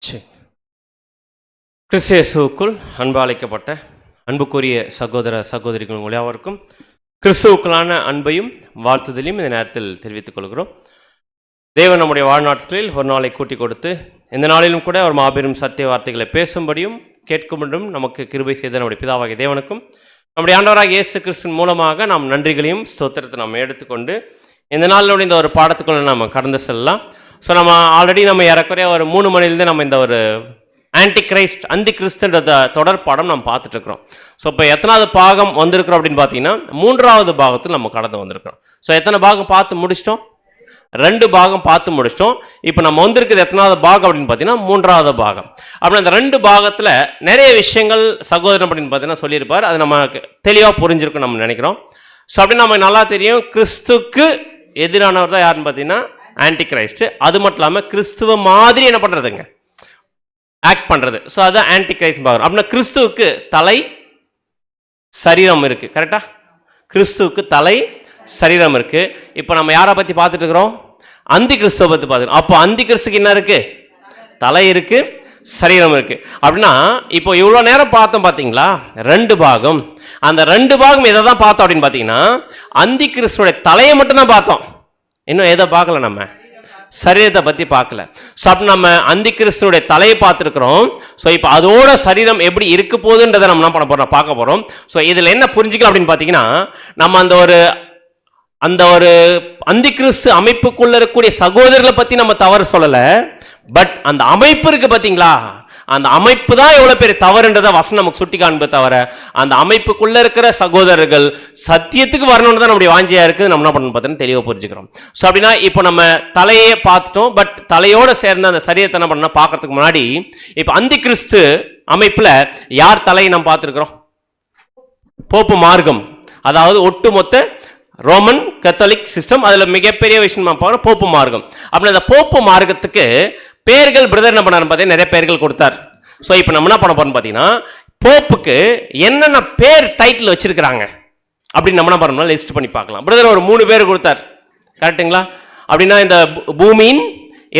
சரி. கிறிஸ்து இயேசுவுக்குள் அன்பு அழைக்கப்பட்ட அன்புக்குரிய சகோதர சகோதரிகள் யாவருக்கும் கிறிஸ்துவுக்குள்ளான அன்பையும் வாழ்த்துதலையும் இந்த நேரத்தில் தெரிவித்துக் கொள்கிறோம். தேவன் நம்முடைய வாழ்நாட்களில் ஒரு நாளை கூட்டி கொடுத்து இந்த நாளிலும் கூட ஒரு மாபெரும் சத்திய வார்த்தைகளை பேசும்படியும் கேட்கும்படியும் நமக்கு கிருபை செய்த நம்முடைய பிதாவாகிய தேவனுக்கும் நம்முடைய ஆண்டவராகிய இயேசு கிறிஸ்துவின் மூலமாக நாம் நன்றிகளையும் ஸ்தோத்திரத்தை நாம் எடுத்துக்கொண்டு இந்த நாளில் இந்த ஒரு பாடத்துக்குள்ள நம்ம கடந்து செல்லலாம். ஸோ நம்ம ஆல்ரெடி நம்ம ஏறக்குறைய ஒரு 3 மணிலேருந்து நம்ம இந்த ஒரு ஆன்டி கிரைஸ்ட் அந்தி கிறிஸ்துன்ற தொடர் பாடம் நம்ம பார்த்துட்டு இருக்கிறோம். ஸோ இப்போ எத்தனாவது பாகம் வந்திருக்கிறோம் அப்படின்னு பார்த்தீங்கன்னா 3வது பாகத்தில் நம்ம கடந்து வந்திருக்கிறோம். ஸோ எத்தனை பாகம் பார்த்து முடிச்சிட்டோம்? 2 பாகம் பார்த்து முடிச்சிட்டோம். இப்போ நம்ம வந்திருக்குது எத்தனாவது பாகம் அப்படின்னு பார்த்தீங்கன்னா 3வது பாகம். அப்படின்னா அந்த 2 பாகத்தில் நிறைய விஷயங்கள் சகோதரன் அப்படின்னு பார்த்தீங்கன்னா சொல்லியிருப்பார். அது நம்ம தெளிவாக புரிஞ்சிருக்கும் நம்ம நினைக்கிறோம். ஸோ அப்படின்னு நமக்கு நல்லா தெரியும், கிறிஸ்துக்கு எதிரானவர் தான் யாருன்னு பார்த்தீங்கன்னா ஆன்டி கிரைஸ்ட். அது மட்டும் இல்லாமல் கிறிஸ்துவ மாதிரி என்ன பண்ணுறதுங்க, ஆக்ட் பண்ணுறது. ஸோ அதுதான் ஆன்டி கிரைஸ்ட் பார்க்குறோம். அப்படின்னா கிறிஸ்துவுக்கு தலை சரீரம் இருக்குது, கரெக்டா? கிறிஸ்துவுக்கு தலை சரீரம் இருக்குது. இப்போ நம்ம யாரை பற்றி பார்த்துட்டு இருக்கிறோம்? அந்தி கிறிஸ்துவை பற்றி பார்த்துக்கிறோம். அப்போ அந்தி கிறிஸ்துக்கு என்ன இருக்குது? தலை இருக்குது, சரீரம் இருக்குது. அப்படின்னா இப்போ இவ்வளோ நேரம் பார்த்தோம் பார்த்தீங்களா, 2 பாகம். அந்த 2 பாகம் எதை தான் பார்த்தோம் அப்படின்னு பார்த்தீங்கன்னா அந்தி கிறிஸ்துவோட தலையை மட்டும்தான் பார்த்தோம். இன்னும் எதை பார்க்கல, நம்ம சரீரத்தை பற்றி பார்க்கல. ஸோ அப்போ நம்ம அந்தி கிறிஸ்துவோட தலையை பார்த்துருக்குறோம். ஸோ இப்போ அதோட சரீரம் எப்படி இருக்க போகுதுன்றதை நம்ம என்ன பண்ண போகிறோம், பார்க்க போகிறோம். ஸோ இதில் என்ன புரிஞ்சுக்கலாம் அப்படின்னு பார்த்தீங்கன்னா நம்ம அந்த ஒரு அந்தி கிறிஸ்து அமைப்புக்குள்ள இருக்கக்கூடிய சகோதரர்களை பற்றி நம்ம தவறு சொல்லலை. பட் அந்த அமைப்பு இருக்கு பார்த்தீங்களா, அந்த அமைப்பு தான் எவ்வளோ பெரிய தவறுன்றதை வசனம் நமக்கு சுட்டி காண்பது தவிர அந்த அமைப்புக்குள்ள இருக்கிற சகோதரர்கள் சத்தியத்துக்கு வரணும்னு தான் நம்முடைய வாஞ்சியா இருக்குது. நம்ம என்ன பண்ணணும் பார்த்தீங்கன்னா தெளிவாக புரிஞ்சுக்கிறோம். ஸோ அப்படின்னா இப்போ நம்ம தலையே பார்த்துட்டோம். பட் தலையோட சேர்ந்த அந்த சரீரத்தை என்ன பண்ணணும் பார்க்கறதுக்கு முன்னாடி இப்போ அந்தி கிறிஸ்து அமைப்பில் யார் தலையை நம்ம பார்த்துருக்கிறோம்? போப்பு மார்க்கம், அதாவது ஒட்டுமொத்த ரோமன் கத்தோலிக் சிஸ்டம். அதில் மிகப்பெரிய விஷயம் பார்க்கணும் போப்பு மார்க்கம். அப்படி அந்த போப்பு மார்க்கத்துக்கு பேர்கள் பிரதர் என்ன பண்ணாரு பார்த்தீங்கன்னா நிறைய பேர்கள் கொடுத்தார். ஸோ இப்போ நம்ம என்ன பண்ண போறோம் பார்த்தீங்கன்னா போப்புக்கு என்னென்ன பேர் டைட்டில் வச்சிருக்கிறாங்க அப்படின்னு நம்ம என்ன பண்ணோம்னா லிஸ்ட் பண்ணி பார்க்கலாம். பிரதர் ஒரு 3 பேர் கொடுத்தார், கரெக்டுங்களா? அப்படின்னா இந்த பூமியின்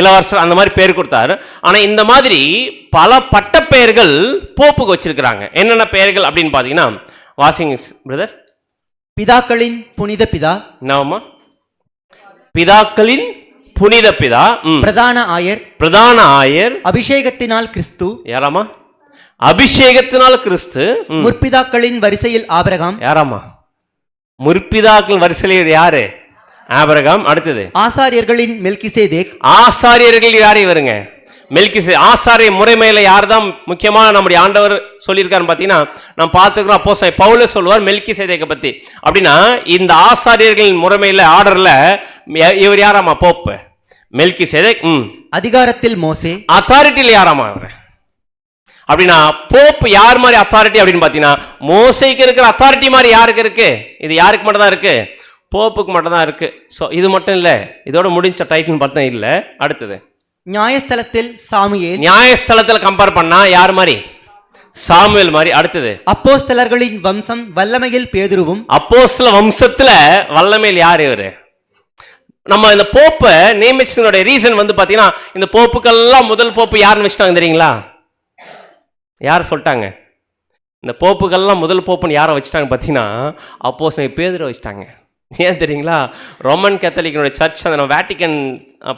இளவரசர் அந்த மாதிரி பேர் கொடுத்தாரு. ஆனால் இந்த மாதிரி பல பட்ட பெயர்கள் போப்புக்கு வச்சிருக்கிறாங்க. என்னென்ன பெயர்கள் அப்படின்னு பார்த்தீங்கன்னா வாசிங் பிரதர். பிதாக்களின் புனித பிதா, என்னவா? பிதாக்களின் புனித பிதா, பிரதான ஆயர், பிரதான ஆயர், அபிஷேகத்தினால் கிறிஸ்து, யாராமா? அபிஷேகத்தினால் கிறிஸ்து, முற்பிதாக்களின் வரிசையில் ஆபிரகாம், யாராமா? முற்பிதாக்கள் வரிசையில் யாரு? ஆபிரகாம். அடுத்தது ஆசாரியர்களின் மெல்கிசேதேக். ஆசாரியர்கள் யாரை வருங்க? மெல்கிசே. ஆசாரிய முறைமையில யார் தான் முக்கியமான நம்முடைய ஆண்டவர் சொல்லியிருக்காருன்னு பார்த்தீங்கன்னா நம்ம பார்த்துக்கிறோம். அப்போஸ்தலன் பவுல் சொல்லுவார் மெல்கிசேதேக்கை பற்றி. அப்படின்னா இந்த ஆசாரியர்களின் முறைமையில ஆர்டர்ல இவர் யாராமா? போப்பு மெல்கிசேதேக். அதிகாரத்தில் மோசே. அத்தாரிட்டியில் யாராமா அவர்? அப்படின்னா போப்பு யார் மாதிரி அத்தாரிட்டி அப்படின்னு பார்த்தீங்கன்னா மோசைக்கு இருக்கிற அத்தாரிட்டி மாதிரி யாருக்கு இருக்கு? இது யாருக்கு மட்டும் தான் இருக்கு? போப்புக்கு மட்டும் தான் இருக்கு. ஸோ இது மட்டும் இல்லை, இதோட முடிஞ்ச டைட்டில் பார்த்தா இல்லை. அடுத்தது நியாயஸ்தலத்தில் சாமுவேல். நியாயஸ்தலத்தில் கம்பேர் பண்ணா யார் மாதிரி? சாமுவேல் மாதிரி. அடுத்தது அப்போஸ்தலர்களின் வம்சம் வல்லமையில் பேதுருவும். அப்போஸ்தல வம்சத்துல வல்லமையில் யார் இவரு? நம்ம இந்த போப்பை நியமிச்சதோட ரீசன் வந்து பாத்தீங்கன்னா இந்த போப்புக்கெல்லாம் முதல் போப்பு யாருன்னு வச்சுட்டாங்க தெரியுங்களா? யார் சொல்லிட்டாங்க? இந்த போப்புக்கெல்லாம் முதல் போப்புன்னு யாரை வச்சுட்டாங்க பார்த்தீங்கன்னா அப்போஸ்தலன் பேதுருவை வச்சுட்டாங்க. ஏன் தெரியுங்களா? ரோமன் கேத்தலிக்கனுடைய சர்ச், அந்த நம்ம வேட்டிக்கன்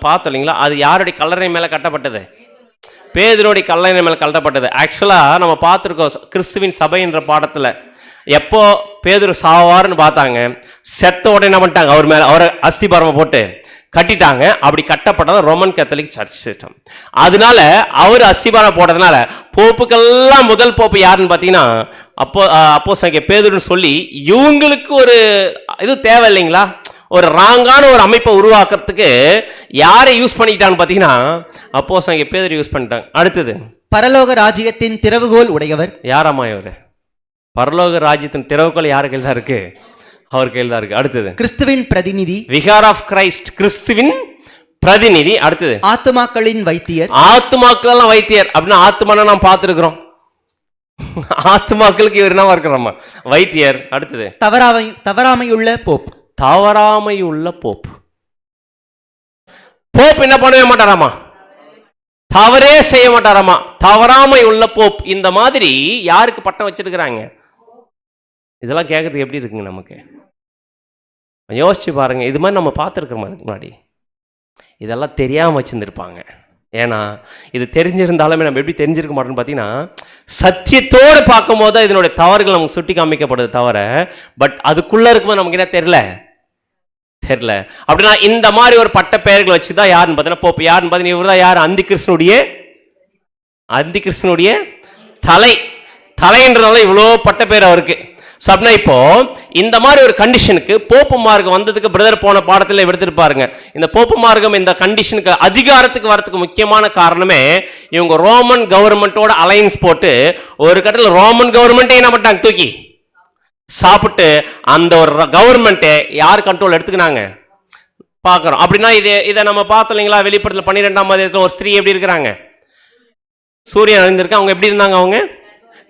பார்த்தோம் இல்லைங்களா, அது யாருடைய கல்லறை மேலே கட்டப்பட்டது? பேதுருடைய கல்லறை மேலே கட்டப்பட்டது. ஆக்சுவலாக நம்ம பார்த்துருக்கோம் கிறிஸ்துவின் சபை என்ற பாடத்தில் எப்போ பேதுரு சாவார்னு பார்த்தாங்க, செத்த உடனே என்ன பண்ணிட்டாங்க, அவர் மேலே அவரை அஸ்திபாரமா போட்டு கட்டிட்டாங்க. அப்படி கட்டப்பட்டது ரோமன் கேத்தலிக் சர்ச் சிஸ்டம். அதனால அவர் அஸ்திபாரம் போட்டதுனால போப்புக்கெல்லாம் முதல் போப்பு யாருன்னு பார்த்தீங்கன்னா அப்போஸ்தலன் பேதுருன்னு சொல்லி இவங்களுக்கு ஒரு இது தேவை இல்லைங்களா, ஒரு ராங்கான ஒரு அமைப்பை உருவாக்குறதுக்கு யாரை யூஸ் பண்ணிக்கிட்டான்னு பார்த்தீங்கன்னா அப்போஸ்தலன் பேதுரு யூஸ் பண்ணிட்டாங்க. அடுத்தது பரலோக ராஜ்யத்தின் திறவுகோல் உடையவர். யாராமா இவர்? பரலோக ராஜ்யத்தின் திறவுகோல் யாரு கையில் தான் இருக்கு? அவர் கையில் தான் இருக்கு. அடுத்தது கிறிஸ்துவின் பிரதிநிதி, விகார் ஆஃப் கிரைஸ்ட், கிறிஸ்துவின் பிரதிநிதி. அடுத்தது ஆத்துமாக்களின் வைத்தியர். ஆத்துமாக்கள் வைத்தியர் அப்படின்னா ஆத்துமான நாம் பார்த்துருக்கிறோம். ஆத்துமாக்களுக்கு இவர் என்னவா இருக்கிறோமா? வைத்தியர். அடுத்தது தவறாமையுள்ள போப். தவறாமையுள்ள போப். போப் என்ன பண்ணவே மாட்டாராமா? தவறே செய்ய மாட்டாராமா, தவறாமை உள்ள போப். இந்த மாதிரி யாருக்கு பட்டம் வச்சிருக்கிறாங்க? இதெல்லாம் கேட்கறதுக்கு எப்படி இருக்குங்க நமக்கு? யோசிச்சு பாருங்க. இது மாதிரி நம்ம பார்த்துருக்கோம் அதுக்கு முன்னாடி. இதெல்லாம் தெரியாமல் வச்சுருந்துருப்பாங்க. ஏன்னா இது தெரிஞ்சிருந்தாலுமே நம்ம எப்படி தெரிஞ்சிருக்க மாட்டோம்னு பார்த்தீங்கன்னா, சத்தியத்தோடு பார்க்கும் போது தான் இதனுடைய தவறுகள் நமக்கு சுட்டி காமிக்கப்படுது தவிர, பட் அதுக்குள்ளே இருக்கும்போது நமக்கு என்ன தெரியல. அப்படின்னா இந்த மாதிரி ஒரு பட்ட பெயர்களை வச்சு தான் யாருன்னு பார்த்தீங்கன்னா போப்பு. யாருன்னு பார்த்தீங்கன்னா இவர் தான் யார்? அந்தி கிறிஸ்தனுடைய தலைன்றதால இவ்வளோ பட்ட பேர் அவருக்கு. ஸோ அப்படின்னா இப்போ இந்த மாதிரி ஒரு கண்டிஷனுக்கு போப்பு மார்க்கம் வந்ததுக்கு பிரதர் போன பாடத்தில் எடுத்துட்டு பாருங்க. இந்த போப்பு மார்க்கம் இந்த கண்டிஷனுக்கு அதிகாரத்துக்கு வரதுக்கு முக்கியமான காரணமே இவங்க ரோமன் கவர்மெண்ட்டோட அலையன்ஸ் போட்டு ஒரு கட்டத்தில் ரோமன் கவர்மெண்ட்டே என்ன பண்ணிட்டாங்க, தூக்கி சாப்பிட்டு அந்த ஒரு கவர்மெண்ட்டை யார் கண்ட்ரோல் எடுத்துக்கினாங்க பார்க்குறோம். அப்படின்னா இதை நம்ம பார்த்தோம் இல்லைங்களா? வெளிப்படத்தில் 12ஆம் அதிகாரத்தில் ஒரு ஸ்திரீ எப்படி இருக்கிறாங்க? சூரியன் அழிந்திருக்கு. அவங்க எப்படி இருந்தாங்க? அவங்க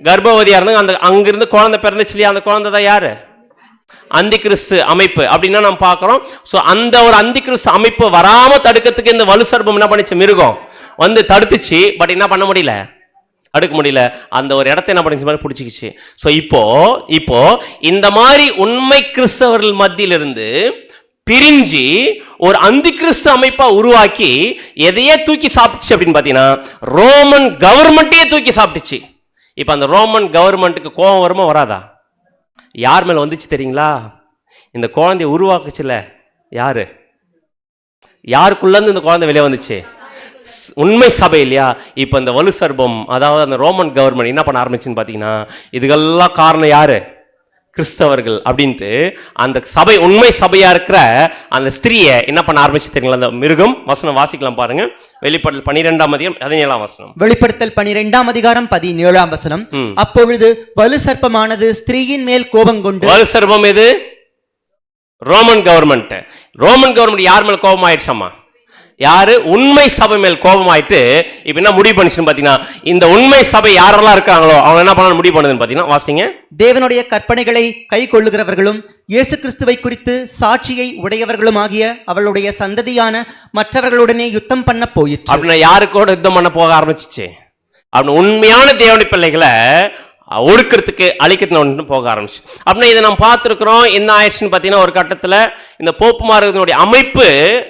கர்ப்பவதியா இருந்தாங்க. அந்த அங்கிருந்து குழந்தை பிறந்துச்சு இல்லையா? அந்த குழந்தை தான் யாரு? அந்தி கிறிஸ்து அமைப்பு அப்படின்னா நம்ம பார்க்குறோம். ஸோ அந்த ஒரு அந்தி கிறிஸ்து அமைப்பு வராம தடுக்கிறதுக்கு இந்த வலு சர்ப்பம் என்ன பண்ணிச்சு? மிருகம் வந்து தடுத்துச்சு. பட் என்ன பண்ண முடியல, அடுக்க முடியல. அந்த ஒரு இடத்த என்ன பண்ணிச்சு மாதிரி பிடிச்சிக்கிச்சு. ஸோ இப்போ இந்த மாதிரி உண்மை கிறிஸ்தவர்கள் மத்தியிலிருந்து பிரிஞ்சு ஒரு அந்தி கிறிஸ்து அமைப்பா உருவாக்கி எதையே தூக்கி சாப்பிட்டுச்சு அப்படின்னு பார்த்தீங்கன்னா ரோமன் கவர்மெண்ட்டையே தூக்கி சாப்பிட்டுச்சு. இப்போ அந்த ரோமன் கவர்மெண்ட்டுக்கு கோபம் வருமா வராதா? யார் மேலே வந்துச்சு தெரியுங்களா? இந்த குழந்தைய உருவாக்குச்சுல யாரு? யாருக்குள்ளேருந்து இந்த குழந்தை வெளியே வந்துச்சு? உண்மை சபை இல்லையா? இப்போ இந்த வலு சர்பம், அதாவது அந்த ரோமன் கவர்மெண்ட் என்ன பண்ண ஆரம்பிச்சுன்னு பார்த்தீங்கன்னா இதுக்கெல்லாம் காரணம் யாரு? கிறிஸ்தவர்கள் அப்படின்ட்டு அந்த சபை, உண்மை சபையா இருக்கிற அந்த ஸ்திரியை என்ன பண்ண ஆரம்பிச்சு தெரியுங்களா? அந்த மிருகம். வசனம் வாசிக்கலாம் பாருங்க. வெளிப்படுத்தல் 12ஆம் அதிகாரம் 17ஆம் வசனம். வெளிப்படுத்தல் 12ஆம் அதிகாரம் 17ஆம் வசனம். அப்பொழுது வலு சர்ப்பமானது ஸ்திரீயின் மேல் கோபம் கொண்டு. வலு சர்ப்பம் எது? Roman government. ரோமன் கவர்மெண்ட் யார் மேல் கோபம் ஆயிடுச்சாமா? யாரு? உண்மை சபை மேல் கோபம் ஆயிட்டு இப்ப என்ன முடிவு பண்ணிச்சுன்னு பாத்தீங்கன்னா இந்த உண்மை சபை யாரெல்லாம் இருக்காங்களோ அவங்க என்ன பண்ண முடிவு பண்ணுதுன்னு பாத்தீங்கன்னா வாசிங்க. தேவனுடைய கற்பனைகளை கை கொள்ளுகிறவர்களும் இயேசு கிறிஸ்துவை குறித்து சாட்சியை உடையவர்களும் ஆகிய அவளுடைய சந்ததியான மற்றவர்களுடனே யுத்தம் பண்ண போயிற்று. அப்படின்னா யாருக்கோட யுத்தம் பண்ண போக ஆரம்பிச்சிச்சு? அப்படின்னு உண்மையான தேவனுடைய பிள்ளைகளை ஒடுக்கிறதுக்கு அழிக்கிறதுன்னு போக ஆரம்பிச்சு. அப்படின்னா இதை நம்ம பார்த்துருக்குறோம். என்ன ஆயிடுச்சுன்னு பார்த்தீங்கன்னா ஒரு கட்டத்தில் இந்த போப்பு மார்க்கத்தினுடைய அமைப்பு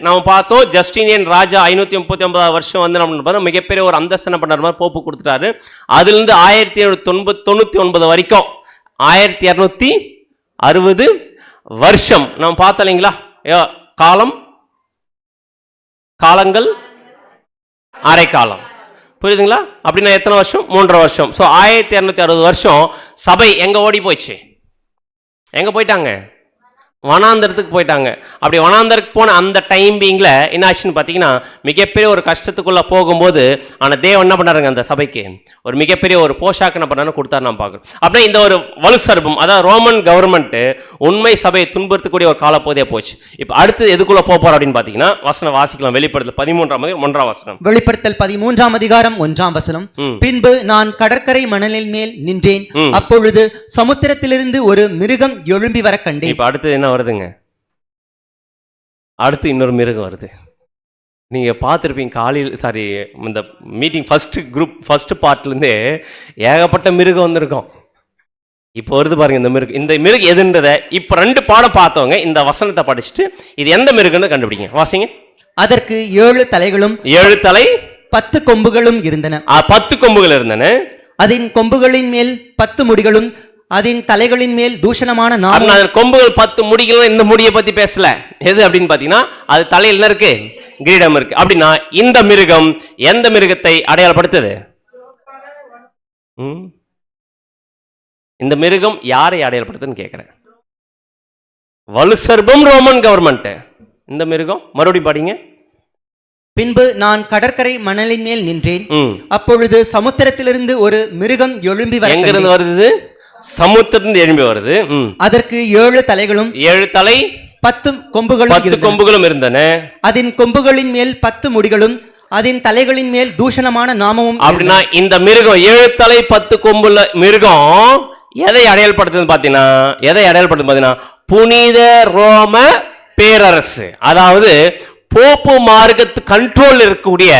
நம்ம பார்த்தோம். ஜஸ்டினியன் ராஜா 539 வருஷம் வந்து நம்ம மிகப்பெரிய ஒரு அந்தஸ்தனை பண்ணுற மாதிரி போப்பு கொடுத்துட்டாரு. அதுலேருந்து 1799 வரைக்கும் 1260 வருஷம் நம்ம பார்த்தோம் இல்லைங்களா? காலங்கள் அரை காலம், புரியுதுங்களா? அப்படின்னா எத்தனை வருஷம்? 3.5 வருஷம். ஸோ 1260 வருஷம் சபை எங்க ஓடி போயிடுச்சு? எங்க போயிட்டாங்க? வனாந்தரத்துக்கு போயிட்டாங்க. அப்படி வனாந்தரத்துக்கு போன அந்த டைம் பீங்கில் என்ன ஆச்சுன்னு பார்த்தீங்கன்னா மிகப்பெரிய ஒரு கஷ்டத்துக்குள்ளே போகும்போது ஆனால் தேவன் என்ன பண்ணாருங்க? அந்த சபைக்கு ஒரு மிகப்பெரிய ஒரு போஷாக்கு என்ன பண்ணாரு கொடுத்தாரு நம்ம பார்க்குறோம். அப்படியே இந்த ஒரு வலு சர்ப்பம், அதாவது ரோமன் கவர்மெண்ட்டு உண்மை சபையை துன்புறுத்தக்கூடிய ஒரு காலப்போதே போச்சு. இப்போ அடுத்து எதுக்குள்ளே போகிறார் அப்படின்னு பார்த்தீங்கன்னா வசனம் வாசிக்கலாம். வெளிப்படுத்தல் 13ஆம் அதிகாரம் 1ஆம் வசனம். வெளிப்படுத்தல் 13ஆம் அதிகாரம் 1ஆம் வசனம். பின்பு நான் கடற்கரை மணலின் மேல் நின்றேன். அப்பொழுது சமுத்திரத்திலிருந்து ஒரு மிருகம் எழும்பி வர கண்டேன். இப்போ அடுத்து என்ன வருதுங்க? அடுத்து இன்னொரு மிருகம் வருது. நீங்க பார்த்துருப்பீங்க காலையில், சாரி இந்த மீட்டிங் ஃபர்ஸ்ட் பார்ட்லேருந்தே ஏகப்பட்ட மிருகம் வந்திருக்கும். இப்போ வருது பாருங்க இந்த மிருகம். இந்த மிருகம் எதுன்றத இப்போ 2 பாடம் பார்த்தவங்க இந்த வசனத்தை படிச்சுட்டு இது எந்த மிருகம்னு கண்டுபிடிங்க. வாசிங்க. அதற்கு 7 தலைகளும் 7 தலை 10 கொம்புகளும் இருந்தன. 10 கொம்புகள் இருந்தன. அதன் கொம்புகளின் மேல் 10 முடிகளும் அதன் தலைகளின் மேல் தூஷணமான நாமம். கொம்புகள் 10 முடிகளும் இந்த முடியை பத்தி பேசல. எது அப்படின்னு பாத்தீங்கன்னா அது தலையில் என்ன இருக்கு? கிரீடம் இருக்கு. அப்படின்னா இந்த மிருகம் எந்த மிருகத்தை அடையாளப்படுத்துது? இந்த மிருகம் யாரை அடையாளப்படுத்துன்னு கேட்கிறேன். வலு சர்ப்பம் ரோமன் கவர்மெண்ட். இந்த மிருகம் மறுபடியும் படிங்க. பின்பு நான் கடற்கரை மணலின் மேல் நின்றேன். அப்பொழுது சமுத்திரத்திலிருந்து ஒரு மிருகம் எழும்பி வர. எங்கிருந்து வருது? சமுத்திரத்திலிருந்து எழும்பி வருது. அதற்கு 7 தலைகளும் 7 தலை 10 கொம்புகளும் இருந்தன. அதன் கொம்புகளின் மேல் 10 முடிகளும் அதன் தலைகளின் மேல் தூஷணமான நாமமும். அப்படின்னா இந்த மிருகம் 7 தலை 10 கொம்புள்ள மிருகம் எதை அடையாளப்படுத்துது பாத்தீங்கன்னா புனித ரோம பேரரசு, அதாவது போப்பு மார்க்கத்து கண்ட்ரோல் இருக்கக்கூடிய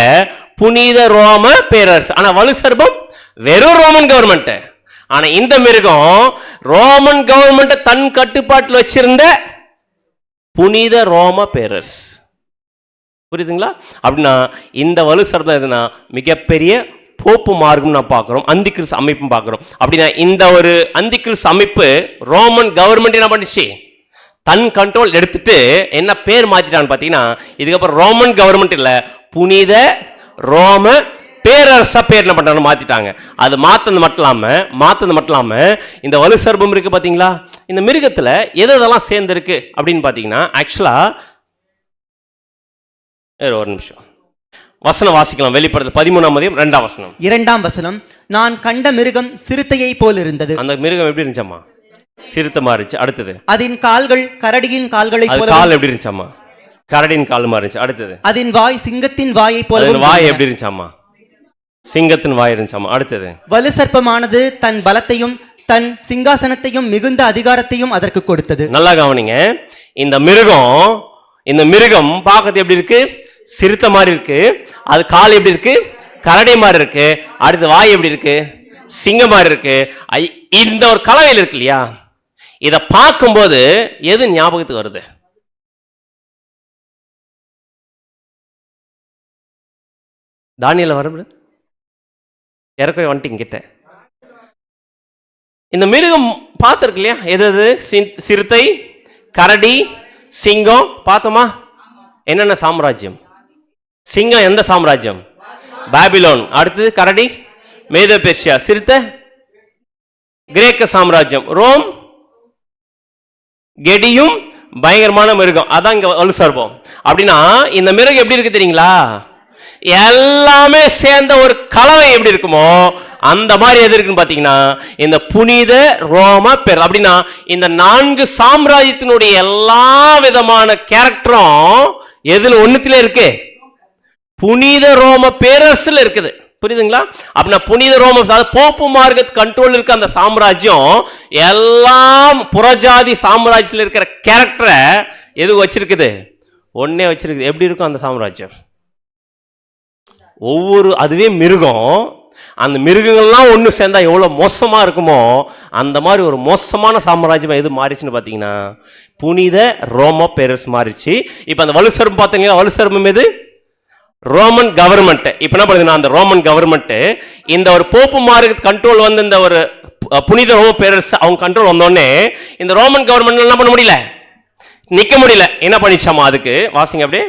புனித ரோம பேரரசு. ஆனா வலு சர்பம் வெறும் ரோமன் கவர்மெண்ட். ஆனா இந்த மிருகம் ரோமன் கவர்மெண்ட் தன் கட்டுப்பாட்டில் வச்சிருந்த புனித ரோம பேரரசு. புரியுதுங்களா? அப்படின்னா இந்த வலு சர்பம் எதுனா மிகப்பெரிய போப்பு மார்க்கம் நான் பார்க்கிறோம், அந்தி கிறிஸ்து அமைப்பும் பார்க்கிறோம். அப்படின்னா இந்த ஒரு அந்தி கிறிஸ்து அமைப்பு ரோமன் கவர்மெண்ட் என்ன பண்ணிச்சு, தன் கண்ட்ரோல் எடுத்துட்டு என்ன பேர் மாத்திட்டான்னு பார்த்தீங்கன்னா, இதுக்கப்புறம் ரோமன் கவர்மெண்ட் இல்ல, புனித ரோம பேரரசா பேர் என்ன பண்றாங்க மாத்திட்டாங்க. அது மாத்தது மட்டும் இல்லாம இந்த வலு சர்பம் இருக்கு பாத்தீங்களா, இந்த மிருகத்துல எதெல்லாம் சேர்ந்து இருக்கு அப்படின்னு பாத்தீங்கன்னா, ஆக்சுவலா ஒரு நிமிஷம் வசனம் வாசிக்கலாம். வெளிப்படுத்தல் 13:2 2ஆம் வசனம், நான் கண்ட மிருகம் சிறுத்தையை போல் இருந்தது. அந்த மிருகம் எப்படி இருந்துச்சாமா? சிறுத்தை மாறிச்சு. அடுத்தது, அதன் கால்கள் கரடியின் கால்களை போல. கால் எப்படி இருந்துச்சாமா? கரடியின் கால் மாறிச்சு. அடுத்தது, அதன் வாய் சிங்கத்தின் வாயை போல. வாய் எப்படி இருந்துச்சாமா? சிங்கத்தின் வாய் இருந்துச்சாமா. அடுத்தது, வலு சர்ப்பமானது தன் பலத்தையும் தன் சிங்காசனத்தையும் மிகுந்த அதிகாரத்தையும் அதற்கு கொடுத்தது. நல்லா கவனிங்க. இந்த மிருகம் பார்க்கறது எப்படி இருக்கு? சிறுத்தை மாதிரி இருக்கு. அது கால் எப்படி இருக்கு? கரடி மாதிரி இருக்கு. அடுத்து வாய் எப்படி இருக்கு? சிங்கம் மாதிரி இருக்கு. இந்த ஒரு கலவையில் இருக்கு இல்லையா, இத பார்க்கும்போது எது ஞாபகத்துக்கு வருது? தானியேல் வரும் இறக்கவே வந்துட்டீங்க கிட்ட. இந்த மிருகம் பார்த்துருக்கு இல்லையா, எது சிறுத்தை, கரடி, சிங்கம் பார்த்தோமா? என்னென்ன சாம்ராஜ்யம்? சிங்கம் எந்த சாம்ராஜ்யம்? பாபிலோன். அடுத்தது கரடி மேதோ பெர்ஷியா, சிறுத்தை கிரேக்க சாம்ராஜ்யம், ரோம், கெடியும் பயங்கரமான மிருகம். அதான் இங்க வலு சர்பம். அப்படின்னா இந்த மிருகம் எப்படி இருக்கு தெரியுங்களா? எல்லாமே சேர்ந்த ஒரு கலவை எப்படி இருக்குமோ அந்த மாதிரி எது இருக்குன்னு பாத்தீங்கன்னா இந்த புனித ரோம பேர். அப்படின்னா இந்த 4 சாம்ராஜ்யத்தினுடைய எல்லா விதமான கேரக்டரும் எதுல ஒண்ணுத்துல இருக்கு? புனித ரோம பேரரசுல இருக்குது. புரியுதுங்களா? அப்படின்னா புனித ரோம, போப்பு மார்க்கத்து கண்ட்ரோல் இருக்க அந்த சாம்ராஜ்யம் எல்லாம் புறஜாதி சாம்ராஜ்யத்தில் இருக்கிற கேரக்டரை எது வச்சிருக்குது? ஒன்னே வச்சிருக்குது. எப்படி இருக்கும் அந்த சாம்ராஜ்யம்? அதுவே மிருகம். அந்த மிருகங்கள்லாம் ஒன்று சேர்ந்தா எவ்வளவு மோசமா இருக்குமோ அந்த மாதிரி ஒரு மோசமான சாம்ராஜ்யம் எது மாறிச்சுன்னு பார்த்தீங்கன்னா புனித ரோம பேரரசு மாறிச்சு. இப்போ அந்த வலு சர்பம் பார்த்தீங்கன்னா, வலு சர்பம் எது? Roman government. இப்போ என்ன பண்ணுதுன்னா, அந்த ரோமன் கவர்மெண்ட் இந்த ஒரு போப்பு மார்க்கத்து கண்ட்ரோல் வந்து இந்த ஒரு புனித ரோம பேரரசு அவங்க கண்ட்ரோல் வந்தோடனே இந்த ரோமன் கவர்மெண்ட் என்ன பண்ண முடியல, நிக்க முடியல. என்ன பண்ணிச்சாமா? அதுக்கு வாசிங்க அப்படியே.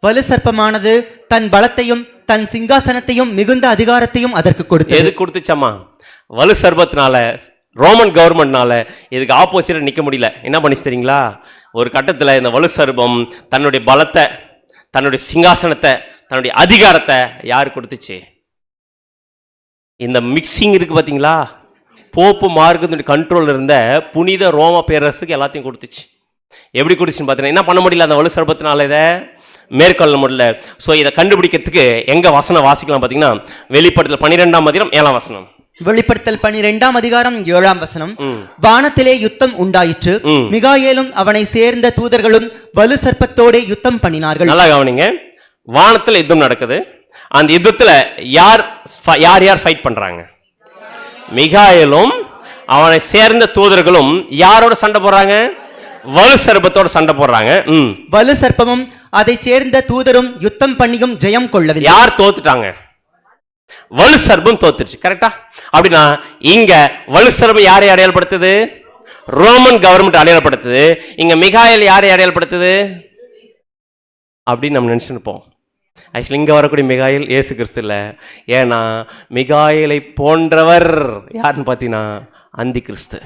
வலு சர்ப்பமானது தன் பலத்தையும் தன் சிங்காசனத்தையும் மிகுந்த அதிகாரத்தையும் அதற்கு கொடுத்தது. எது கொடுத்துச்சாமா? வலு சர்பத்தினால, ரோமன் கவர்மெண்ட்னால இதுக்கு ஆப்போசிட்டா நிக்க முடியல. என்ன பண்ணிச்சு தெரியுங்களா? ஒரு கட்டத்தில் இந்த வலு சர்பம் தன்னுடைய பலத்தை, தன்னுடைய சிங்காசனத்தை, தன்னுடைய அதிகாரத்தை யாரு கொடுத்துச்சு? இந்த மிக்சிங் இருக்கு பாத்தீங்களா, போப்பு மார்க்கத்தினுடைய கண்ட்ரோல் இருந்த புனித ரோம பேரரசுக்கு எல்லாத்தையும் கொடுத்துச்சு. எப்படி கொடுத்துச்சுன்னு பார்த்தீங்கன்னா, என்ன பண்ண முடியல அந்த வலு சர்பத்தினால இதை மேற்கொள்ள முடியல. ஸோ இதை கண்டுபிடிக்கிறதுக்கு எங்க வசனம் வாசிக்கலாம் பார்த்தீங்கன்னா, வெளிப்படுத்தல் 12:7. வெளிப்படுத்தல் 12:7. வானத்திலே யுத்தம் உண்டாயிற்று, மிகாயேலும் அவனை சேர்ந்த தூதர்களும் வலு சர்ப்பத்தோட யுத்தம் பண்ணினார்கள். நல்லா கவனிங்க. வானத்தில் யுத்தம் நடக்குது. அந்த யுத்தத்தில் யார் யார் ஃபைட் பண்றாங்க? மிகாயேலும் அவனை சேர்ந்த தூதர்களும் யாரோட சண்டை போடுறாங்க? வலு சர்ப்பத்தோட சண்டை போடுறாங்க. வலு சர்ப்பமும் அதை சேர்ந்த தூதரும் யுத்தம் பண்ணியும் ஜெயம் கொள்ளவில்லை. யார் தோத்துட்டாங்க? வலு சர்ப்பம் தோத்துருச்சு. கரெக்டா? அப்படின்னா இங்க வலு சர்ப்பம் யாரை அடையாளப்படுத்துது? Roman government அடையாளப்படுத்துது. இங்க மிகாயேல் யாரை அடையாளப்படுத்துது அப்படின்னு நம்ம நினைச்சிருப்போம். ஆக்சுவலி இங்க வரக்கூடிய மிகாயேல் இயேசு கிறிஸ்து இல்ல. ஏன்னா மிகாயேலை போன்றவர் யாருன்னு பார்த்தீங்கன்னா அந்தி கிறிஸ்து.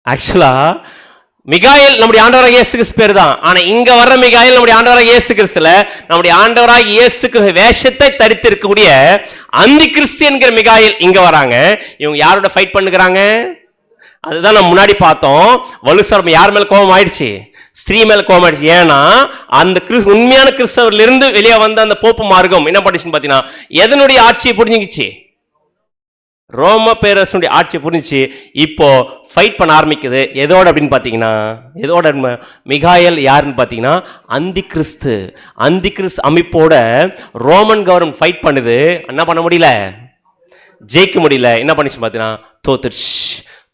ஆக்சுவலா மிகாயேல் நம்முடைய ஆண்டவராக இயேசு கிறிஸ்து பேர் தான். ஆனா இங்க வர்ற மிகாயேல் நம்முடைய ஆண்டவராக இயேசு கிறிஸ்துல நம்முடைய ஆண்டவராக இயேசுக்கு வேஷத்தை தரித்து இருக்கக்கூடிய அந்தி கிறிஸ்து என்கிற மிகாயேல் இங்க வராங்க. இவங்க யாரோட ஃபைட் பண்ணுகிறாங்க? அதுதான் நம்ம முன்னாடி பார்த்தோம். வலு சர்ப்பம் யார் மேல கோபம் ஆயிடுச்சு? ஸ்திரீ மேல கோபம் ஆயிடுச்சு. ஏன்னா அந்த உண்மையான கிறிஸ்தவர்ல இருந்து வெளியே வந்த அந்த போப்பு மார்க்கம் என்ன பண்ணிச்சுன்னு பாத்தீங்கன்னா எதனுடைய ஆட்சியை புரிஞ்சுக்கிச்சு? ரோம பேரரசுடைய ஆட்சி புரிஞ்சு இப்போ ஃபைட் பண்ண ஆரம்பிக்குது. எதோட அப்படின்னு பார்த்தீங்கன்னா, எதோட மிகாயல் யாருன்னு பார்த்தீங்கன்னா அந்தி கிறிஸ்து அமைப்போட ரோமன் கவர்மெண்ட் ஃபைட் பண்ணுது. என்ன பண்ண முடியல, ஜெயிக்க முடியல. என்ன பண்ணிச்சு பார்த்தீங்கன்னா தோத்துடுச்சு.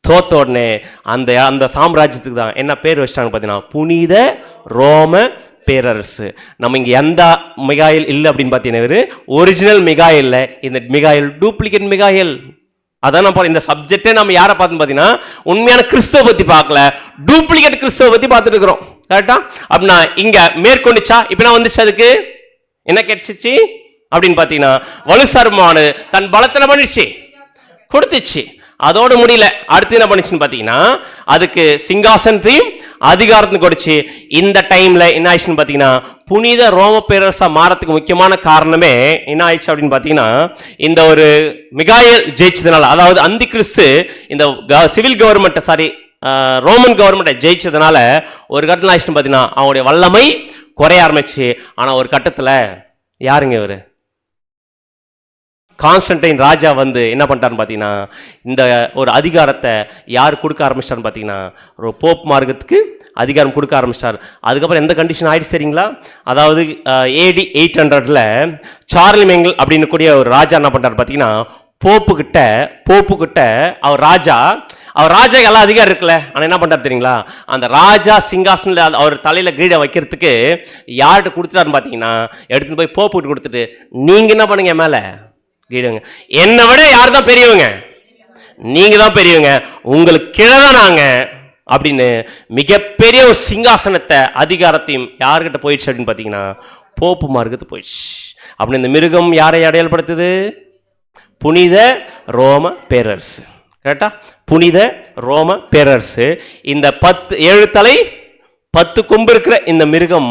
தோத்த உடனே அந்த அந்த சாம்ராஜ்யத்துக்கு தான் என்ன பேர் வச்சிட்டாங்க பார்த்தீங்கன்னா புனித ரோம பேரரசு. நம்ம இங்கே எந்த மிகாயில் இல்லை அப்படின்னு பார்த்தீங்கன்னா ஒரிஜினல் மிகாயில் இல்லை, இந்த மிகாயில் டூப்ளிகேட் மிகாயில். அதான் நம்ம இந்த சப்ஜெக்டே நம்ம யாரை பார்த்து பார்த்தீங்கன்னா உண்மையான கிறிஸ்துவ பற்றி பார்க்கல, டூப்ளிகேட் கிறிஸ்துவ பற்றி பார்த்துட்டு இருக்கிறோம். கரெக்டா? அப்படின்னா இங்க மேற்கொண்டுச்சா இப்போ நான் வந்துச்சு, அதுக்கு என்ன கிடைச்சிச்சு அப்படின்னு பார்த்தீங்கன்னா வலுசர்மானு தன் பலத்தனை பண்ணிடுச்சு, கொடுத்துச்சு. அதோடு முடியல, அடுத்து என்ன பண்ணிச்சுன்னு பார்த்தீங்கன்னா அதுக்கு சிங்காசனத்தையும் அதிகாரத்தையும் கொடுச்சு. இந்த டைம்ல என்ன ஆயிடுச்சுன்னு பார்த்தீங்கன்னா புனித ரோம பேரரசா மாறத்துக்கு முக்கியமான காரணமே என்ன ஆயிடுச்சு அப்படின்னு பார்த்தீங்கன்னா இந்த ஒரு மிகாயல் ஜெயிச்சதுனால, அதாவது அந்தி கிறிஸ்து இந்த சிவில் கவர்மெண்ட் ரோமன் கவர்மெண்ட்டை ஜெயிச்சதுனால ஒரு கட்டத்தில் ஆயிடுச்சுன்னு பார்த்தீங்கன்னா அவங்களுடைய வல்லமை குறைய ஆரம்பிச்சு. ஆனால் ஒரு கட்டத்தில் யாருங்க இவர் கான்ஸ்டன்டைன் ராஜா வந்து என்ன பண்ணிட்டாருன்னு பார்த்தீங்கன்னா இந்த ஒரு அதிகாரத்தை யார் கொடுக்க ஆரம்பிச்சிட்டாருன்னு பார்த்தீங்கன்னா ஒரு போப் மார்க்கத்துக்கு அதிகாரம் கொடுக்க ஆரம்பிச்சிட்டார். அதுக்கப்புறம் எந்த கண்டிஷன் ஆயிடுச்சு சரிங்களா, அதாவது AD 800 சார்லிமெங்கல் அப்படின்னு கூடிய ஒரு ராஜா என்ன பண்ணுறாரு பார்த்தீங்கன்னா போப்பு கிட்ட அவர் ராஜா எல்லாம் அதிகாரம் இருக்குல்ல, ஆனால் என்ன பண்ணுறாரு தெரியுங்களா, அந்த ராஜா சிங்காசனில் அவர் தலையில் கிரீடை வைக்கிறதுக்கு யார்கிட்ட கொடுத்துட்டாருன்னு பார்த்தீங்கன்னா எடுத்துகிட்டு போய் போப்புக்கிட்ட கொடுத்துட்டு நீங்கள் என்ன பண்ணுங்க மேலே கிரீடுங்க, என்னை விட யார் தான் பெரியவங்க, நீங்க தான் பெரியவங்க, உங்களுக்கு கீழதான் நாங்க அப்படின்னு மிகப்பெரிய ஒரு சிங்காசனத்தை அதிகாரத்தையும் யாருக்கிட்ட போயிடுச்சு அப்படின்னு பார்த்தீங்கன்னா போப்பு மார்க்கத்து போயிடுச்சு. அப்படின்னு இந்த மிருகம் யாரை அடையாளப்படுத்துது, புனித ரோம பேரரசு. கரெக்டா? புனித ரோம பேரரசு. இந்த 7 தலை 10 கொம்பு இருக்கிற இந்த மிருகம்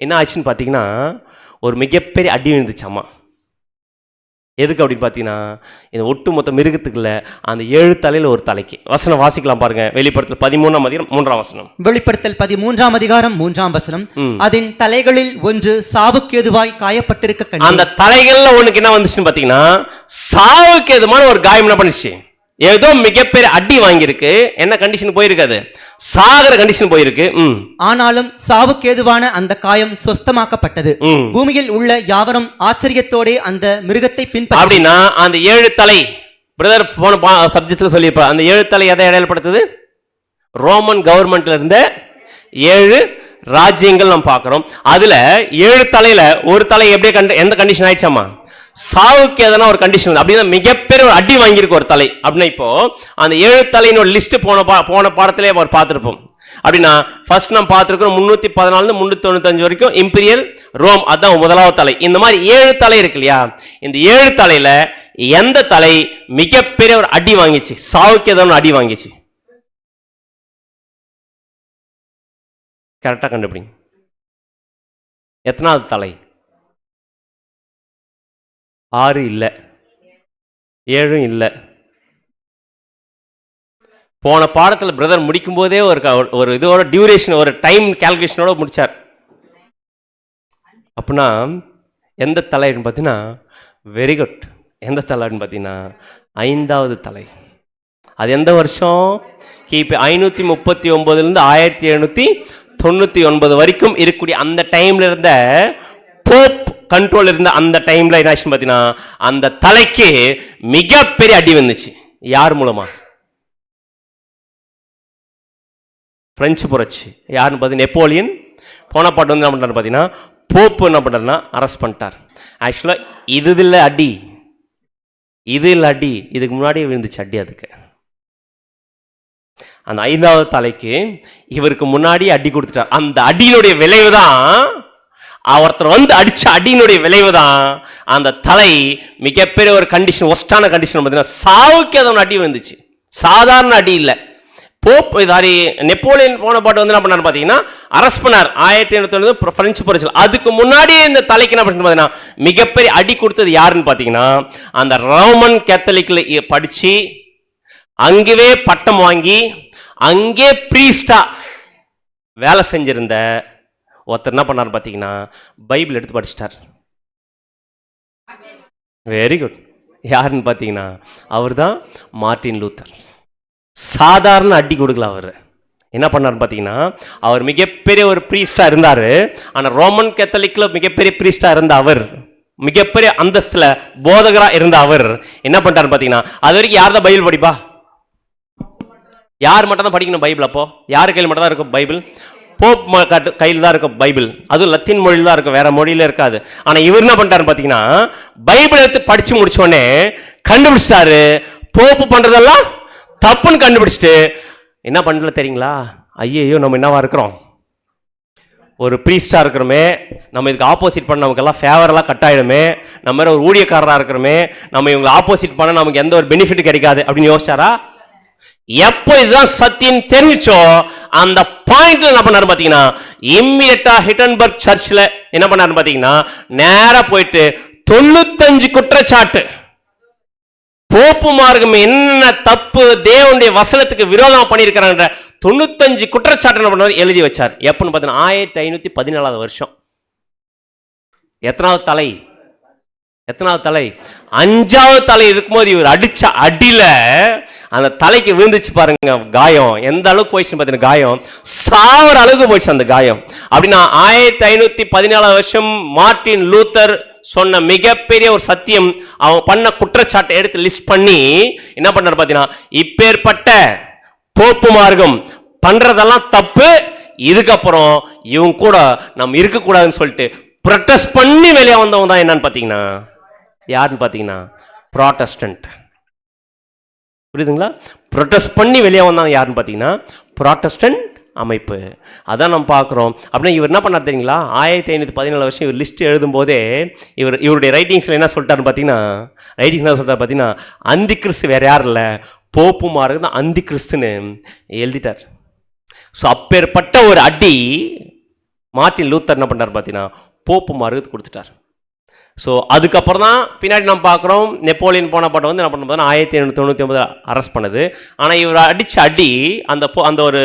என்ன ஆச்சுன்னு பார்த்தீங்கன்னா ஒரு மிகப்பெரிய அடி விழுந்துச்சாமா. எதுக்கு அப்படின்னு பார்த்தீங்கன்னா இந்த ஒட்டுமொத்த மிருகத்துக்குள்ள அந்த 7 தலையில் ஒரு தலைக்கு. வசனம் வாசிக்கலாம் பாருங்க, வெளிப்படுத்தல் 13ஆம் அதிகாரம் 3ஆம் வசனம். வெளிப்படுத்தல் 13ஆம் அதிகாரம் 3ஆம் வசனம். அதன் தலைகளில் ஒன்று சாவுக்கு ஏதுவாய் காயப்பட்டிருக்க கண்டேன். அந்த தலைகள்ல ஒண்ணுக்கு என்ன வந்துச்சுன்னு பார்த்தீங்கன்னா சாவுக்கு ஏதுமான ஒரு காயம் என்ன பண்ணிச்சு, ஏதோ மிகப்பெரிய அடி வாங்கியிருக்கு. என்ன கண்டிஷன் போயிருக்காது, சாகர கண்டிஷன் போயிருக்கு. ஆனாலும் சாவுக்கு ஏதுவான அந்த காயம் சுஸ்தமாக்கப்பட்டது. பூமியில் உள்ள யாவரும் ஆச்சரியத்தோட அந்த மிருகத்தை பின்பற்ற. அப்படின்னா அந்த 7 தலை பிரதர் போன சப்ஜெக்ட்ல சொல்லியிருப்பார், அந்த 7 தலை எதை அடையாளப்படுத்துது, ரோமன் கவர்மெண்ட்ல இருந்த 7 ராஜ்யங்கள் நம்ம பார்க்கிறோம். அதுல 7 தலையில ஒரு தலை எப்படியே எந்த கண்டிஷன் ஆயிடுச்சாமா, சாவுக்கு எதனா ஒரு கண்டிஷன், அப்படின்னா மிகப்பெரிய ஒரு அடி வாங்கியிருக்கு ஒரு தலை. அப்படின்னா இப்போ அந்த 7 தலையினோட லிஸ்ட் போன பாடத்திலே அவர் பார்த்துருப்போம். அப்படின்னா ஃபர்ஸ்ட் நம்ம பார்த்துருக்கோம் 314 395 வரைக்கும் இம்பீரியல் ரோம், அதான் முதலாவது தலை. இந்த மாதிரி 7 தலை இருக்கு இல்லையா, இந்த 7 தலையில எந்த தலை மிகப்பெரிய ஒரு அடி வாங்கிச்சு, சாவுக்கு எதனா அடி வாங்கிச்சு, கரெக்டா கண்டுபிடிங்க. எத்தனாவது தலை? 6 இல்லை, 7 இல்லை. போன பாடத்தில் பிரதர் முடிக்கும் போதே ஒரு இதோட டியூரேஷன் ஒரு டைம் கால்குலேஷனோட முடிச்சார். அப்படின்னா எந்த தலைன்னு பார்த்தீங்கன்னா வெரி குட், எந்த தலைன்னு பார்த்தீங்கன்னா 5வது தலை. அது எந்த வருஷம், கிபி 539 1799 வரைக்கும் இருக்கக்கூடிய அந்த டைம்ல இருந்த போப் கண்ட்ரோல் இருந்த அந்த டைம்ல என்ன பார்த்தீங்கன்னா அந்த தலைக்கு மிகப்பெரிய அடி வந்துச்சு. யார் மூலமா? பிரெஞ்சு புரட்சி. யாருன்னு பார்த்தீங்கன்னா நெப்போலியன் போனபார்ட் வந்து என்ன பண்ணுறாரு பார்த்தீங்கன்னா போப்பு என்ன பண்ணுறாருன்னா அரெஸ்ட் பண்ணிட்டார். ஆக்சுவலாக இது இல்லை அடி, இதுக்கு முன்னாடியே விழுந்துச்சு அடி. அதுக்கு அந்த 5வது தலைக்கு இவருக்கு முன்னாடி அடி கொடுத்துட்டார். அந்த அடியினுடைய விளைவு தான், ஒருத்தர் வந்து அடிச்ச அடியினுடைய விளைவு தான் அந்த தலை மிகப்பெரிய ஒரு கண்டிஷன், ஒஸ்டான கண்டிஷன் பார்த்தீங்கன்னா சாவுக்கு ஏதோ அடி வந்துச்சு. சாதாரண அடி இல்லை. போப் நெப்போலியன் போன பாட்டு வந்து என்ன பண்ணார் பார்த்தீங்கன்னா அரெஸ்ட் பண்ணார் 1890 பிரெஞ்சு புரட்சியில். அதுக்கு முன்னாடியே இந்த தலைக்கு என்ன பண்ணி பார்த்தீங்கன்னா மிகப்பெரிய அடி கொடுத்தது யாருன்னு பார்த்தீங்கன்னா அந்த ரோமன் கேத்தலிக்ல படிச்சு அங்கேயே பட்டம் வாங்கி அங்கே பிரீஸ்டா வேலை செஞ்சிருந்த ஒருத்தர் என்ன பண்ணார் பார்த்தீங்கன்னா பைபிள் எடுத்து படிச்சிட்டார். Very good. யாருன்னு பார்த்தீங்கன்னா அவர் தான் மார்ட்டின் லூத்தர். சாதாரண அடி கொடுக்கல. அவர் என்ன பண்ணார் பார்த்தீங்கன்னா, அவர் மிகப்பெரிய ஒரு ப்ரீஸ்டாக இருந்தார். ஆனால் ரோமன் கேத்தலிக்கில் மிகப்பெரிய ப்ரீஸ்டாக இருந்த அவர், மிகப்பெரிய அந்தஸ்தில் போதகராக இருந்த அவர் என்ன பண்ணிட்டார் பார்த்தீங்கன்னா, அது வரைக்கும் யார் தான் பைபிள் படிப்பா? யார் மட்டும் தான் படிக்கணும் பைபிள்? அப்போ யார் கையில் மட்டும் தான் இருக்கும் பைபிள்? போப் கையில் தான் இருக்கும் பைபிள். அதுவும் லத்தீன் மொழியில் தான் இருக்கும், வேற மொழியில இருக்காது. ஆனால் இவர் என்ன பண்ணிட்டாரு பார்த்தீங்கன்னா, பைபிள் எடுத்து படிச்சு முடிச்சோடனே கண்டுபிடிச்சிட்டாரு, போப்பு பண்றதெல்லாம் தப்புன்னு கண்டுபிடிச்சிட்டு என்ன பண்ணல தெரியுங்களா? ஐயோ நம்ம என்னவா இருக்கிறோம், ஒரு ப்ரீஸ்டாக இருக்கிறோமே, நம்ம இதுக்கு ஆப்போசிட் பண்ண நமக்கெல்லாம் ஃபேவரெல்லாம் கட் ஆகிடுமே, நம்ம ஒரு ஊழியக்காரராக இருக்கிறோமே, நம்ம இவங்களை ஆப்போசிட் பண்ண நமக்கு எந்த ஒரு பெனிஃபிட் கிடைக்காது அப்படின்னு யோசிச்சாரா? எப்போ இதுதான் சத்தியம் தெரிஞ்சோ அந்த பாயிண்ட்ல என்ன பண்ணாரு பாத்தீங்கன்னா, இம்மிடியட்டா ஹிட்டன்பர்க் சர்ச்ல என்ன பண்ணாரு பாத்தீங்கன்னா, நேரா போயிட்டு 95 குற்றச்சாட்டு, போப்பு மார்க்கம் என்ன தப்பு, தேவனுடைய வசனத்துக்கு விரோதமா பண்ணியிருக்கிறாங்க 95 குற்றச்சாட்டு என்ன பண்ணாரு எழுதி வச்சார். எப்பன்னு பார்த்தீங்கன்னா 1514 வருஷம். எத்தனாவது தலை? 5வது தலை இருக்கும்போது இவர் அடிச்ச அடியில அந்த தலைக்கு விழுந்துச்சு பாருங்க காயம். எந்த அளவுக்கு போயிடுச்சு பார்த்தீங்கன்னா, காயம் சாவர அளவுக்கு போயிடுச்சு அந்த காயம். அப்படின்னா 1514 வருஷம் மார்ட்டின் லூத்தர் சொன்ன மிகப்பெரிய ஒரு சத்தியம், அவன் பண்ண குற்றச்சாட்டை எடுத்து லிஸ்ட் பண்ணி என்ன பண்ணார் பார்த்தீங்கன்னா, இப்பேற்பட்ட போப்பு மார்க்கம் பண்றதெல்லாம் தப்பு, இதுக்கப்புறம் இவங்க கூட நம்ம இருக்கக்கூடாதுன்னு சொல்லிட்டு ப்ரொட்டஸ்ட் பண்ணி வெளியே வந்தவங்க தான் என்னன்னு பார்த்தீங்கன்னா, யாருன்னு பார்த்தீங்கன்னா ப்ராட்டஸ்டன்ட். புரியுதுங்களா? ப்ரொட்டஸ்ட் பண்ணி வெளியே வந்தாங்க யாருன்னு பார்த்தீங்கன்னா ப்ராட்டஸ்டன்ட் அமைப்பு. அதான் நம்ம பார்க்குறோம். அப்படின்னா இவர் என்ன பண்ணார் தெரியுங்களா? 1514 வருஷம் இவர் லிஸ்ட் எழுதும்போதே இவருடைய ரைட்டிங்ஸில் என்ன சொல்லிட்டாருன்னு பார்த்தீங்கன்னா, அந்தி கிறிஸ்து வேற யாரும் இல்லை, போப்பு மார்க்கம் தான் அந்தி கிறிஸ்துன்னு எழுதிட்டார். ஸோ அப்பேற்பட்ட ஒரு அடி மார்ட்டின் லூத்தர் என்ன பண்ணார் பார்த்தீங்கன்னா, போப்பு மார்க்கத்துக்கு கொடுத்துட்டார். ஸோ அதுக்கப்புறம் தான் பின்னாடி நம்ம பார்க்குறோம், நெப்போலியன் போனப்பட்ட வந்து என்ன பண்ண பார்த்தா 1799 அரெஸ்ட் பண்ணுது. ஆனால் இவர் அடித்த அடி அந்த ஒரு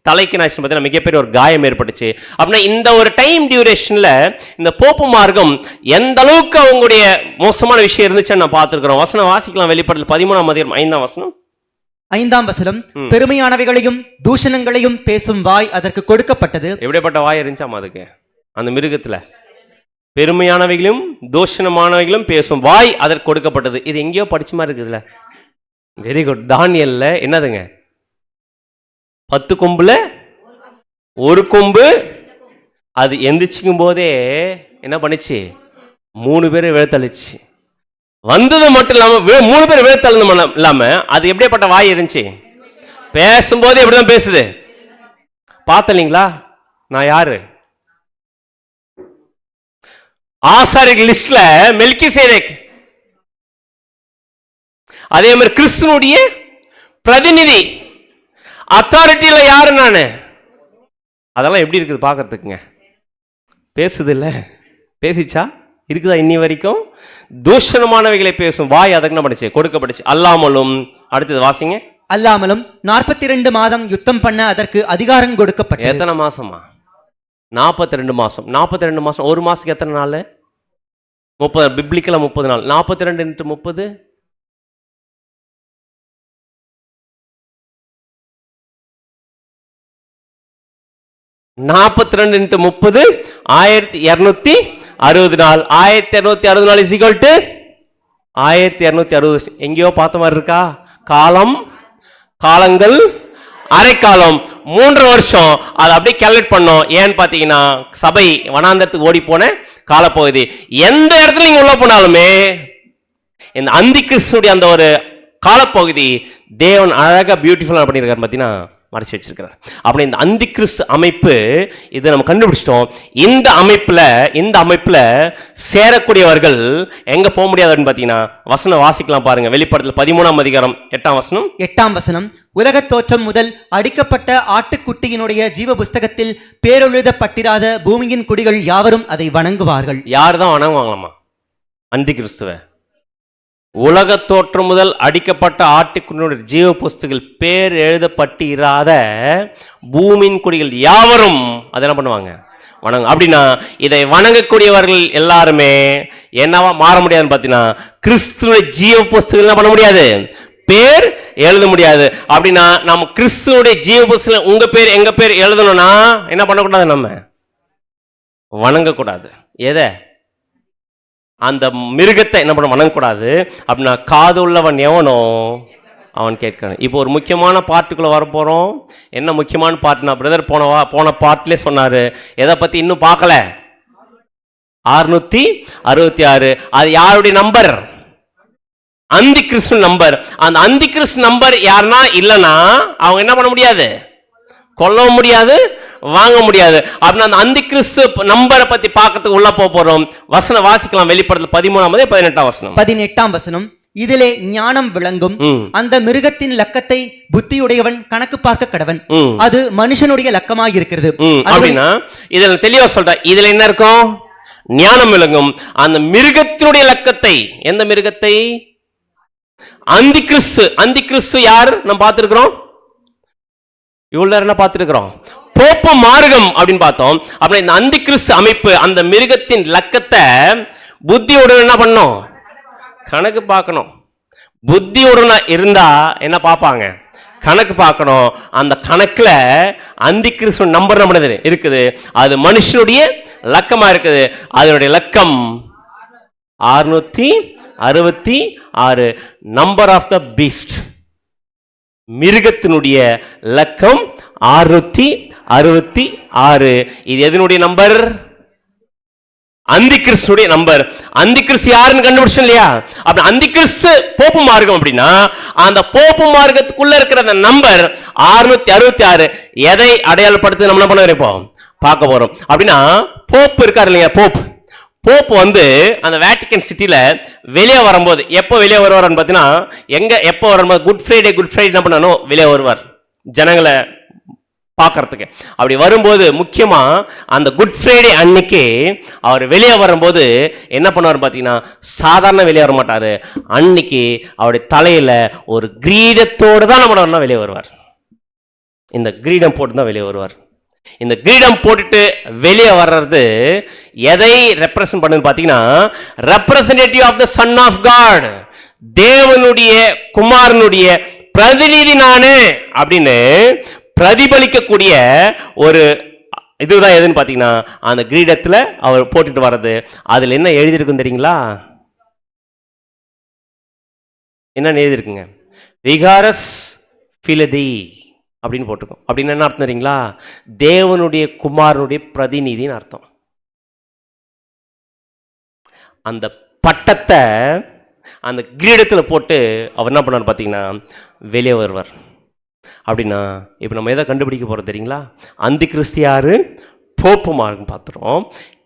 தலைக்கு நான் பார்த்தீங்கன்னா மிகப்பெரிய ஒரு காயம் ஏற்பட்டுச்சு. அப்படின்னா இந்த ஒரு டைம் டியூரேஷனில் இந்த போப்பு மார்க்கம் எந்த அளவுக்கு அவங்களுடைய மோசமான விஷயம் இருந்துச்சுன்னு நான் பார்த்துருக்குறோம். வசனம் வாசிக்கலாம், வெளிப்படுத்தல் 13ஆம் அதிகாரம் 5ஆம் வசனம். 5ஆம் வசனம், பெருமையானவைகளையும் தூஷணங்களையும் பேசும் வாய் அதற்கு கொடுக்கப்பட்டது. எப்படிப்பட்ட வாய் இருந்துச்சாமா அதுக்கு? அந்த மிருகத்தில் பெருமையானவைகளும் தூஷணமானவைகளும் பேசும் வாய் அதற்கு கொடுக்கப்பட்டது. இது எங்கேயோ படிச்ச மாதிரி இருக்குதுல்ல? Very good. தானியல்ல என்னதுங்க? 10 கொம்புல ஒரு கொம்பு. அது எந்திரிச்சிக்கும் போதே என்ன பண்ணிச்சு? 3 பேரை விழுத்தளிச்சு. வந்தது மட்டும் இல்லாம 3 பேர் விழுத்தழுந்து இல்லாம அது எப்படிப்பட்ட வாய் இருந்துச்சு? பேசும்போது எப்படிதான் பேசுது பார்த்தீங்களா? நான் யாரு? ஆசாரியர்கள் லிஸ்ட்ல மெல்கிசேதேக். அதே மாதிரி கிறிஸ்துனுடைய பிரதிநிதி, அத்தாரிட்டியில யாரு நானு? அதெல்லாம் எப்படி இருக்குது பார்க்கறதுக்குங்க? பேசுது இல்ல? பேசிச்சா? இருக்குதா இன்னி வரைக்கும்? தூஷணமானவைகளை பேசும் வாய் அதற்கு என்ன பண்ணுச்சு? கொடுக்கப்பட்டுச்சு. அல்லாமலும், அடுத்தது வாசிங்க. அல்லாமலும் 42 மாதம் யுத்தம் பண்ண அதற்கு அதிகாரம் கொடுக்கப்பட்டது. எத்தனை மாசமா? 42 மாசம். 42 மாசம், ஒரு மாசத்துக்கு எத்தனை நாள்? 30. பிப்ளிக்கல 30 நாள். 42 into 30 42 into 30 1260 நாள். 1260 நாள் இஸ் ஈக்குவல் டு 1260. எங்கேயோ பார்த்த மாதிரி இருக்கா? காலங்கள் அரைக்காலம் 3 வருஷம். அதை அப்படியே கேல்குலேட் பண்ணோம். ஏன்னு பார்த்தீங்கன்னா சபை வனாந்தரத்துக்கு ஓடி போன காலப்பகுதி. எந்த இடத்துல நீங்க உள்ள போனாலுமே இந்த அந்தி கிறிஸ்துடைய அந்த ஒரு காலப்பகுதி தேவன் அழகா பியூட்டிஃபுல்லா பண்ணியிருக்காரு. பார்த்தீங்கன்னா மறைச்சு வச்சிருக்கிறார். அப்படி இந்த அந்தி கிறிஸ்து அமைப்பு இதை நம்ம கண்டுபிடிச்சிட்டோம். இந்த அமைப்புல சேரக்கூடியவர்கள் எங்க போக முடியாதுன்னு பார்த்தீங்கன்னா வசனம் வாசிக்கலாம் பாருங்க. வெளிப்படுத்தல் 13ஆம் அதிகாரம் 8ஆம் வசனம். 8ஆம் வசனம், உலகத் தோற்றம் முதல் அடிக்கப்பட்ட ஆட்டுக்குட்டியினுடைய ஜீவ புஸ்தகத்தில் பேரெழுதப்பட்டிராத பூமியின் குடிகள் யாவரும் அதை வணங்குவார்கள். யார் தான் வணங்குவாங்களாமா அந்தி கிறிஸ்துவ? உலக தோற்றம் முதல் அடிக்கப்பட்ட ஆட்டுக்குட்டியுடைய ஜீவ புஸ்தகத்தில் பேர் எழுதப்பட்டு இராத பூமியின் குடிகள் யாவரும் அதை என்ன பண்ணுவாங்க? வணங்க. அப்படின்னா இதை வணங்கக்கூடியவர்கள் எல்லாருமே என்னவா மாற முடியாதுன்னு பார்த்தீங்கன்னா, கிறிஸ்துவ ஜீவ புஸ்தகம் என்ன பண்ண முடியாது? பேர் எழுத முடியாது. அப்படின்னா நம்ம கிறிஸ்துவோடைய ஜீவ புஸ்தகம் உங்க பேர் எங்க பேர் எழுதணும்னா என்ன பண்ணக்கூடாது? நம்ம வணங்கக்கூடாது. எதை? அந்த மிருகத்தை என்ன பண்ண வணங்கக்கூடாது. அப்படின்னா காது உள்ளவன் எவனோ அவன் கேட்கணும். இப்போ ஒரு முக்கியமான பாட்டுக்குள்ள வரப்போறோம். என்ன முக்கியமான பாட்டுனா, பிரதர் போன பாட்டிலே சொன்னாரு, எதை பத்தி இன்னும் பார்க்கல? 666. அது யாருடைய நம்பர்? அந்தி கிறிஸ்து நம்பர். அந்த அந்தி கிறிஸ்து நம்பர் யாருன்னா இல்லைன்னா அவங்க என்ன பண்ண முடியாது? கொல்லவும் முடியாது, வாங்க முடியாது. அப்படின்னா அந்த அந்தி கிறிஸ்து நம்பரை பத்தி பார்க்கறதுக்கு உள்ள போறோம். வசனம் வாசிக்கலாம். வெளிப்படுத்தல் 13 18 வசனம். 18 வசனம். இதிலே ஞானம் விளங்கும். அந்த மிருகத்தின் லக்கத்தை புத்தியுடையவன் கணக்கு பார்க்க கடவன். அது மனுஷனுடைய லக்கமாய் இருக்கிறது. அப்படின்னா இதுல தெளிவா சொல்ற, இதுல என்ன இருக்கும்? ஞானம் விளங்கும். அந்த மிருகத்தினுடைய லக்கத்தை, எந்த மிருகத்தை? அந்தி கிறிஸ்து. அந்தி கிறிஸ்து யார்? நம்ம பார்த்திருக்கிறோம். இவ்வளவு நேரம் என்ன பார்த்திருக்கிறோம்? போப்பு மார்க்கம் அப்படின்னு பார்த்தோம். அப்படி இந்த அந்தி கிறிஸ்து அமைப்பு, அந்த மிருகத்தின் லக்கத்தை புத்தியுடன் என்ன பண்ணும்? கணக்கு பார்க்கணும். புத்தியுடன் இருந்தா என்ன பார்ப்பாங்க? கணக்கு பார்க்கணும். அந்த கணக்குல அந்தி கிறிஸ்து நம்பர் நம்ம இருக்குது. அது மனுஷனுடைய லக்கமா இருக்குது. அதனுடைய லக்கம் 666. Number of the beast. மிருகத்தினுடைய லக்கம் 666. இது எதனுடைய நம்பர்? அந்தி கிறிஸ்துடைய நம்பர். அந்தி கிறிஸ்து யாருன்னு கண்டுபிடிச்சோம் இல்லையா? அப்ப அந்தி கிறிஸ்து போப்பு மார்க்கம். அப்படின்னா அந்த போப்பு மார்க்கத்துக்குள்ள இருக்கிற அந்த நம்பர் 666 எதை அடையாளப்படுத்து நம்ம என்ன பண்ண இருப்போம்? பார்க்க போறோம். அப்படின்னா போப்பு இருக்காரு இல்லையா? போப்பு அந்த வேட்டிக்கன் சிட்டில வெளியே வரும்போது, எப்போ வெளியே வருவார்னு பார்த்தீங்கன்னா, எப்போ வரும்போது குட் ஃப்ரைடே என்ன பண்ணணும்? வெளியே வருவார் ஜனங்களை பார்க்கறதுக்கு. அப்படி வரும்போது முக்கியமா அந்த குட் ஃப்ரைடே அன்னைக்கு அவர் வெளியே வரும்போது என்ன பண்ணுவார் பார்த்தீங்கன்னா, சாதாரண வெளியே வர மாட்டாரு. அன்னைக்கு அவருடைய தலையில ஒரு கிரீடத்தோடு தான் நம்ம வெளியே வருவார். இந்த கிரீடம் போட்டு தான் வெளியே வருவார். இந்த கிரீடம் போட்டுட்டு வெளியே வர்றது எதை ரெப்ரசன்ட் பண்ணுன்னு பார்த்தீங்கன்னா, representative of the son of God, தேவனுடைய குமாரனுடைய பிரதிநிதி நானு அப்படின்னு பிரதிபலிக்கக்கூடிய ஒரு இதுதான் எதுன்னு பார்த்தீங்கன்னா, அந்த கிரீடத்தில் அவர் போட்டுட்டு வர்றது. அதில் என்ன எழுதியிருக்கும் தெரியுங்களா? என்னன்னு எழுதியிருக்குங்க? விகாரஸ் பிலதி அப்படின்னு போட்டிருக்கோம். அப்படின்னு என்ன அர்த்தம் தெரியுங்களா? தேவனுடைய குமாரனுடைய பிரதிநிதின்னு அர்த்தம். அந்த பட்டத்தை அந்த கிரீடத்தில் போட்டு அவர் என்ன பண்ணார் பார்த்தீங்கன்னா, வெளியே வருவார். அப்படின்னா இப்போ நம்ம எதை கண்டுபிடிக்க போகிறோம் தெரியுங்களா? அந்தி கிறிஸ்து யாரு? போப்பு மார்க்கம் பார்த்துறோம்.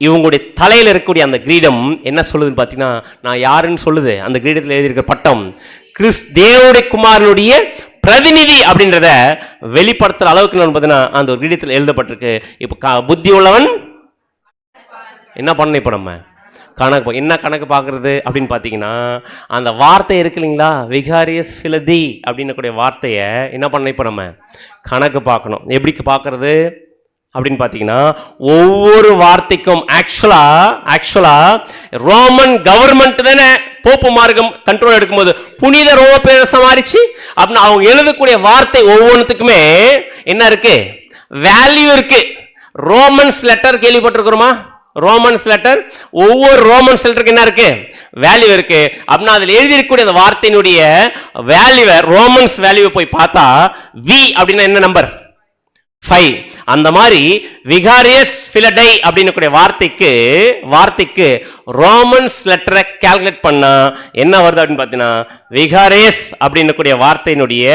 இவங்களுடைய தலையில் இருக்கக்கூடிய அந்த கிரீடம் என்ன சொல்லுதுன்னு பார்த்தீங்கன்னா, நான் யாருன்னு சொல்லுது. அந்த கிரீடத்தில் எழுதியிருக்கிற பட்டம் தேவனுடைய குமாரனுடைய பிரதிநிதி அப்படின்றத வெளிப்படுத்துற அளவுக்கு பார்த்தீங்கன்னா அந்த ஒரு கிரீடத்தில் எழுதப்பட்டிருக்கு. இப்போ புத்தி உள்ளவன் என்ன பண்ணணும்? இப்போ நம்ம என்ன கணக்கு பார்க்கறது அப்படின்னு பார்த்தீங்கன்னா, அந்த வார்த்தை இருக்கு இல்லைங்களா? விகாரியஸ் பிலதி அப்படின்னு கூடிய வார்த்தையை என்ன பண்ண இப்போ நம்ம கணக்கு பார்க்கணும். எப்படி பார்க்கறது அப்படின்னு பார்த்தீங்கன்னா, ஒவ்வொரு வார்த்தைக்கும் ஆக்சுவலா ரோமன் கவர்மெண்ட் தானே போப்பு மார்க்கம் கண்ட்ரோல் எடுக்கும்போது புனித ரோம பேரை சமாளிச்சு அப்படின்னா அவங்க எழுதக்கூடிய வார்த்தை ஒவ்வொன்றுத்துக்குமே என்ன இருக்கு? வேல்யூ இருக்கு. ரோமன்ஸ் லெட்டர் கேள்விப்பட்டிருக்கிறோமா? ரோமன்ஸ் லெட்டர், ஒவ்வொரு ரோமன்ஸ் லெட்டருக்கு என்ன இருக்கு? வேல்யூ இருக்கு. அப்படின்னா அதில் எழுதியிருக்கக்கூடிய அந்த வார்த்தையினுடைய வேல்யூவை, ரோமன்ஸ் வேல்யூவை போய் பார்த்தா வி அப்படின்னா என்ன நம்பர்? 5. அந்த மாதிரி விகாரியஸ் பிலடை அப்படின்னு வார்த்தைக்கு ரோமன்ஸ் லெட்டரை கால்குலேட் பண்ணா என்ன வருது அப்படின்னு பார்த்தீங்கன்னா, விகாரியஸ் அப்படின்னு வார்த்தையினுடைய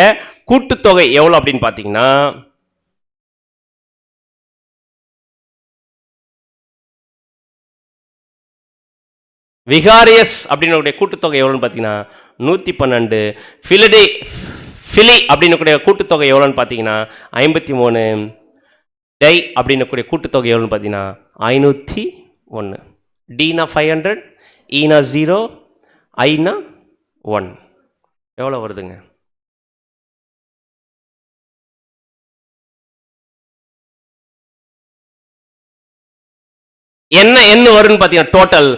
கூட்டுத்தொகை எவ்வளவு அப்படின்னு பார்த்தீங்கன்னா, விகாரியஸ் அப்படின்னு கூட்டுத்தொகை எவ்வளோன்னு பார்த்தீங்கன்னா 112. ஃபிலி அப்படின்னு கூட்டுத்தொகை எவ்வளோன்னு பார்த்தீங்கன்னா 53. டை அப்படின்னு கூட்டுத்தொகை எவ்வளோன்னு பார்த்தீங்கன்னா 501. டீனா 500, ஈனா 0, ஐனா 1 எவ்வளோ வருதுங்க? என்ன வரும்னு பார்த்தீங்கன்னா டோட்டல்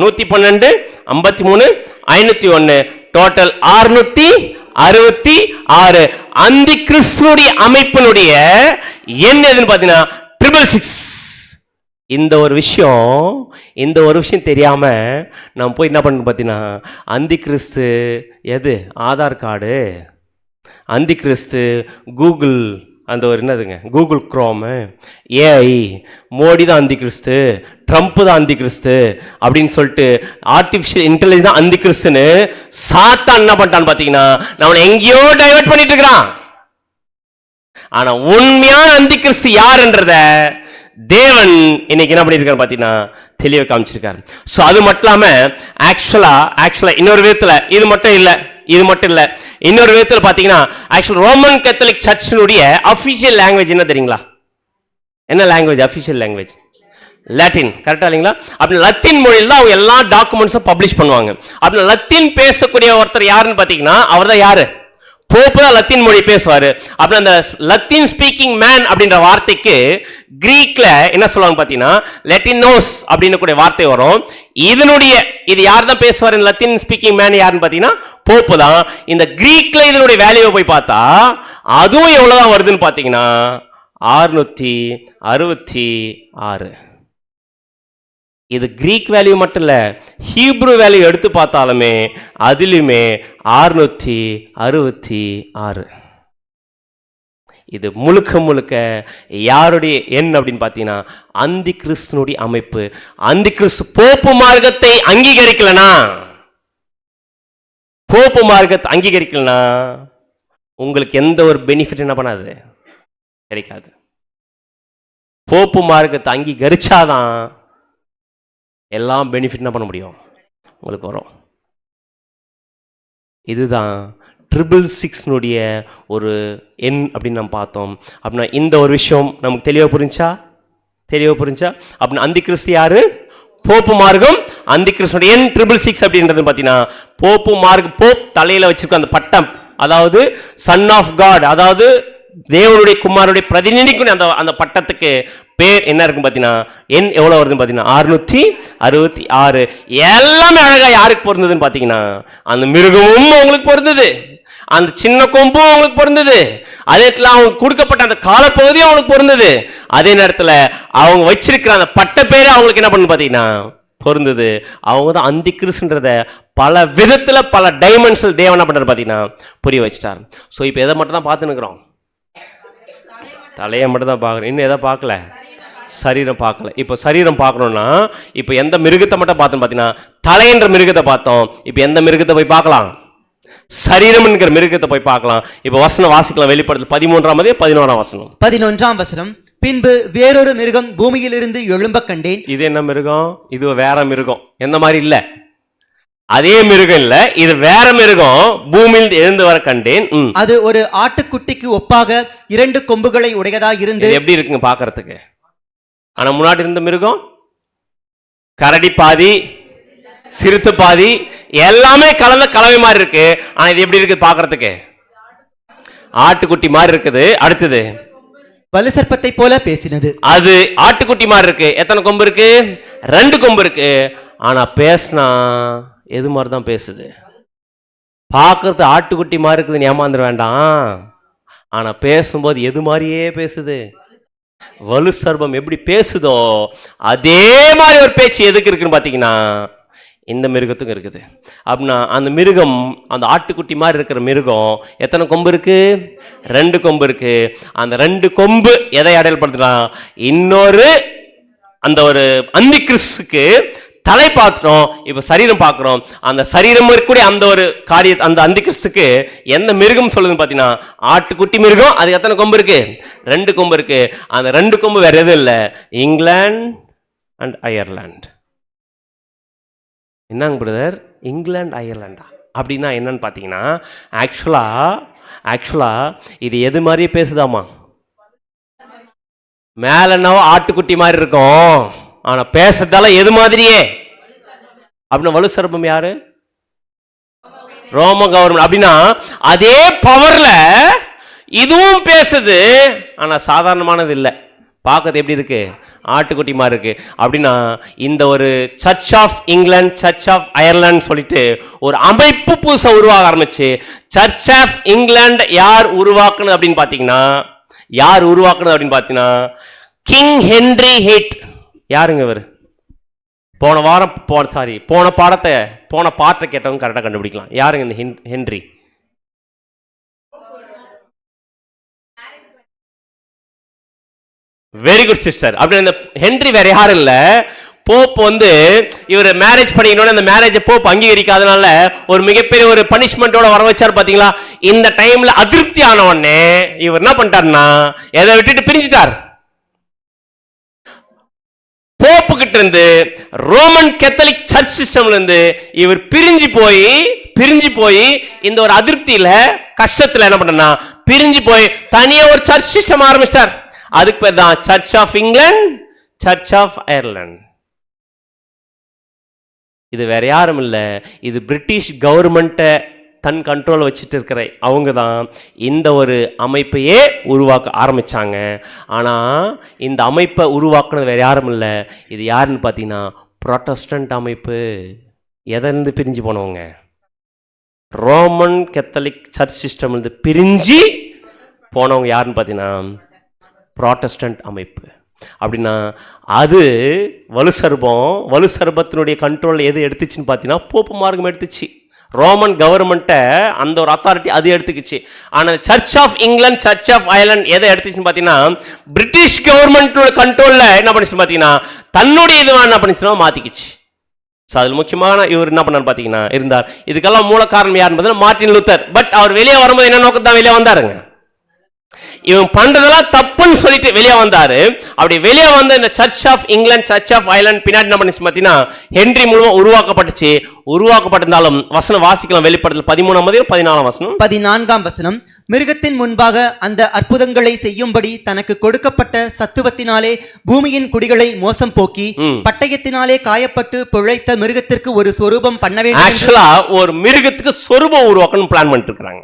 112, 53, 501, டோட்டல் 666. அந்தி கிறிஸ்துனுடைய அமைப்பினுடைய என்ன எதுன்னு பார்த்தீங்கன்னா 666. இந்த ஒரு விஷயம் தெரியாம நம்ம போய் என்ன பண்ணணும் பார்த்தீங்கன்னா, அந்தி கிறிஸ்து எது ஆதார் கார்டு, அந்தி கிறிஸ்து கூகுள், அந்த ஒரு என்னதுங்க கூகுள் குரோமு, ஏஐ, மோடி தான் அந்தி கிறிஸ்து, ட்ரம்ப் தான் அந்தி கிறிஸ்து அப்படின்னு சொல்லிட்டு ஆர்டிஃபிஷியல் இன்டெலிஜென்ஸ் தான் அந்தி கிறிஸ்துன்னு சாத்தான் என்ன பண்ணிட்டான்னு பார்த்தீங்கன்னா நம்மளை எங்கேயோ டைவர்ட் பண்ணிட்டு இருக்கிறான். ஆனா உண்மையான அந்தி கிறிஸ்து யாருன்றத தேவன் இன்னைக்கு என்ன பண்ணிருக்காரு பார்த்தீங்கன்னா தெளிவா காமிச்சிருக்காரு. ஸோ அது மட்டும் இல்லாம ஆக்சுவலா இன்னொரு விதத்துல இது மட்டும் இல்ல இன்னொரு விதத்துல பாத்தீங்கன்னா ஆக்சுவல் ரோமன் கேத்தலிக் சர்ச்சினுடைய அபிஷியல் லாங்குவேஜ் என்ன தெரியுங்களா? என்ன லாங்குவேஜ்? Official language Latin. கரெக்டா இல்லைங்களா? அப்படி லத்தீன் மொழியில் தான் அவங்க எல்லா டாக்குமெண்ட்ஸும் பப்ளிஷ் பண்ணுவாங்க. அப்படி லத்தீன் பேசக்கூடிய ஒருத்தர் யாருன்னு பாத்தீங்கன்னா அவர் தான் யாரு? போப்பு தான் லத்தீன் மொழி பேசுவாரு. அப்படி அந்த லத்தீன் ஸ்பீக்கிங் மேன் அப்படின்ற வார்த்தைக்கு கிரீக்ல என்ன சொல்லுவாங்க பாத்தீங்கன்னா லெட்டினோஸ் அப்படின்னு கூட வார்த்தை வரும். இது யார் தான் பேசுவார்? லத்தீன் ஸ்பீக்கிங் மேன் யாருன்னு பாத்தீங்கன்னா போப்பு தான். இந்த கிரீக்ல இதனுடைய வேல்யூவை போய் பார்த்தா அதுவும் எவ்வளவுதான் வருதுன்னு பாத்தீங்கன்னா 666. இது கிரீக் வேல்யூ மட்டும் இல்ல, ஹீப்ரு வேல்யூ எடுத்து பார்த்தாலுமே அதிலுமே 666. இது முழுக்க யாருடைய எண் அப்படின்னு பார்த்தீங்கன்னா அந்தி கிறிஸ்துனுடைய அமைப்பு. அந்தி கிறிஸ்து போப்பு மார்க்கத்தை அங்கீகரிக்கலனா உங்களுக்கு எந்த ஒரு பெனிஃபிட் என்ன பண்ணாது, கிடைக்காது. போப்பு மார்க்கத்தை அங்கீகரிச்சாதான் எல்லாம் பெனிஃபிட் என்ன பண்ண முடியும் உங்களுக்கு வரும். இதுதான் 666 ஒரு எண் அப்படின்னு நம்ம பார்த்தோம். அப்படின்னா இந்த ஒரு விஷயம் நமக்கு தெளிவாக புரிஞ்சா அப்படின்னா அந்தி கிறிஸ்து யாரு? போப்பு மார்க்கம். அந்தி கிறிஸ்துடைய எண் 666 அப்படின்றது பார்த்தீங்கன்னா போப் தலையில வச்சிருக்க அந்த பட்டம், அதாவது சன் ஆஃப் காட், அதாவது தேவனுடைய குமாரனுடைய பிரதிநிதிக்கு அந்த பட்டத்துக்கு பேர் என்ன இருக்கும் பார்த்தீங்கன்னா எண் எவ்வளவு வருதுன்னு பார்த்தீங்கன்னா 666. எல்லாமே அழகா யாருக்கு பொருந்ததுன்னு பார்த்தீங்கன்னா அந்த மிருகமும் அவங்களுக்கு பொருந்தது, அந்த சின்ன கொம்பும் அவங்களுக்கு பொருந்தது, அதே நேரத்தில் அவங்க கொடுக்கப்பட்ட அந்த காலப்பகுதியும் அவங்களுக்கு பொருந்தது, அதே நேரத்தில் அவங்க வச்சிருக்கிற அந்த பட்ட பேரு அவங்களுக்கு என்ன பண்ணு பார்த்தீங்கன்னா பொருந்தது. அவங்க தான் அந்தி கிறிஸ்துன்றத பல விதத்துல பல டைமென்ஷனல் தேவன் என்ன பண்றாரு பார்த்தீங்கன்னா புரிய வச்சிட்டார். ஸோ இப்போ எதை மட்டும் தான் பார்த்துன்னு இருக்கிறோம்? தலையை மட்டும் தான் பார்க்குறோம், இன்னும் எதை பார்க்கல, சரீரம் பார்க்கல. இப்போ சரீரம் பார்க்கணும்னா இப்போ எந்த மிருகத்தை மட்டும் பார்த்தோம் பார்த்தீங்கன்னா தலைன்ற மிருகத்தை பார்த்தோம். இப்போ எந்த மிருகத்தை போய் பார்க்கலாம்? சரீரம் என்கிற மிருகத்தை போய் பார்க்கலாம். இப்போ வசனம் வாசிக்கலாம். வெளிப்படுத்தல் 13 வசனம். 11 வசனம். பின்பு வேறொரு மிருகம் பூமியிலிருந்து எழும்ப கண்டேன். இது என்ன மிருகம்? இது வேற மிருகம், எந்த மாதிரி இல்ல, அதே மிருகம் இல்ல, இது வேற மிருகம் பூமியில் எழுந்து வர கண்டேன். அது ஒரு ஆட்டுக்குட்டிக்கு ஒப்பாக 2 கொம்புகளை உடையதா இருந்து. எப்படி இருக்குங்க பார்க்கறதுக்கு? ஆனா முன்னாடி இருந்த மிருகம் கரடி பாதி சிறுத்தை பாதி எல்லாமே கலந்த கலவை மாதிரி இருக்கு. ஆனா இது எப்படி இருக்கு பார்க்கறதுக்கு? ஆட்டுக்குட்டி மாதிரி இருக்குது. அடுத்தது வலு சர்ப்பத்தை போல பேசினது. அது ஆட்டுக்குட்டி மாதிரி இருக்கு. எத்தனை கொம்பு இருக்கு? 2 கொம்பு இருக்கு. ஆனா பேசினா எது மாதிரி தான் பேசுது? பார்க்கறது ஆட்டுக்குட்டி மாதிரி இருக்குதுன்னு ஏமாந்துட வேண்டாம். ஆனா பேசும்போது எது மாதிரியே பேசுது? வலு சர்ப்பம் எப்படி பேசுதோ அதே மாதிரி ஒரு பேச்சு எதுக்கு இருக்குன்னு பாத்தீங்கன்னா இந்த மிருகத்துக்கும் இருக்குது. அப்படின்னா அந்த மிருகம், அந்த ஆட்டுக்குட்டி மாதிரி இருக்கிற மிருகம் எத்தனை கொம்பு இருக்கு? 2 கொம்பு இருக்கு. அந்த 2 கொம்பு எதை அடையாளப்படுத்தலாம்? இன்னொரு அந்த ஒரு அந்தி கிறிஸ்துக்கு தலை பார்த்துட்டோம், இப்ப சரீரம் பார்க்கிறோம். அந்த சரீரம் இருக்கக்கூடிய அந்த ஒரு காரிய அந்த அந்தி கிறிஸ்துக்கு எந்த மிருகம் சொல்லுதுன்னு பாத்தீங்கன்னா ஆட்டுக்குட்டி மிருகம். அது எத்தனை கொம்பு இருக்கு? 2 கொம்பு இருக்கு. அந்த 2 கொம்பு வேற எதுவும் இல்லை, இங்கிலாந்து அண்ட் அயர்லாந்து. என்னங்க பிரதர், இங்கிலாந்து அயர்லாண்டா? அப்படின்னா என்னன்னு பார்த்தீங்கன்னா ஆக்சுவலா இது எது மாதிரியே பேசுதாமா? மேல என்னவோ ஆட்டுக்குட்டி மாதிரி இருக்கும், ஆனா பேசுறதால எது மாதிரியே? அப்படின்னா வலு சர்ப்பம் யாரு? ரோம கவர்மெண்ட் அப்படின்னா அதே பவர்ல இதுவும் பேசுது, ஆனா சாதாரணமானது இல்லை. பார்க்கறது எப்படி இருக்கு? ஆட்டுக்குட்டி மாதிரி இருக்கு. அப்படின்னா இந்த ஒரு church of England, church of Ireland சொல்லிட்டு ஒரு அமைப்பு புதுசா உருவாக ஆரம்பிச்சு. சர்ச் ஆஃப் இங்கிலாந்து யார் உருவாக்குனது அப்படின்னு பார்த்தீங்கன்னா கிங் ஹென்றி ஹிட். யாருங்க இவர்? போன பாட்டை கேட்டவங்க கரெக்டாக கண்டுபிடிக்கலாம். யாருங்க இந்த ஹென்றி? Very good sister. அப்படி இந்த ஹென்றி வேற யாரும் இல்ல, போப் வந்து இவர் மேரேஜ் பண்ணிக்கணும், அந்த மேரேஜ் போப் அங்கீகரிக்காதனால ஒரு மிகப்பெரிய ஒரு பனிஷ்மெண்டோட வர வச்சார் பாத்தீங்களா. இந்த டைம்ல அதிருப்தி ஆன உடனே இவர் என்ன பண்ணிட்டாருன்னா எதை விட்டுட்டு பிரிஞ்சுட்டார். போப்பு கிட்ட இருந்து, ரோமன் கேத்தலிக் சர்ச் சிஸ்டம்ல இருந்து இவர் பிரிஞ்சு போய் இந்த ஒரு அதிருப்தியில கஷ்டத்துல என்ன பண்ணா பிரிஞ்சு போய் தனியா ஒரு சர்ச் சிஸ்டம் ஆரம்பிச்சார். அதுக்கு பேர் தான் church of England, church of Ireland. இது வேற யாரும் இல்ல, இது பிரிட்டிஷ் கவர்மெண்ட்டை தன் கண்ட்ரோல் வச்சுட்டு இருக்கிற அவங்க தான் இந்த ஒரு அமைப்பையே உருவாக்க ஆரம்பிச்சாங்க. ஆனால் இந்த அமைப்பை உருவாக்குனது வேற யாரும் இல்லை, இது யாருன்னு பார்த்தீங்கன்னா புராட்டஸ்டன்ட் அமைப்பு. எதிலிருந்து பிரிஞ்சு போனவங்க? ரோமன் கேத்தலிக் சர்ச் சிஸ்டம்லேருந்து பிரிஞ்சு போனவங்க யாருன்னு பார்த்தீங்கன்னா புராட்டஸ்டன்ட் அமைப்பு. அப்படின்னா அது வலு சர்பத்தினுடைய கண்ட்ரோலில் எது எடுத்துச்சுன்னு பார்த்தீங்கன்னா போப்பு மார்க்கம் எடுத்துச்சு. ரோமன் கவர்மெண்ட்டை அந்த ஒரு அத்தாரிட்டி அது எடுத்துக்கிச்சு. ஆனால் church of England, church of Ireland எதை எடுத்துச்சுன்னு பார்த்தீங்கன்னா பிரிட்டிஷ் கவர்மெண்ட்டோட கண்ட்ரோலில் என்ன பண்ணிச்சு பார்த்தீங்கன்னா தன்னுடைய இதுவாக என்ன பண்ணிச்சுன்னா மாற்றிக்கிச்சு. ஸோ அதில் முக்கியமான இவர் என்ன பண்ணார் பார்த்தீங்கன்னா இருந்தார். இதுக்கெல்லாம் மூல காரணம் யாருன்னு பார்த்தீங்கன்னா மார்ட்டின் லூத்தர். பட் அவர் வெளியே வரும்போது என்ன நோக்கம் தான் வெளியே வந்தாருங்க, இவன் பண்றதெல்லாம் தப்புன்னு சொல்லிட்டு வெளியே வந்தாரு. அப்படி வெளியே வந்த இந்த church of England, church of Ireland பின்னாடி என்ன பண்ணிச்சு பார்த்தீங்கன்னா ஹென்றி மூலமா உருவாக்கப்பட்டிருந்தாலும் வசனம் வாசிக்கலாம். வெளிப்படுத்தல் 13:14 14 வசனம். மிருகத்தின் முன்பாக அந்த அற்புதங்களை செய்யும்படி தனக்கு கொடுக்கப்பட்ட சத்துவத்தினாலே பூமியின் குடிகளை மோசம் போக்கி பட்டயத்தினாலே காயப்பட்டு பிழைத்த மிருகத்திற்கு ஒரு சொரூபம் பண்ண வேண்டும். ஆக்சுவலா ஒரு மிருகத்துக்கு சொரூபம் உருவாக்கணும் பிளான் பண்ணிட்டு இருக்காங்க.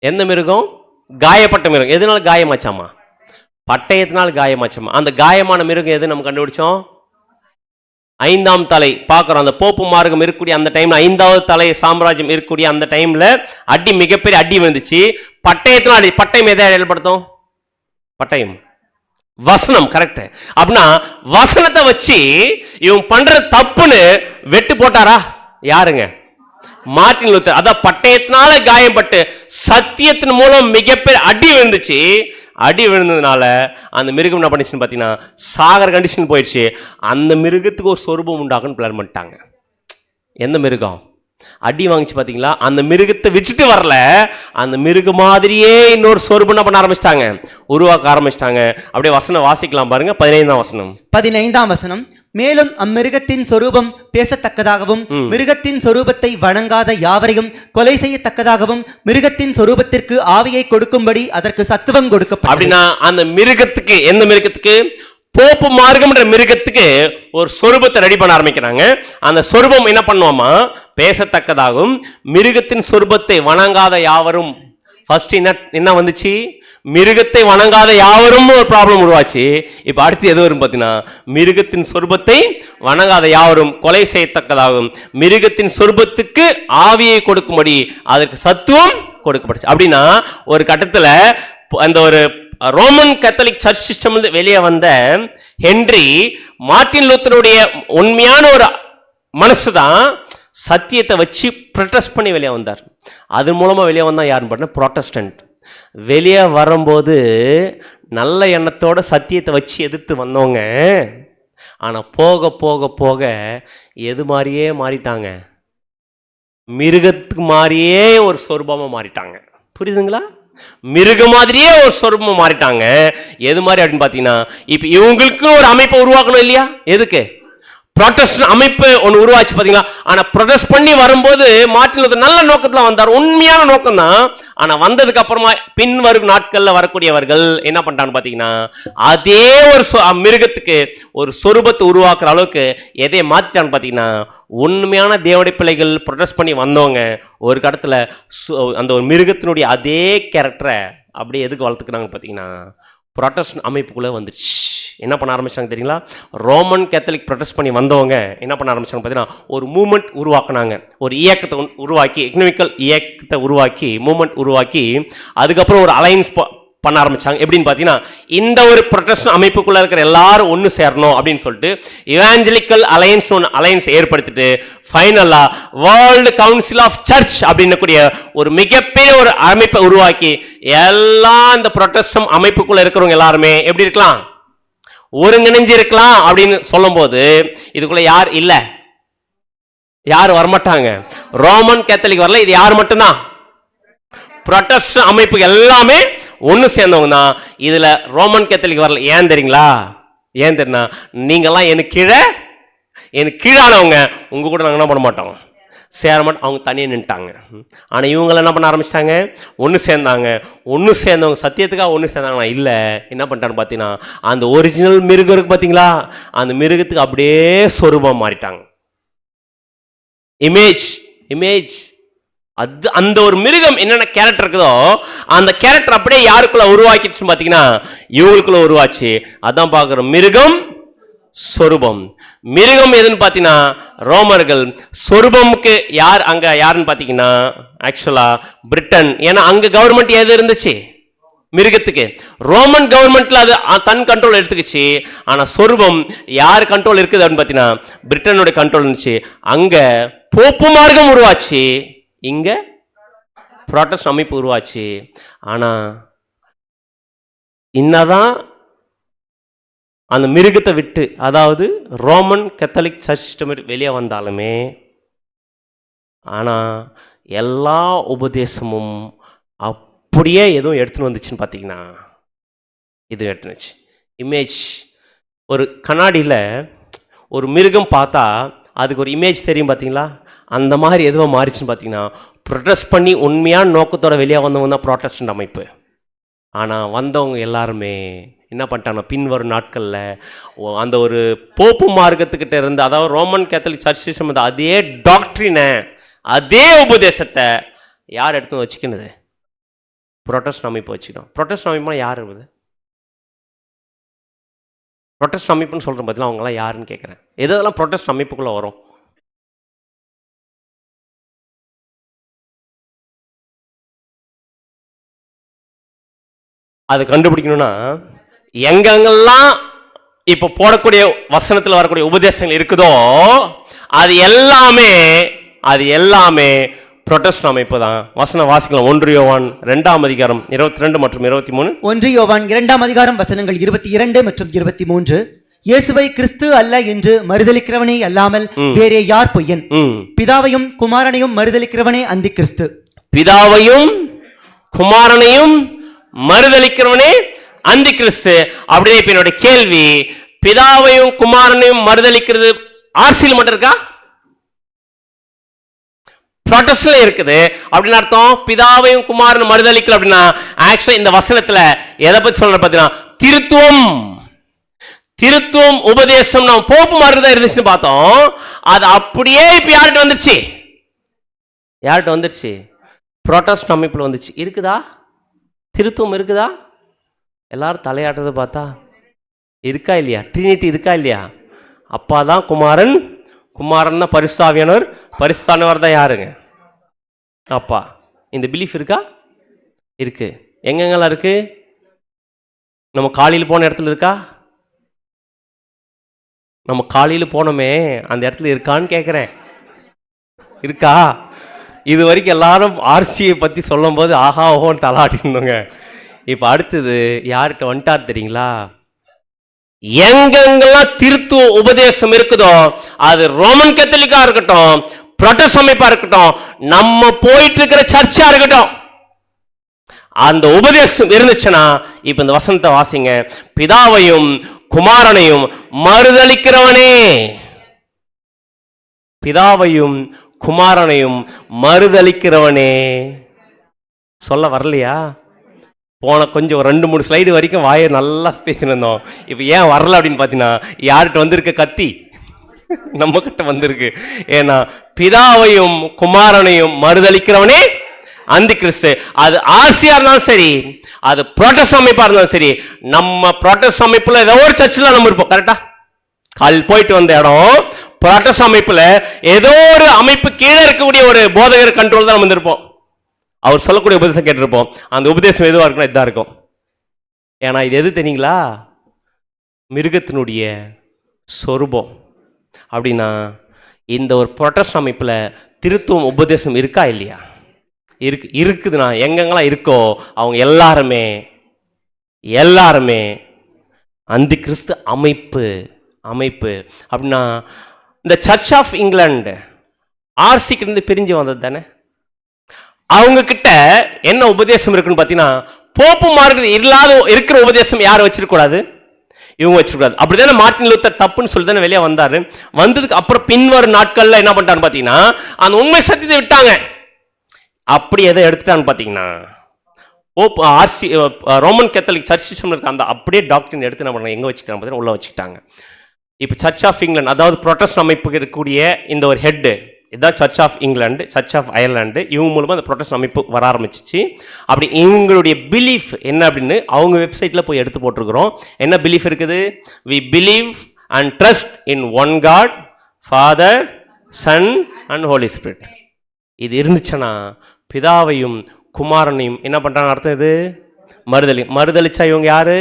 எந்த மிருகம்? காயப்பட்ட மிருகம். எதனால காயமாச்சாமா? பட்டயத்தினால் காயமாச்சாமா. அந்த காயமான மிருகம் எது நம்ம கண்டுபிடிச்சோம்? 5ஆம் தலை பார்க்கிறோம். அந்த போப்பு மார்க்கம் இருக்கக்கூடிய அந்த டைம்ல 5வது தலை சாம்ராஜ்யம் இருக்கக்கூடிய அந்த டைம்ல மிகப்பெரிய அடி வந்துச்சு. பட்டயத்தினால் அடி. பட்டயம் எதை அடையாளப்படுத்தும்? பட்டயம் வசனம். கரெக்ட். அப்படின்னா வசனத்தை வச்சு இவன் பண்ற தப்புன்னு வெட்டு போட்டாரா? யாருங்க? Martin Luther. அதான் பட்டயத்தினால காயப்பட்டு சத்தியத்தின் மூலம் மிகப்பெரிய அடி விழுந்துச்சு. அடி விழுந்ததுனால அந்த மிருகம் என்ன பண்ணிச்சுன்னு பார்த்தீங்கன்னா சாகர கண்டிஷன் போயிடுச்சு. அந்த மிருகத்துக்கு ஒரு சொரூபம் உண்டாக்குன்னு பிளான் பண்ணிட்டாங்க. எந்த மிருகம் அடி வாங்கிச்சு பார்த்தீங்களா? அந்த மிருகத்தை விட்டுட்டு வரல, அந்த மிருகம் மாதிரியே இன்னொரு சொரூபம் என்ன பண்ண ஆரம்பிச்சிட்டாங்க, உருவாக்க ஆரம்பிச்சிட்டாங்க. அப்படியே வசனம் வாசிக்கலாம் பாருங்க. 15ஆம் வசனம். மேலும் அம்மிருகத்தின் சொரூபம் பேசத்தக்கதாகவும் மிருகத்தின் சொரூபத்தை வணங்காத யாவரையும் கொலை செய்யத்தக்கதாகவும் மிருகத்தின் சொரூபத்திற்கு ஆவியை கொடுக்கும்படி அதற்கு சத்துவம் கொடுக்கப்பட்டது. அப்படின்னா அந்த மிருகத்துக்கு, எந்த மிருகத்துக்கு? போப்பு மார்க்கம்ன்ற மிருகத்துக்கு ஒரு சொரூபத்தை ரெடி பண்ண ஆரம்பிக்கிறாங்க. அந்த சொரூபம் என்ன பண்ணுவோமா? பேசத்தக்கதாகவும் மிருகத்தின் சொரூபத்தை வணங்காத யாவரும். ஃபர்ஸ்ட் என்ன வந்துச்சு? மிருகத்தை வணங்காத யாவரும் ஒரு ப்ராப்ளம் உருவாச்சு. இப்ப அடுத்து எது வரும் பார்த்தீங்கன்னா மிருகத்தின் சொரூபத்தை வணங்காத யாவரும் கொலை செய்யத்தக்கதாகும் மிருகத்தின் சொரூபத்துக்கு ஆவியை கொடுக்கும்படி அதற்கு சத்துவம் கொடுக்கப்பட்டுச்சு. அப்படின்னா ஒரு கட்டத்தில் அந்த ஒரு ரோமன் கேத்தலிக் சர்ச் சிஸ்டம் வெளியே வந்த ஹென்றி மார்ட்டின் லூத்தருடைய உண்மையான ஒரு மனசு தான் சத்தியத்தை வச்சு ப்ரொட்டஸ்ட் பண்ணி வெளியே வந்தார். அது மூலமா வெளியே வந்தா யாருன்னு பார்த்தா புராட்டஸ்டன்ட். வெளியே வரும்போது நல்ல எண்ணத்தோட சத்தியத்தை வச்சு எதிர்த்து வந்தவங்க, ஆனா போக போக போக எது மாதிரியே மாறிட்டாங்க, மிருகத்துக்கு மாதிரியே ஒரு சொரூபமா மாறிட்டாங்க. புரியுதுங்களா? மிருக மாதிரியே ஒரு சொரூபமா மாறிட்டாங்க. எது மாதிரி அப்படின்னு பாத்தீங்கன்னா இப்ப இவங்களுக்கு ஒரு அமைப்பை உருவாக்கணும் இல்லையா? எதுக்கு? புரோட்டஸ்டன்ட் அமைப்பு ஒன்று உருவாச்சு பாத்தீங்களா. ஆனா ப்ரொடெஸ்ட் பண்ணி வரும்போது மார்ட்டின் லூதர் நல்ல நோக்கத்துல வந்தார், உண்மையான நோக்கம் தான். ஆனா வந்ததுக்கு அப்புறமா பின்வரும் நாட்கள்ல வரக்கூடியவர்கள் என்ன பண்றான்னு பாத்தீங்கன்னா, அதே ஒரு மிருகத்துக்கு ஒரு சொரூபத்தை உருவாக்குற அளவுக்கு எதை மாத்திட்டான்னு பாத்தீங்கன்னா, உண்மையான தேவனுடைய பிள்ளைகள் ப்ரொடெஸ்ட் பண்ணி வந்தவங்க ஒரு கடத்துல அந்த ஒரு மிருகத்தினுடைய அதே கேரக்டரை அப்படியே எதுக்கு வளர்த்துக்கிறாங்க பாத்தீங்கன்னா, புரோட்டஸ்டன்ட் அமைப்புக்குள்ளே வந்துச்சு. என்ன பண்ண ஆரம்பிச்சாங்க தெரியுங்களா? ரோமன் கேத்தலிக் ப்ரொடெஸ்ட் பண்ணி வந்தவங்க என்ன பண்ண ஆரம்பிச்சாங்க பார்த்தீங்கன்னா, ஒரு மூமெண்ட் உருவாக்குனாங்க, ஒரு இயக்கத்தை உருவாக்கி, எக்கனாமிக்கல் இயக்கத்தை உருவாக்கி, மூமெண்ட் உருவாக்கி, அதுக்கப்புறம் ஒரு அலைன்ஸ் பண்ண ஆரம்பிச்சாங்க. எப்படின்னு பார்த்தீங்கன்னா, இந்த ஒரு ப்ரொடெஸ்டன்ட் அமைப்புக்குள்ள இருக்கிற எல்லாரும் ஒன்று சேரணும் அப்படின்னு சொல்லிட்டு இவாஞ்சலிக்கல் அலையன்ஸ் அலையன்ஸ் ஏற்படுத்திட்டு ஃபைனலா வேர்ல்டு கவுன்சில் ஆஃப் சர்ச் அப்படின்னு கூடிய ஒரு மிகப்பெரிய ஒரு அமைப்பை உருவாக்கி எல்லா இந்த புரோட்டஸ்டன்ட் அமைப்புக்குள்ள இருக்கிறவங்க எல்லாருமே எப்படி இருக்கலாம், ஒருங்கிணைஞ்சு இருக்கலாம் அப்படின்னு சொல்லும் போது இதுக்குள்ள யார் இல்ல, யார் வரமாட்டாங்க, ரோமன் கேத்தலிக் வரல, இது யார் மட்டும்தான், புரோட்டஸ்டன்ட் அமைப்பு எல்லாமே ஒன்று சேர்ந்தவங்க தான். இதுல ரோமன் கேத்தலிக் வரல. ஏன் தெரியுங்களா? ஏன் தெரியுமா? நீங்கெல்லாம் எனக்கு கீழானவங்க, உங்க கூட நாங்கள் என்ன பண்ண மாட்டோம், சேர மாட்டோம். அவங்க தனியாக நின்ட்டாங்க. ஆனால் இவங்களை என்ன பண்ண ஆரம்பிச்சிட்டாங்க, ஒன்று சேர்ந்தாங்க. ஒன்று சேர்ந்தவங்க சத்தியத்துக்காக ஒன்று சேர்ந்தாங்கன்னா இல்லை, என்ன பண்ணிட்டான்னு பார்த்தீங்கன்னா, அந்த ஒரிஜினல் மிருகம் இருக்கு பார்த்தீங்களா, அந்த மிருகத்துக்கு அப்படியே சொரூபம் மாறிட்டாங்க. இமேஜ் அது அந்த ஒரு மிருகம் என்னென்ன கேரக்டர் இருக்குதோ அந்த கேரக்டர் அப்படியே யாருக்குள்ள உருவாக்கிடுச்சுன்னு பார்த்தீங்கன்னா, இவங்களுக்குள்ள உருவாச்சு. அதான் பார்க்குறோம், மிருகம் சொரூபம். மிருகம் எதுன்னு பார்த்தீங்கன்னா ரோமர்கள், சொரூபமுக்கு யார் அங்க யாருன்னு பார்த்தீங்கன்னா ஆக்சுவலா பிரிட்டன். ஏன்னா அங்க கவர்மெண்ட் எது இருந்துச்சு, மிருகத்துக்கு. ரோமன் கவர்மெண்ட்ல அது தன் கண்ட்ரோல் எடுத்துக்கிச்சு. ஆனா சொரூபம் யார் கண்ட்ரோல் இருக்குது அப்படின்னு பார்த்தீங்கன்னா பிரிட்டனுடைய கண்ட்ரோல் இருந்துச்சு. அங்க போப்பு மார்க்கம் உருவாச்சு, இங்க புரோட்டஸ்டன்ட் அமைப்பு உருவாச்சு. ஆனா இன்னதான் அந்த மிருகத்தை விட்டு, அதாவது ரோமன் கேத்தலிக் சர்ச் சிஸ்டம் வெளியே வந்தாலுமே, ஆனா எல்லா உபதேசமும் அப்படியே எதுவும் எடுத்துன்னு வந்துச்சுன்னு பார்த்தீங்கன்னா, இது எடுத்துனுச்சு இமேஜ். ஒரு கண்ணாடியில் ஒரு மிருகம் பார்த்தா அதுக்கு ஒரு இமேஜ் தெரியும் பார்த்தீங்களா, அந்த மாதிரி எதுவும் மாறிச்சுன்னு பார்த்தீங்கன்னா, ப்ரொடெஸ்ட் பண்ணி உண்மையான நோக்கத்தோட வெளியே வந்தவங்க தான் ப்ரோட்டஸ்டன்ட் அமைப்பு. ஆனால் வந்தவங்க எல்லாருமே என்ன பண்ணிட்டாங்க, பின்வரும் நாட்களில் அந்த ஒரு போப்பு மார்க்கத்துக்கிட்ட இருந்து, அதாவது ரோமன் கேத்தலிக் சர்ச் சிஸ்டம், அதே டாக்ட்ரினை, அதே உபதேசத்தை யார் எடுத்து வச்சுக்கினது, புரோட்டஸ்டன்ட் அமைப்பு வச்சுக்கணும். புரோட்டஸ்டன்ட் அமைப்புனா யார் இருக்குது? புரோட்டஸ்டன்ட் அமைப்புன்னு சொல்கிற பதிலாக அவங்களாம் யாருன்னு கேட்குறேன். எதெல்லாம் புரோட்டஸ்டன்ட் அமைப்புக்குள்ளே வரும்? அது கண்டுபிடிக்கணும்னா எங்கெங்கெல்லாம் இப்போ போடக்கூடிய வசனத்தில் வரக்கூடிய உபதேசங்கள் இருக்குதோ அது எல்லாமே புரோட்டஸ்டன்ட் அமைப்பு தான். வசனம் வாசிக்கலாம். 1 யோவான் 2ஆம் அதிகாரம் 22 மற்றும் 23. 1 யோவான் 2ஆம் அதிகாரம் வசனங்கள் 22 மற்றும் 23. இயேசுவை கிறிஸ்து அல்ல என்று மறுதலிக்கிறவனே அல்லாமல் வேறே யார் பொய்யன்? பிதாவையும் குமாரனையும் மறுதலிக்கிறவனே அந்தி கிறிஸ்து. பிதாவையும் குமாரனையும் மறுதலிக்கிறவனே அந்தி கிறிஸ்து. அப்படியே இப்ப என்னோட கேள்வி, பிதாவையும் குமாரனையும் மறுதலிக்கிறது ஆர்சியில் மட்டும் இருக்கா? புரோட்டஸ்டன்ட்ல இருக்குது. அப்படின்னு அர்த்தம் பிதாவையும் குமாரனும் மறுதலிக்கல அப்படின்னா ஆக்சுவலா இந்த வசனத்துல எதை பத்தி சொல்ற பார்த்தீங்கன்னா திருத்துவம் உபதேசம் நம்ம போப்பு மாதிரி தான் இருந்துச்சுன்னு பார்த்தோம். அது அப்படியே இப்ப யார்கிட்ட வந்துருச்சு? புரோட்டஸ்டன்ட் அமைப்புல வந்துச்சு. இருக்குதா திருத்துவம்? இருக்குதா? எல்லாரும் தலையாட்டுறதை பார்த்தா இருக்கா இல்லையா? ட்ரினிட்டி இருக்கா இல்லையா? அப்பா தான் குமாரன், குமாரன் தான் பரிசுத்தாவியானவர், பரிசுத்தானவர் தான் யாருங்க? அப்பா. இந்த பிலீஃப் இருக்கா? இருக்கு. எங்கெங்கெல்லாம் இருக்கு? நம்ம காலையில் போன இடத்துல இருக்கா? நம்ம காலையில் போனோமே அந்த இடத்துல இருக்கான்னு கேட்குறேன். இருக்கா? இது வரைக்கும் எல்லாரும் ஆர்சியை பற்றி சொல்லும் போது ஆஹா ஓஹோன்னு தலாட்டிருந்தோங்க. இப்போ அடுத்தது யார்கிட்ட வந்துட்டார் தெரியுங்களா? எங்கெங்கெல்லாம் திருத்துவ உபதேசம் இருக்குதோ அது ரோமன் கத்தோலிக்கா இருக்கட்டும், புரோட்டஸ்டன்ட் அமைப்பா இருக்கட்டும், நம்ம போயிட்டு இருக்கிற சர்ச்சா இருக்கட்டும், அந்த உபதேசம் இருந்துச்சுன்னா இப்ப இந்த வசனத்தை வாசிங்க. பிதாவையும் குமாரனையும் மறுதலிக்கிறவனே பிதாவையும் குமாரனையும் மறுதலிக்கிறவனே. சொல்ல வரலையா? போன கொஞ்சம் 2-3 ஸ்லைடு வரைக்கும் வாயை நல்லா பேசினிருந்தோம். இப்போ ஏன் வரல அப்படின்னு பார்த்தீங்கன்னா, யார்கிட்ட வந்திருக்க கத்தி நம்ம கிட்ட வந்திருக்கு. ஏன்னா பிதாவையும் குமாரனையும் மறுதலிக்கிறவனே அந்தி கிறிஸ்து. அது ஆர்சியா இருந்தாலும் சரி, அது புரோட்டஸ்டன்ட் அமைப்பா இருந்தாலும் சரி, நம்ம புரோட்டஸ்டன்ட் அமைப்புல ஏதோ ஒரு சர்ச்சில் நம்ம இருப்போம். கரெக்டா? கால் போயிட்டு வந்த இடம் புரோட்டஸ்டன்ட் அமைப்புல ஏதோ ஒரு அமைப்பு கீழே இருக்கக்கூடிய ஒரு போதகர் கண்ட்ரோல் தான் நம்ம இருப்போம். அவர் சொல்லக்கூடிய உபதேசம் கேட்டிருப்போம். அந்த உபதேசம் எதுவாக இருக்குன்னா இதாக இருக்கும். ஏன்னா இது எது தெரியுங்களா? மிருகத்தினுடைய சொரூபம். அப்படின்னா இந்த ஒரு புரோட்டஸ்டன்ட் அமைப்பில் திருத்துவம் உபதேசம் இருக்கா இல்லையா? இருக்குதுண்ணா. எங்கெங்கெல்லாம் இருக்கோ அவங்க எல்லாருமே அந்தி கிறிஸ்து அமைப்பு. அப்படின்னா இந்த சர்ச் ஆஃப் இங்கிலாந்து ஆர்சிக்கு இருந்து பிரிஞ்சு வந்தது தானே. அவங்க கிட்ட என்ன உபதேசம் இருக்குன்னு பார்த்தீங்கன்னா, போப்பு மார்க்கு இல்லாத இருக்கிற உபதேசம் யார் வச்சிருக்கூடாது? இவங்க வச்சிருக்கூடாது. அப்படிதானே மார்ட்டின் லூத்தர் தப்புன்னு சொல்லி தானே வெளியே வந்தாரு. வந்ததுக்கு அப்புறம் பின்வரும் நாட்கள்ல என்ன பண்ணிட்டான்னு பார்த்தீங்கன்னா, அந்த உண்மை சத்தியத்தை விட்டாங்க. அப்படி எதை எடுத்துட்டான்னு பார்த்தீங்கன்னா, pope RC Roman Catholic church system இருக்க அந்த அப்படியே டாக்டரின் எடுத்து என்ன பண்ணாங்க, எங்கே வச்சுக்கிட்டாங்க பார்த்தீங்கன்னா உள்ள வச்சுக்கிட்டாங்க. இப்போ சர்ச் ஆஃப் இங்கிலாந்து, அதாவது புரோட்டஸ்டன்ட் அமைப்புக்கு இருக்கக்கூடிய இந்த ஒரு ஹெட்டு, இதுதான் church of England, church of Ireland. இவங்க மூலமாக அந்த புரோட்டஸ்டன்ட் அமைப்பு வர ஆரம்பிச்சிச்சு. அப்படி இவங்களுடைய பிலீஃப் என்ன அப்படின்னு அவங்க வெப்சைட்டில் போய் எடுத்து போட்டிருக்கிறோம். என்ன பிலீஃப் இருக்குது? We believe and trust in one God, Father, Son and Holy Spirit. இது இருந்துச்சுன்னா பிதாவையும் குமாரனையும் என்ன பண்ணுறாங்க அர்த்தம்? இது மறுதலிச்சா இவங்க யாரு?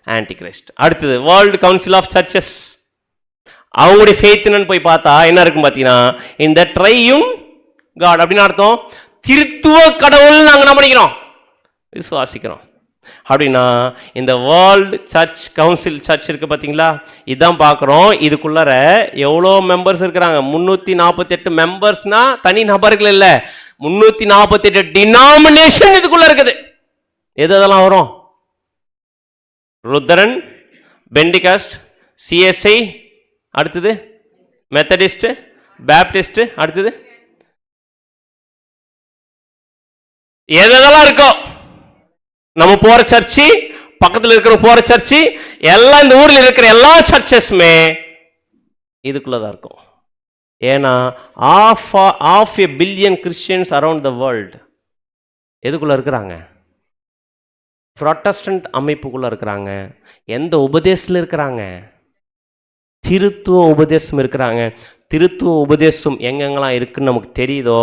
Anti Christ. அடுத்தது வேர்ல்டு கவுன்சில் ஆஃப் சர்ச்சஸ். அவங்களுடைய ஃபெய்த் என்னன்னு போய் பார்த்தா என்ன இருக்கும் பார்த்தீங்கன்னா, இந்த ட்ரையும் காட் அப்படின்னு அர்த்தம். திருத்துவ கடவுள் நாங்கள் என்ன பண்ணிக்கிறோம்? விசுவாசிக்கிறோம். அப்படின்னா இந்த வேர்ல்டு சர்ச் கவுன்சில் சர்ச் இருக்கு பார்த்தீங்களா, இதுதான் பார்க்குறோம். இதுக்குள்ளார எவ்வளோ மெம்பர்ஸ் இருக்கிறாங்க? 348 மெம்பர்ஸ்னா தனி நபர்கள் இல்லை, 348 டினாமினேஷன் இதுக்குள்ள இருக்குது. எதெல்லாம் வரும்? லுத்தரன், பெண்டிகாஸ்ட், சிஎஸ்ஐ, அடுத்தது மெத்தடிஸ்ட், பேப்டிஸ்ட், அடுத்தது எதெல்லாம் இருக்கோ நம்ம போற சர்ச்சு, பக்கத்தில் இருக்கிற போற சர்ச்சு, எல்லாம் இந்த ஊரில் இருக்கிற எல்லா சர்ச்சஸுமே இதுக்குள்ளதான் இருக்கும். ஏன்னா half a billion Christians around the world எதுக்குள்ள இருக்கிறாங்க? புரோட்டஸ்டன்ட் அமைப்புக்குள்ள இருக்கிறாங்க. எந்த உபதேசத்தில் இருக்கிறாங்க? திருத்துவ உபதேசம் இருக்கிறாங்க. திருத்துவ உபதேசம் எங்கெங்கெல்லாம் இருக்குன்னு நமக்கு தெரியுதோ,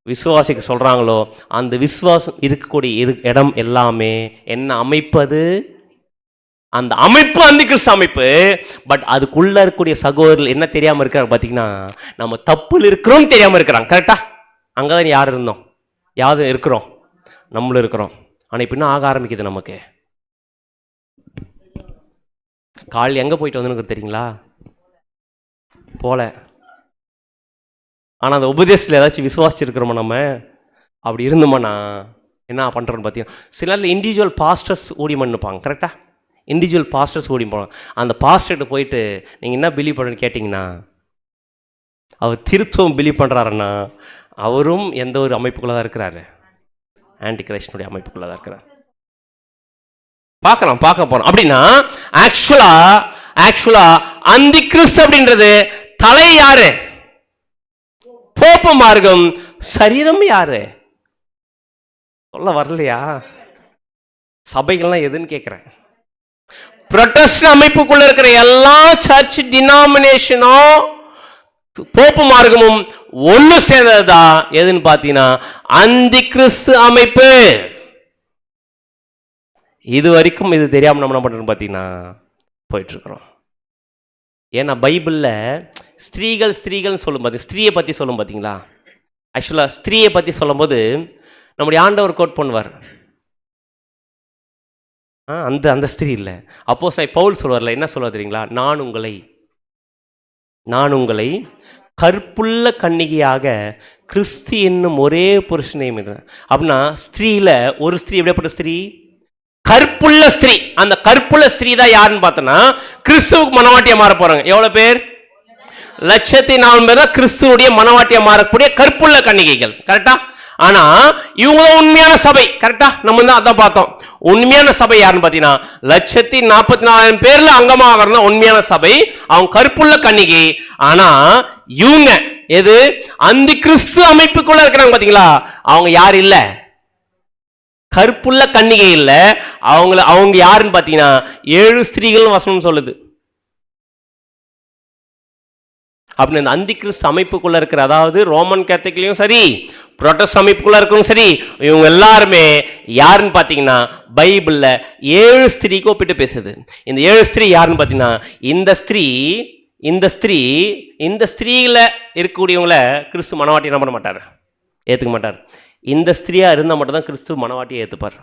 விசுவாசிக்க சொல்றாங்களோ, அந்த விசுவாசம் இருக்கக்கூடிய இடம் எல்லாமே என்ன அமைப்பு? அது அந்த அமைப்பு அந்தி கிறிஸ்து அமைப்பு. பட் அதுக்குள்ள இருக்கக்கூடிய சகோதரர்கள் என்ன தெரியாம இருக்கிறாங்க பார்த்தீங்கன்னா, நம்ம தப்புல இருக்கிறோம் தெரியாம இருக்கிறாங்க. கரெக்டா? அங்கதான் யார் இருந்தோம்? யாரும் இருக்கிறோம், நம்மளும் இருக்கிறோம். ஆனால் இப்போ இன்னும் ஆக ஆரம்பிக்குது நமக்கு. கால் எங்கே போயிட்டு வந்து தெரியுங்களா? போல. ஆனால் அந்த உபதேசத்தில் ஏதாச்சும் விசுவாசிச்சிருக்கிறோமா? நம்ம அப்படி இருந்தோம்னா என்ன பண்ணுறோன்னு பார்த்தீங்கன்னா, சில நேரத்தில் இண்டிவிஜுவல் பாஸ்டர்ஸ் ஊழியம் பண்ணிப்பாங்க. கரெக்டாக? இண்டிவிஜுவல் பாஸ்டர்ஸ் ஊழியம் போவாங்க. அந்த பாஸ்டர்கிட்ட போயிட்டு நீங்கள் என்ன பிலீவ் பண்ணுன்னு கேட்டிங்கன்னா, அவர் திருத்துவம் பிலீவ் பண்ணுறாருன்னா அவரும் எந்த ஒரு அமைப்புக்குள்ளே தான் இருக்கிறாரு? ஆன்டி கிரைஸ்டுடைய அமைப்புக்குள்ள தான் இருக்கிறார். பார்க்க போறோம். அப்படின்னா ஆக்சுவலா அந்தி கிறிஸ்து அப்படின்றது தலை யாரு? போப்பு மார்க்கம். சரீரம் யாரு? சொல்ல வரலையா? சபைகள்லாம் எதுன்னு கேட்கிறேன். புரோட்டஸ்டன்ட் அமைப்புக்குள்ள இருக்கிற எல்லா சர்ச் டினாமினேஷனும் போப்பு மார்க்கமும் ஒன்று சேர்ந்ததுதான் எதுன்னு பார்த்தீங்கன்னா அந்தி கிறிஸ்து அமைப்பு. இது வரைக்கும் இது தெரியாம நம்ம என்ன பண்றோம் பார்த்தீங்கன்னா போயிட்டு இருக்கிறோம். ஏன்னா பைபிள்ல ஸ்திரீகள் சொல்லும் போது, ஸ்திரீயை பத்தி சொல்லும் பார்த்தீங்களா? ஆக்சுவலா ஸ்திரீயை பத்தி சொல்லும் போது நம்முடைய ஆண்டவர் கோட் பண்ணுவார். அந்த ஸ்திரீ இல்லை, அப்போஸ்தலன் பவுல் சொல்வார்ல, என்ன சொல்வார் தெரியுங்களா? நான் உங்களை கற்புள்ள கன்னிகையாக கிறிஸ்து என்னும் ஒரே புருஷனையும். அப்படின்னா ஸ்திரீல ஒரு ஸ்திரீ எப்படிப்பட்ட ஸ்திரீ? கற்புள்ள ஸ்திரீ. அந்த கற்புள்ள ஸ்திரீ தான் யாருன்னு பார்த்தோன்னா கிறிஸ்துவுக்கு மனவாட்டியா மாற போறாங்க. எவ்வளவு பேர்? 1,04,000 பேர் தான் கிறிஸ்துவுடைய மனவாட்டியா மாறக்கூடிய கற்புள்ள கன்னிகைகள். கரெக்டா? ஆனா இவங்க உண்மையான சபை. கரெக்டா? நம்ம தான் அதான் பார்த்தோம். உண்மையான சபை யாருன்னு பாத்தீங்கன்னா 1,44,000 பேர்ல அங்கமாக உண்மையான சபை. அவங்க கற்புள்ள கன்னிகை. ஆனா இவங்க எது அந்த கிறிஸ்து அமைப்புக்குள்ள இருக்கிறாங்க பாத்தீங்களா, அவங்க யாரு இல்ல, கற்புள்ள கன்னிகை இல்ல. அவங்க யாருன்னு பாத்தீங்கன்னா 7 ஸ்திரீகள் வசனம் சொல்லுது. அப்படின்னு இந்த அந்தி கிறிஸ்து அமைப்புக்குள்ள இருக்கிற, அதாவது ரோமன் கேத்தலிக்லயும் சரி புரோட்டஸ்ட் அமைப்புக்குள்ள இருக்கவும் சரி, இவங்க எல்லாருமே யாருன்னு பாத்தீங்கன்னா பைபிள்ல 7 ஸ்திரீக்கு ஒப்பிட்டு பேசுது. இந்த 7 ஸ்திரீ யாருன்னு பாத்தீங்கன்னா இந்த ஸ்திரீல இருக்கக்கூடியவங்கள கிறிஸ்து மனவாட்டி என்ன பண்ண மாட்டார், ஏத்துக்க மாட்டார். இந்த ஸ்திரீயா இருந்தா மட்டும் தான் கிறிஸ்து மனவாட்டியை ஏத்துப்பார்.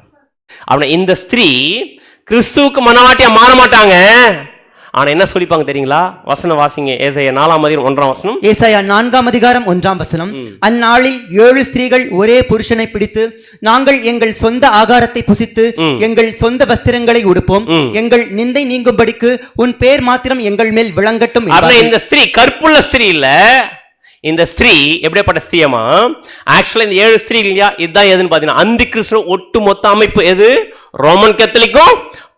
அவனை இந்த ஸ்திரீ கிறிஸ்துவுக்கு மனவாட்டியா மாற மாட்டாங்க. ஆனா என்ன சொல்லிப்பாங்க தெரியுங்களா? வசனம் வாசிங்க. ஏசாயா 4:1 ஏசாயா 4:1. அந்நாளில் 7 ஸ்திரீகள் ஒரே புருஷனை பிடித்து, நாங்கள் எங்கள் சொந்த ஆகாரத்தை புசித்து எங்கள் சொந்த வஸ்திரங்களை உடுப்போம், எங்கள் நிந்தை நீங்கும்படிக்கு உன் பேர் மாத்திரம் எங்கள் மேல் விளங்கட்டும். இந்த ஸ்திரீ கற்புள்ள ஸ்திரீ இல்ல. இந்த ஸ்திரீ எப்படிப்பட்ட ஸ்திரீயமா? ஆக்சுவலா இந்த 7 ஸ்திரீ இல்லையா, இதுதான் எதுன்னு பாத்தீங்கன்னா அந்தி கிறிஸ்து ஒட்டு மொத்த அமைப்பு. எது? ரோமன் கேத்தலிக்கும்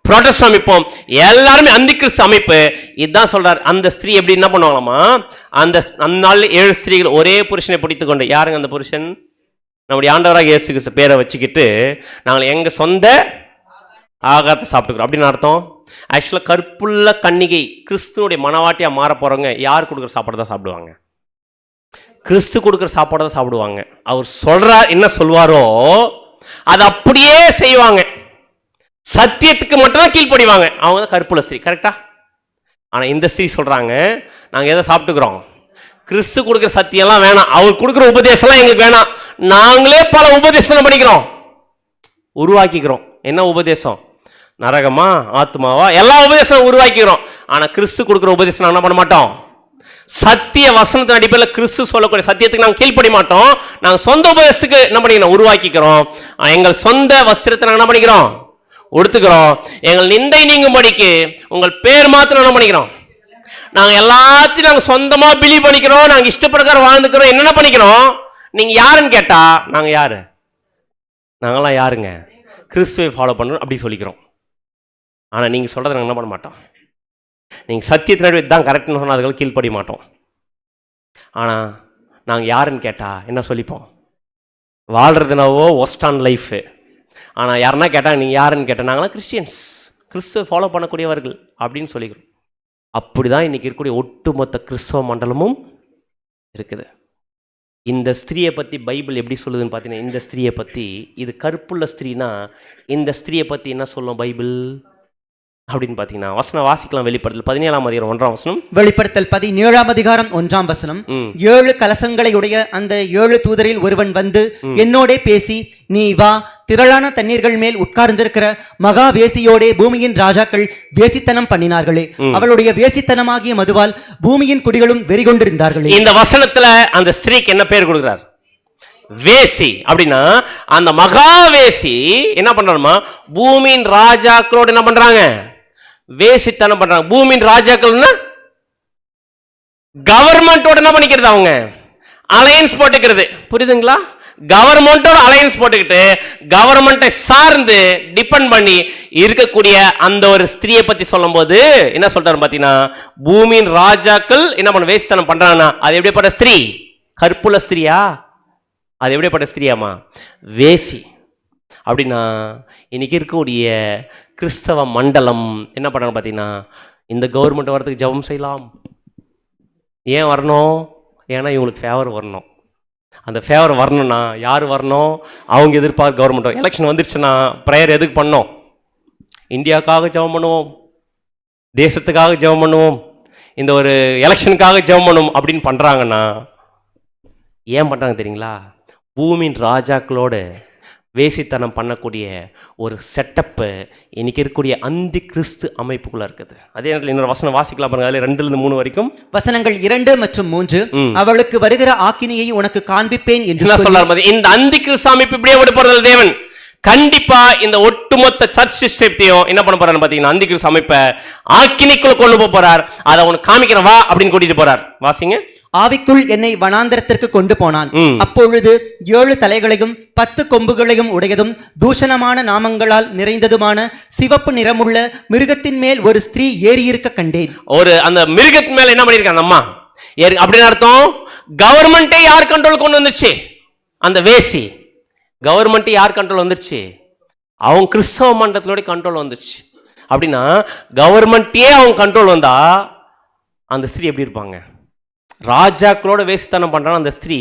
புரோட்டஸ்ட் அமைப்போம் எல்லாருமே அந்தி கிறிஸ்து அமைப்பு. இதுதான் சொல்றாரு. அந்த ஸ்திரீ எப்படி என்ன பண்ணுவாங்களாமா, அந்த நாள் 7 ஸ்திரீகள் ஒரே புருஷனை பிடித்து கொண்டு, யாருங்க அந்த புருஷன்? நம்முடைய ஆண்டவராக இயேசு கிறிஸ்து பேரை வச்சுக்கிட்டு நாங்கள் எங்க சொந்த ஆகாரத்தை சாப்பிட்டுக்கிறோம் அப்படின்னு அர்த்தம். ஆக்சுவலா கற்புள்ள கன்னிகை கிறிஸ்துவோடைய மனவாட்டியா மாற போறவங்க யார் கொடுக்குற சாப்பாடு தான் சாப்பிடுவாங்க, கிறிஸ்து கொடுக்குற சாப்பாடு தான் சாப்பிடுவாங்க. அவர் சொல்றார், என்ன சொல்வாரோ அதை அப்படியே செய்வாங்க. சத்தியத்துக்கு மட்டும்தான் கீழ்ப்படிவாங்க. அவங்க தான் கற்புள்ள ஸ்திரீ. கரெக்டா? ஆனா இந்த ஸ்திரீ சொல்றாங்க, நாங்க எதை சாப்பிட்டுக்கிறோம், கிறிஸ்து கொடுக்குற சத்தியம்லாம் வேணாம், அவர் கொடுக்குற உபதேசம்லாம் எங்களுக்கு வேணாம், நாங்களே பல உபதேசம் பண்ணிக்கிறோம், உருவாக்கிக்கிறோம். என்ன உபதேசம்? நரகமா ஆத்மாவா எல்லா உபதேசம் உருவாக்கிக்கிறோம். ஆனா கிறிஸ்து கொடுக்குற உபதேசம் நாங்கள் என்ன பண்ண மாட்டோம். சத்திய வசனத்தின் அடிப்படையில் கிறிஸ்து சொல்லக்கூடிய சத்தியத்துக்கு நாங்கள் கீழ்ப்படி மாட்டோம். நாங்கள் சொந்த உபதேசத்துக்கு என்ன பண்ணிக்கிறோம், உருவாக்கிக்கிறோம். எங்கள் சொந்த வஸ்திரத்தை நாங்கள் என்ன பண்ணிக்கிறோம், உடுத்துக்கிறோம். எங்கள் நிந்தை நீங்கும்படிக்கு உங்கள் பேர் மாத்திரம் என்ன பண்ணிக்கிறோம். நாங்கள் எல்லாத்தையும் நாங்கள் சொந்தமா பிலீவ் பண்ணிக்கிறோம், நாங்கள் இஷ்டப்பிரகாரம் வாழ்ந்துக்கிறோம். என்னென்ன பண்ணிக்கிறோம்? நீங்க யாருன்னு கேட்டா நாங்க யாரு, நாங்களாம் யாருங்க, கிறிஸ்துவை ஃபாலோ பண்ணுறோம் அப்படி சொல்லிக்கிறோம். ஆனா நீங்க சொல்றதை நாங்கள் என்ன பண்ண மாட்டோம். நீங்க சத்தியத்தினுடைய தான் கரெக்ட்னு சொன்னால் அதுக்கு கீழ்ப்படி மாட்டோம். ஆனா நாங்கள் யாருன்னு கேட்டா என்ன சொல்லிப்போம், வாழ்றதுனாவோ ஒஸ்டான் லைஃப். ஆனால் யாருன்னா கேட்டாங்க, நீங்கள் யாருன்னு கேட்டால் நாங்களாம் கிறிஸ்டியன்ஸ், கிறிஸ்துவை ஃபாலோ பண்ணக்கூடியவர்கள் அப்படின்னு சொல்லிக்கிறோம். அப்படி தான் இன்றைக்கி இருக்கக்கூடிய ஒட்டுமொத்த கிறிஸ்தவ மண்டலமும் இருக்குது. இந்த ஸ்திரீயை பற்றி பைபிள் எப்படி சொல்லுதுன்னு பார்த்தீங்கன்னா, இந்த ஸ்திரீயை பற்றி, இது கற்புள்ள ஸ்திரீனா இந்த ஸ்திரீயை பற்றி என்ன சொல்லும் பைபிள் அப்படின்னு பார்த்தீங்கன்னா, வசனம் வாசிக்கலாம். வெளிப்படுத்தல் 17:1. வெளிப்படுத்தல் 17:1. 7 கலசங்களை உடைய அந்த 7 தூதரில் ஒருவன் வந்து என்னோட பேசி, நீ வா, திரளான தண்ணீர்கள் மேல் உட்கார்ந்திருக்கிற மகா வேசியோடே பூமியின் ராஜாக்கள் வேசித்தனம் பண்ணினார்களே, அவளுடைய வேசித்தனமாகிய மதுவால் பூமியின் குடிகளும் வெறிகொண்டிருந்தார்களே. இந்த வசனத்துல அந்த ஸ்திரீக்கு என்ன பேர் கொடுக்கிறார்? வேசி. அப்படின்னா அந்த மகா வேசி என்ன பண்றாருமா, பூமியின் ராஜாக்களோடு என்ன பண்றாங்க, வேசித்தனம் பண்றாங்க. பூமியின் ராஜாக்கள்னா கவர்மெண்டோட என்ன பண்ணிக்கிறது, அவங்க அலையன்ஸ் போட்டுக்கிறது. புரியுதுங்களா? கவர்மெண்டோட அலையன்ஸ் போட்டுக்கிட்டு கவர்மெண்டை சார்ந்து டிபெண்ட் பண்ணி இருக்கக்கூடிய அந்த ஒரு ஸ்திரீயை பத்தி சொல்லும் போது என்ன சொல்றாரு பாத்தீங்கன்னா, பூமியின் ராஜாக்கள் என்ன பண்ண வேசித்தனம் பண்றாங்கன்னா, அது எப்படிப்பட்ட ஸ்திரீ? கற்புள்ள ஸ்திரியா? அது எப்படிப்பட்ட ஸ்திரியாமா? வேசி. அப்படின்னா இன்னைக்கு இருக்கக்கூடிய கிறிஸ்தவ மண்டலம் என்ன பண்றாங்க பார்த்தீங்கன்னா, இந்த கவர்மெண்ட் வரதுக்கு ஜெபம் செய்யலாம். ஏன் வரணும்? ஏன்னா இவங்களுக்கு ஃபேவர் வரணும். அந்த ஃபேவர் வரணும்னா யார் வரணும்? அவங்க எதிர்பார்க்க கவர்மெண்ட். எலெக்ஷன் வந்துருச்சுன்னா ப்ரேயர் எதுக்கு பண்ணோம்? இந்தியாவுக்காக ஜெபம் பண்ணுவோம், தேசத்துக்காக ஜெபம் பண்ணுவோம், இந்த ஒரு எலெக்ஷனுக்காக ஜெபம் பண்ணுவோம் அப்படின்னு பண்ணுறாங்கன்னா ஏன் பண்ணுறாங்க தெரியுங்களா? பூமியின் ராஜாக்களோடு வேசித்தனம் பண்ணக்கூடிய ஒரு செட்டப்பு இன்னைக்கு இருக்கக்கூடிய அந்தி கிறிஸ்து அமைப்புக்குள்ள இருக்குது. அதே நேரத்தில் இன்னொரு வசனம் வாசிக்கலாம் பாருங்க. அதுல 2-3 வரைக்கும் வசனங்கள் 2 மற்றும் 3. அவளுக்கு வருகிற ஆக்கினியை உனக்கு காண்பிப்பேன் என்று சொல்றார். இந்த அந்தி கிறிஸ்து அமைப்பு இப்படியே விட போறது தேவன். கண்டிப்பா இந்த ஒட்டுமொத்த சர்ச் சிஸ்டத்தையும் என்ன பண்ண போறாரு பாத்தீங்கன்னா அந்தி கிறிஸ்து அமைப்பை ஆக்கினிக்குள்ள கொண்டு போக போறார். அதை உனக்கு காமிக்கிறேன் வா அப்படின்னு கூட்டிட்டு போறார். வாசிங்க. ஆவிக்குள் என்னை வனாந்தரத்திற்கு கொண்டு போனான். அப்பொழுது 7 தலைகளையும் 10 கொம்புகளையும் உடையதும் தூஷணமான நாமங்களால் நிறைந்ததுமான சிவப்பு நிறமுள்ள மிருகத்தின் மேல் ஒரு ஸ்திரீ ஏறியிருக்க கண்டேன். அந்த மிருகத்தின் மேல என்ன பண்ணிருக்காங்க அம்மா அப்படின்னு அர்த்தம், கவர்மெண்டே யார் கண்ட்ரோல் கொண்டு வந்துருச்சு? அந்த வேசி கவர்மெண்ட் யார் கண்ட்ரோல் வந்துருச்சு? அவங்க கிறிஸ்தவ மண்டலத்தினுடைய கண்ட்ரோல் வந்துருச்சு. அப்படின்னா கவர்மெண்ட்டே அவங்க கண்ட்ரோல் வந்தா அந்த ஸ்திரீ எப்படி இருப்பாங்க? ராஜாக்களோட வேசித்தனம் பண்றாங்க. அந்த ஸ்திரீ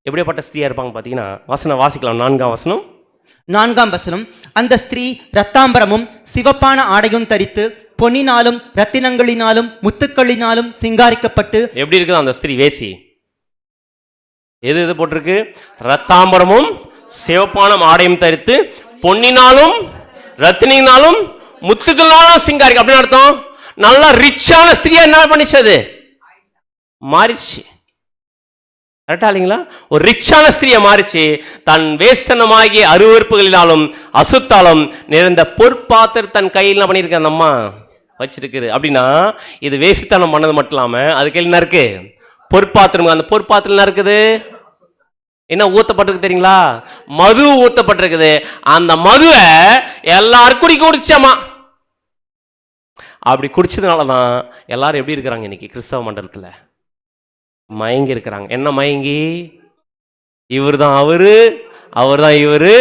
எப்படிப்பட்ட ஸ்திரீயா இருப்பாங்க பாத்தீங்கன்னா, வசனம் வாசிக்கலாம். 4ஆம் வசனம். 4ஆம் வசனம். அந்த ஸ்திரீ ரத்தாம்பரமும் சிவப்பான ஆடையும் தரித்து பொன்னினாலும் ரத்தினங்களினாலும் முத்துக்களினாலும் சிங்காரிக்கப்பட்டு. எப்படி இருக்குது அந்த ஸ்திரீ வேசி? எது போட்டிருக்கு? ரத்தாம்பரமும் சிவப்பான ஆடையும் தரித்து பொன்னினாலும் ரத்தினாலும் முத்துக்களாலும் சிங்காரி. அப்படின்னு அர்த்தம் நல்லா ரிச்சான ஸ்திரியா என்ன பண்ணிச்சது? மாறிச்சு. கரெக்டா இல்லைங்களா? ஒரு ரிச்சான ஸ்திரியா மாறிச்சு. தன் வேஸ்தனமாகிய அருவறுப்புகளினாலும் அசுத்தாலும் நிறைந்த பொற்பாத்திர தன் கையில் என்ன பண்ணிருக்க அந்த அம்மா வச்சிருக்குது. அப்படின்னா இது வேசித்தனம் பண்ணது மட்டும் இல்லாம அதுக்கு என்ன இருக்கு? பொற்பாத்திரம். அந்த பொற்பாத்திரம் என்ன இருக்குது? என்ன ஊத்தப்பட்டிருக்கு தெரியுங்களா? மது ஊத்தப்பட்டிருக்குது. அந்த மதுவை எல்லாரும் குடிச்சாமா. அப்படி குடிச்சதுனாலதான் எல்லாரும் எப்படி இருக்கிறாங்க இன்னைக்கு கிறிஸ்தவ மண்டலத்துல? மயங்கி இருக்கிறாங்க. என்ன மயங்கி? இவர் தான் அவரு, அவர் தான் இவரு,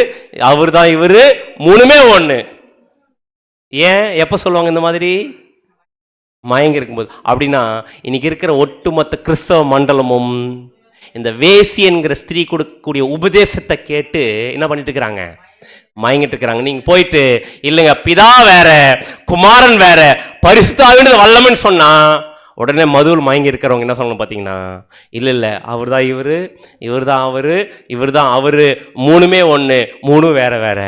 அவர் தான் இவரு, மூணுமே ஒண்ணு. ஏன் எப்ப சொல்லுவாங்க இந்த மாதிரி? மயங்கி இருக்கும்போது. அப்படின்னா இன்னைக்கு இருக்கிற ஒட்டுமொத்த கிறிஸ்தவ மண்டலமும் இந்த வேசி என்கிற ஸ்திரீ கொடுக்கக்கூடிய உபதேசத்தை கேட்டு என்ன பண்ணிட்டு இருக்கிறாங்க? மயங்கிட்டு இருக்கிறாங்க. நீங்க போயிட்டு இல்லைங்க பிதா வேற குமாரன் வேற பரிசுத்த ஆவியானவர் வல்லமைன்னு சொன்னா உடனே மதுவில் மயங்கி இருக்கிறவங்க என்ன சொல்லணும் பாத்தீங்கன்னா, இல்ல அவர் தான் இவரு, இவர் தான் அவரு, இவர் தான் அவரு, மூணுமே ஒண்ணு, மூணும் வேற வேற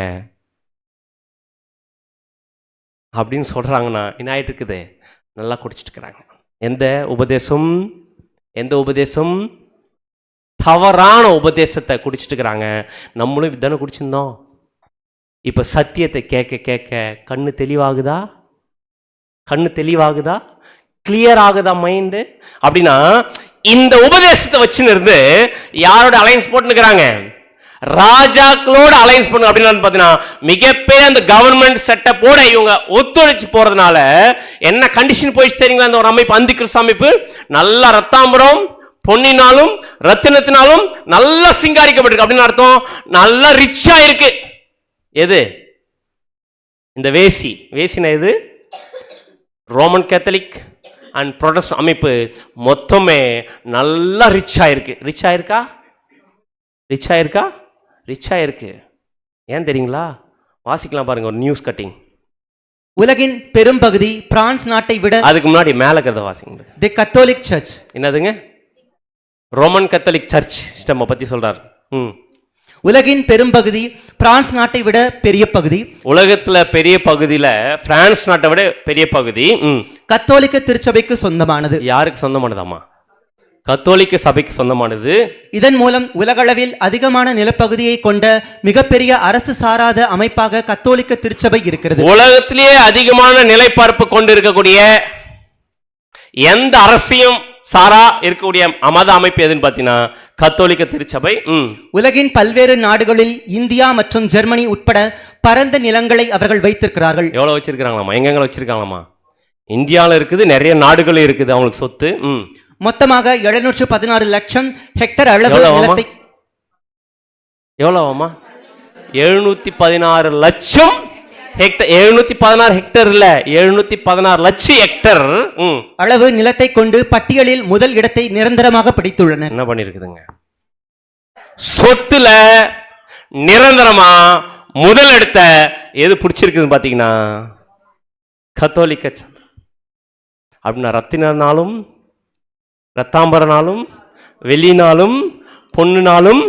அப்படின்னு சொல்றாங்கன்னா என்ன ஆயிட்டு இருக்குது? நல்லா குடிச்சிட்டு இருக்கிறாங்க. எந்த உபதேசம்? தவறான உபதேசத்தை குடிச்சிட்டு இருக்கிறாங்க. நம்மளும் இப்படித்தானே குடிச்சிருந்தோம். இப்ப சத்தியத்தை கேட்க கேட்க கண்ணு தெளிவாகுதா? கிளியர் ஆகுதா மைண்டு? அப்படின்னா இந்த உபதேசத்தை வச்சுன்னு இருந்து யாரோட அலைன்ஸ் போட்டுக்கிறாங்க? ராஜாக்களோட அலைன்ஸ் பண்ணு. அப்படின்னு பாத்தீங்கன்னா மிகப்பெரிய அந்த கவர்மெண்ட் செட்டப்போட இவங்க ஒத்துழைச்சு போறதுனால என்ன கண்டிஷன் போயிடுச்சு தெரியுங்களா? அந்த ஒரு அமைப்பு, அந்தி கிறிஸ்து அமைப்பு, நல்லா ரத்தாம்பரம் பொன்னினாலும் ரத்தினத்தினாலும் நல்லா சிங்காரிக்கப்பட்டிருக்கு. அப்படின்னு அர்த்தம் நல்லா ரிச்சா இருக்கு. எது? இந்த வேசினா எது? ரோமன் கேத்தலிக் அண்ட் புரோட்டஸ்டன்ட் அமைப்பு மொத்தமே நல்லா ரிச்சா இருக்கு. ஏன் தெரியுங்களா? வாசிக்கலாம் பாருங்க ஒரு நியூஸ் கட்டிங். உலகின் பெரும் பகுதி பிரான்ஸ் நாட்டை விட. அதுக்கு முன்னாடி மேல கதை வாசிங்க. தி கத்தோலிக் சர்ச். என்னதுங்க? ரோமன் கத்தோலிக் சர்ச் சிஸ்டம் பத்தி சொல்றாரு. உலகின் பெரும்பகுதி பிரான்ஸ் நாட்டை விட பெரிய பகுதி. உலகத்துல பெரிய பகுதியில பிரான்ஸ் நாட்டை விட பெரிய பகுதி கத்தோலிக்க திருச்சபைக்கு சொந்தமானது. யாருக்கு சொந்தமானதாமா? கத்தோலிக்க சபைக்கு சொந்தமானது. இதன் மூலம் உலகளவில் அதிகமான நிலப்பகுதியை கொண்ட மிகப்பெரிய அரசு சாராத அமைப்பாக கத்தோலிக்க திருச்சபை இருக்கிறது. உலகத்திலேயே அதிகமான நிலைப்பரப்பு கொண்டு இருக்கக்கூடிய எந்த அரசியும் சாரா இருக்கக்கூடிய மத அமைப்பு எதுன்னு பாத்தீங்கன்னா கத்தோலிக்க திருச்சபை. உலகின் பல்வேறு நாடுகளில் இந்தியா மற்றும் ஜெர்மனி உட்பட பரந்த நிலங்களை அவர்கள் வைத்திருக்கிறார்கள். எவ்வளவு வச்சிருக்காங்களாமா? எங்க வச்சிருக்காங்களாமா? இந்தியாவில் இருக்குது, நிறைய நாடுகள் இருக்குது அவங்களுக்கு சொத்து. மொத்தமாக 716 லட்சம் ஹெக்டர் அளவு நிலத்தை. எவ்வளவாமா? 716 லட்சம் ஹெக்டர். 716 ஹெக்டர் இல்ல, 716 லட்சம் ஹெக்டர் அளவு நிலத்தை கொண்டு பட்டியலில் முதல் இடத்தை நிரந்தரமாக பிடித்துள்ளனர். என்ன பண்ணிருக்குதுங்க? சொத்துல நிரந்தரமா முதல் இடத்த எது பிடிச்சிருக்குதுன்னு பாத்தீங்கன்னா கத்தோலிக்க. அப்படின்னா ரத்தினாலும் ரத்தாம்பரனாலும் வெள்ளினாலும் பொண்ணுனாலும்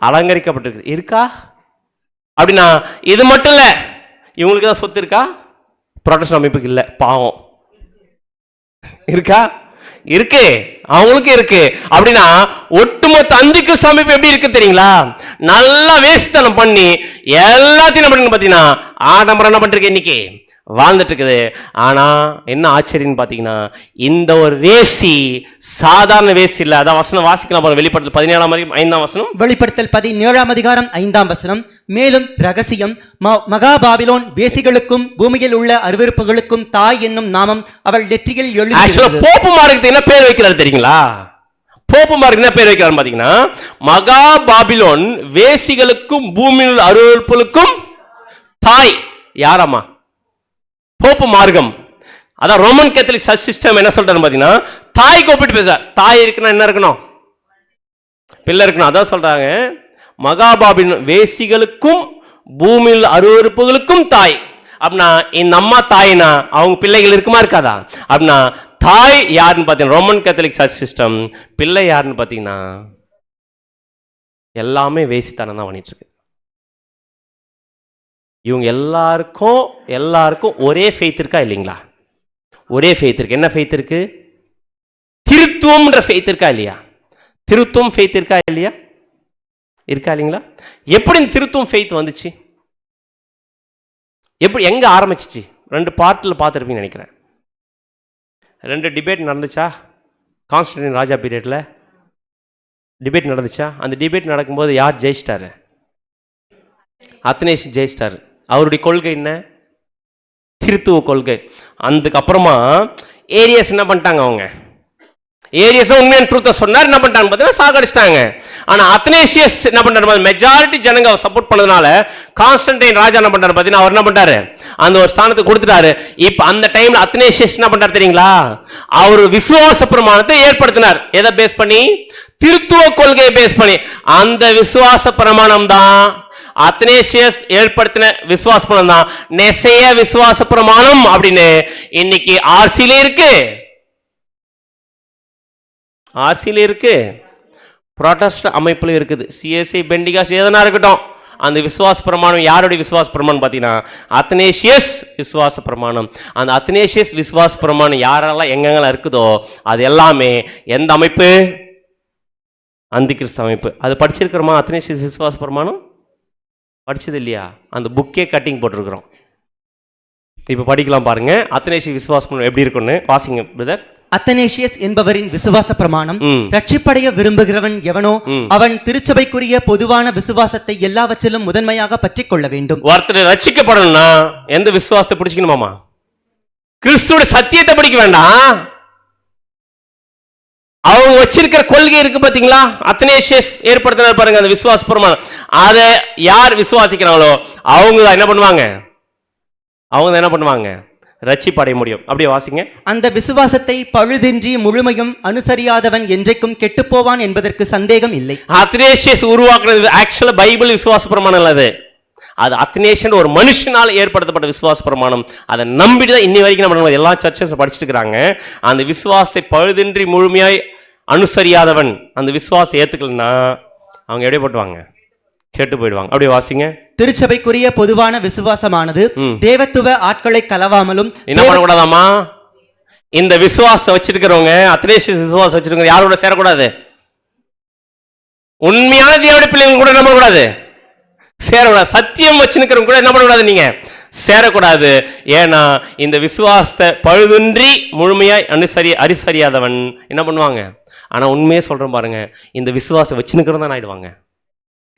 அலங்கரிக்கப்பட்டிருக்கு இருக்கா? அப்படின்னா இது மட்டும் இல்ல, இவங்களுக்கு தான் சொத்து இருக்கா? புரோட்டஸ்டன்ட் அமைப்புக்கு இல்ல, பாவம் இருக்கா? இருக்கு, அவங்களுக்கு இருக்கு. அப்படின்னா ஒட்டுமொத்த அந்தி கிறிஸ்து அமைப்பு எப்படி இருக்கு தெரியுங்களா? நல்லா வேசித்தனம் பண்ணி எல்லாத்தையும் என்ன பண்ணுங்க பாத்தீங்கன்னா ஆடம்பரம் என்ன பண்றீங்க இன்னைக்கு வாழ்ந்துட்டு இருக்குது. ஆனா என்ன ஆச்சரியம் பாத்தீங்கன்னா, இந்த ஒரு வேசி சாதாரண வேசி இல்ல. அதான் வசனம் வாசிக்கலாம் பாருங்க, வெளிப்படுத்தல் 17 வசனம். வெளிப்படுத்தல் 17 மேலும் ரகசியம், மகா பாபிலோன் வேசிகளுக்கும் பூமியில் உள்ள அருவருப்புகளுக்கும் தாய் என்னும் நாமம் அவள் நெற்றியில் எழுதி. போப்பு மார்க்கு என்ன பேர் வைக்கிறாரு தெரியுங்களா? போப்பு மார்க்கு என்ன பேர் வைக்கிறாரு பாத்தீங்கன்னா, மகா பாபிலோன் வேசிகளுக்கும் பூமியில் உள்ள அருவருப்புகளுக்கும் தாய். யாரம்மா? போப்பு மார்க்கம். அதான் ரோமன் கேத்தலிக் சர்ச் சிஸ்டம் என்ன சொல்றாரு பாத்தீங்கன்னா, தாய் கூப்பிட்டு பேசுறார். தாய் இருக்குன்னா என்ன இருக்கணும்? பிள்ளை இருக்கணும். அதான் சொல்றாங்க, மகாபாபிலோன் வேசிகளுக்கும் பூமியில் அருவருப்புகளுக்கும் தாய். அப்படின்னா இந்த அம்மா தாய்னா அவங்க பிள்ளைகள் இருக்குமா இருக்காதா? அப்படின்னா தாய் யாருன்னு பாத்தீங்கன்னா ரோமன் கேத்தலிக் சர்ச் சிஸ்டம். பிள்ளை யாருன்னு பாத்தீங்கன்னா எல்லாமே வேசித்தனம் தான் பண்ணிட்டு இருக்கு. இவங்க எல்லாருக்கும் ஒரே ஃபெய்த் இருக்கா இல்லைங்களா? ஒரே ஃபெய்த் இருக்கு. என்ன ஃபெய்த் இருக்கு? திருத்துவம்ன்ற ஃபெய்த் இருக்கா இல்லையா? திருத்துவம் ஃபெய்த் இருக்கா இல்லையா? இருக்கா இல்லைங்களா? எப்படி இந்த திருத்துவம் ஃபெய்த் வந்துச்சு? எப்படி எங்க ஆரம்பிச்சிச்சு? 2 பார்ட்டில் பார்த்துருப்பீங்கன்னு நினைக்கிறேன். 2 டிபேட் நடந்துச்சா? கான்ஸ்டன்டைன் ராஜா பீரியட்ல டிபேட் நடந்துச்சா? அந்த டிபேட் நடக்கும்போது யார் ஜெயிச்சிட்டாரு? அத்தனேஷியஸ் ஜெயிச்சிட்டாரு. அவருடைய கொள்கை என்ன? திருத்துவ கொள்கை. அதுக்கப்புறமா ஏரியஸ் என்ன பண்ணிட்டாங்க? அவங்க ஏரியஸ் உண்மையான ட்ரூத்தை சொன்னார். என்ன பண்ணிட்டாங்க பார்த்தீங்கன்னா சாகடிச்சிட்டாங்க. ஆனா அத்தனேஷியஸ் என்ன பண்றாரு? மெஜாரிட்டி ஜனங்க சப்போர்ட் பண்ணதுனால கான்ஸ்டன்டைன் ராஜா என்ன பண்றாரு பார்த்தீங்கன்னா, அவர் என்ன பண்றாரு? அந்த ஒரு ஸ்தானத்தை கொடுத்துட்டாரு. இப்ப அந்த டைம்ல அத்தனேஷியஸ் என்ன பண்றாரு தெரியுங்களா? அவர் விசுவாச பிரமாணத்தை ஏற்படுத்தினார். எதை பேஸ் பண்ணி? திருத்துவ கொள்கையை பேஸ் பண்ணி. அந்த விசுவாச பிரமாணம் தான் அத்தனேஷியஸ் ஏற்படுத்தின விசுவாச பிரமாணம் தான் நெசைய விசுவாச பிரமாணம் அப்படின்னு இன்னைக்கு ஆர்சில இருக்கு. ஆர்சில இருக்கு, புரோட்டஸ்டன்ட் அமைப்புல இருக்குது, சிஎஸ்ஐ பெண்டிகாஸ் எதனா இருக்கட்டும். அந்த விசுவாச பிரமாணம் யாருடைய விசுவாச பிரமாணம் பார்த்தீங்கன்னா அத்தனேஷியஸ் விசுவாச பிரமாணம். அந்த அத்தனேஷியஸ் விசுவாச பிரமாணம் யாரெல்லாம் எங்கெங்கெல்லாம் இருக்குதோ அது எல்லாமே எந்த அமைப்பு? அந்தி கிறிஸ்து அமைப்பு. அது படிச்சிருக்கிறோமா? அத்தனேஷியஸ் விசுவாச பிரமாணம் படிச்சது இல்லையா? அந்த புக்கே கட்டிங் போட்டிருக்கிறோம். இப்ப படிக்கலாம் பாருங்க, அத்தனேஷியஸ் விசுவாச பிரமாணம் எப்படி இருக்குன்னு வாசிங்க பிரதர். அத்தனேஷியஸ் என்பவரின் விசுவாச பிரமாணம், ரட்சிப்படைய விரும்புகிறவன் எவனோ அவன் திருச்சபைக்குரிய பொதுவான விசுவாசத்தை எல்லாவற்றிலும் முதன்மையாக பற்றி கொள்ள வேண்டும். ஒருத்தர் ரட்சிக்கப்படணும்னா எந்த விசுவாசத்தை பிடிச்சிக்கணுமாமா? கிறிஸ்துவோட சத்தியத்தை படிக்க வேண்டாம். அவங்க வச்சிருக்கிற கொள்கை இருக்கு பாத்தீங்களா? அத்தனேஷியஸ் ஏற்படுத்தினார் பாருங்க அந்த விசுவாச பிரமாணம். அதை யார் விசுவாசிக்கிறாங்களோ அவங்க என்ன பண்ணுவாங்க? அவங்க என்ன பண்ணுவாங்க? ரட்சிப்படைய முடியும். அப்படியே வாசிங்க. அந்த விசுவாசத்தை பழுதின்றி முழுமையும் அனுசரியாதவன் என்றைக்கும் கெட்டு போவான் என்பதற்கு சந்தேகம் இல்லை. அத்தனேஷியஸ் உருவாக்குறது ஆக்சுவலா பைபிள் விசுவாச பிரமாணம் இல்ல. அது அத்தனேஷன் ஒரு மனுஷனால் ஏற்படுத்தப்பட்ட விசுவாச பிரமாணம். அதை நம்பிட்டு தான் இன்னி வரைக்கும் நம்ம எல்லா சர்ச்சஸ் படிச்சுட்டு இருக்கிறாங்க. அந்த விசுவாசத்தை பழுதின்றி முழுமையாய் அனுசரியாதவன் அந்த விசுவாசம் ஏத்துக்கலன்னா அவங்க எப்படி போட்டுவாங்க? கேட்டு போயிடுவாங்க. அப்படியே வாசிங்க. திருச்சபைக்குரிய பொதுவான விசுவாசமானது தேவத்துவ ஆட்களை கலவாமலும் என்ன பண்ணக்கூடாதாமா? இந்த விசுவாசம் வச்சிருக்கிறவங்க, அத்தனேஷியஸ் விசுவாசம் வச்சிருக்கிறவங்க யாரோட சேரக்கூடாது? உண்மையான தேவனுடைய பிள்ளைங்க கூட என்ன பண்ணக்கூடாது? சேரக்கூடாது. சத்தியம் வச்சுக்கிறவங்க கூட என்ன பண்ணக்கூடாது? நீங்க சேரக்கூடாது. ஏன்னா இந்த விசுவாசத்தை பழுதின்றி முழுமையாய் அனுசரியாதவன் என்ன பண்ணுவாங்க? ஆனா உண்மையே சொல்றேன் பாருங்க, இந்த விசுவாசம் வச்சுக்கிறவங்க தான் ஆயிடுவாங்க,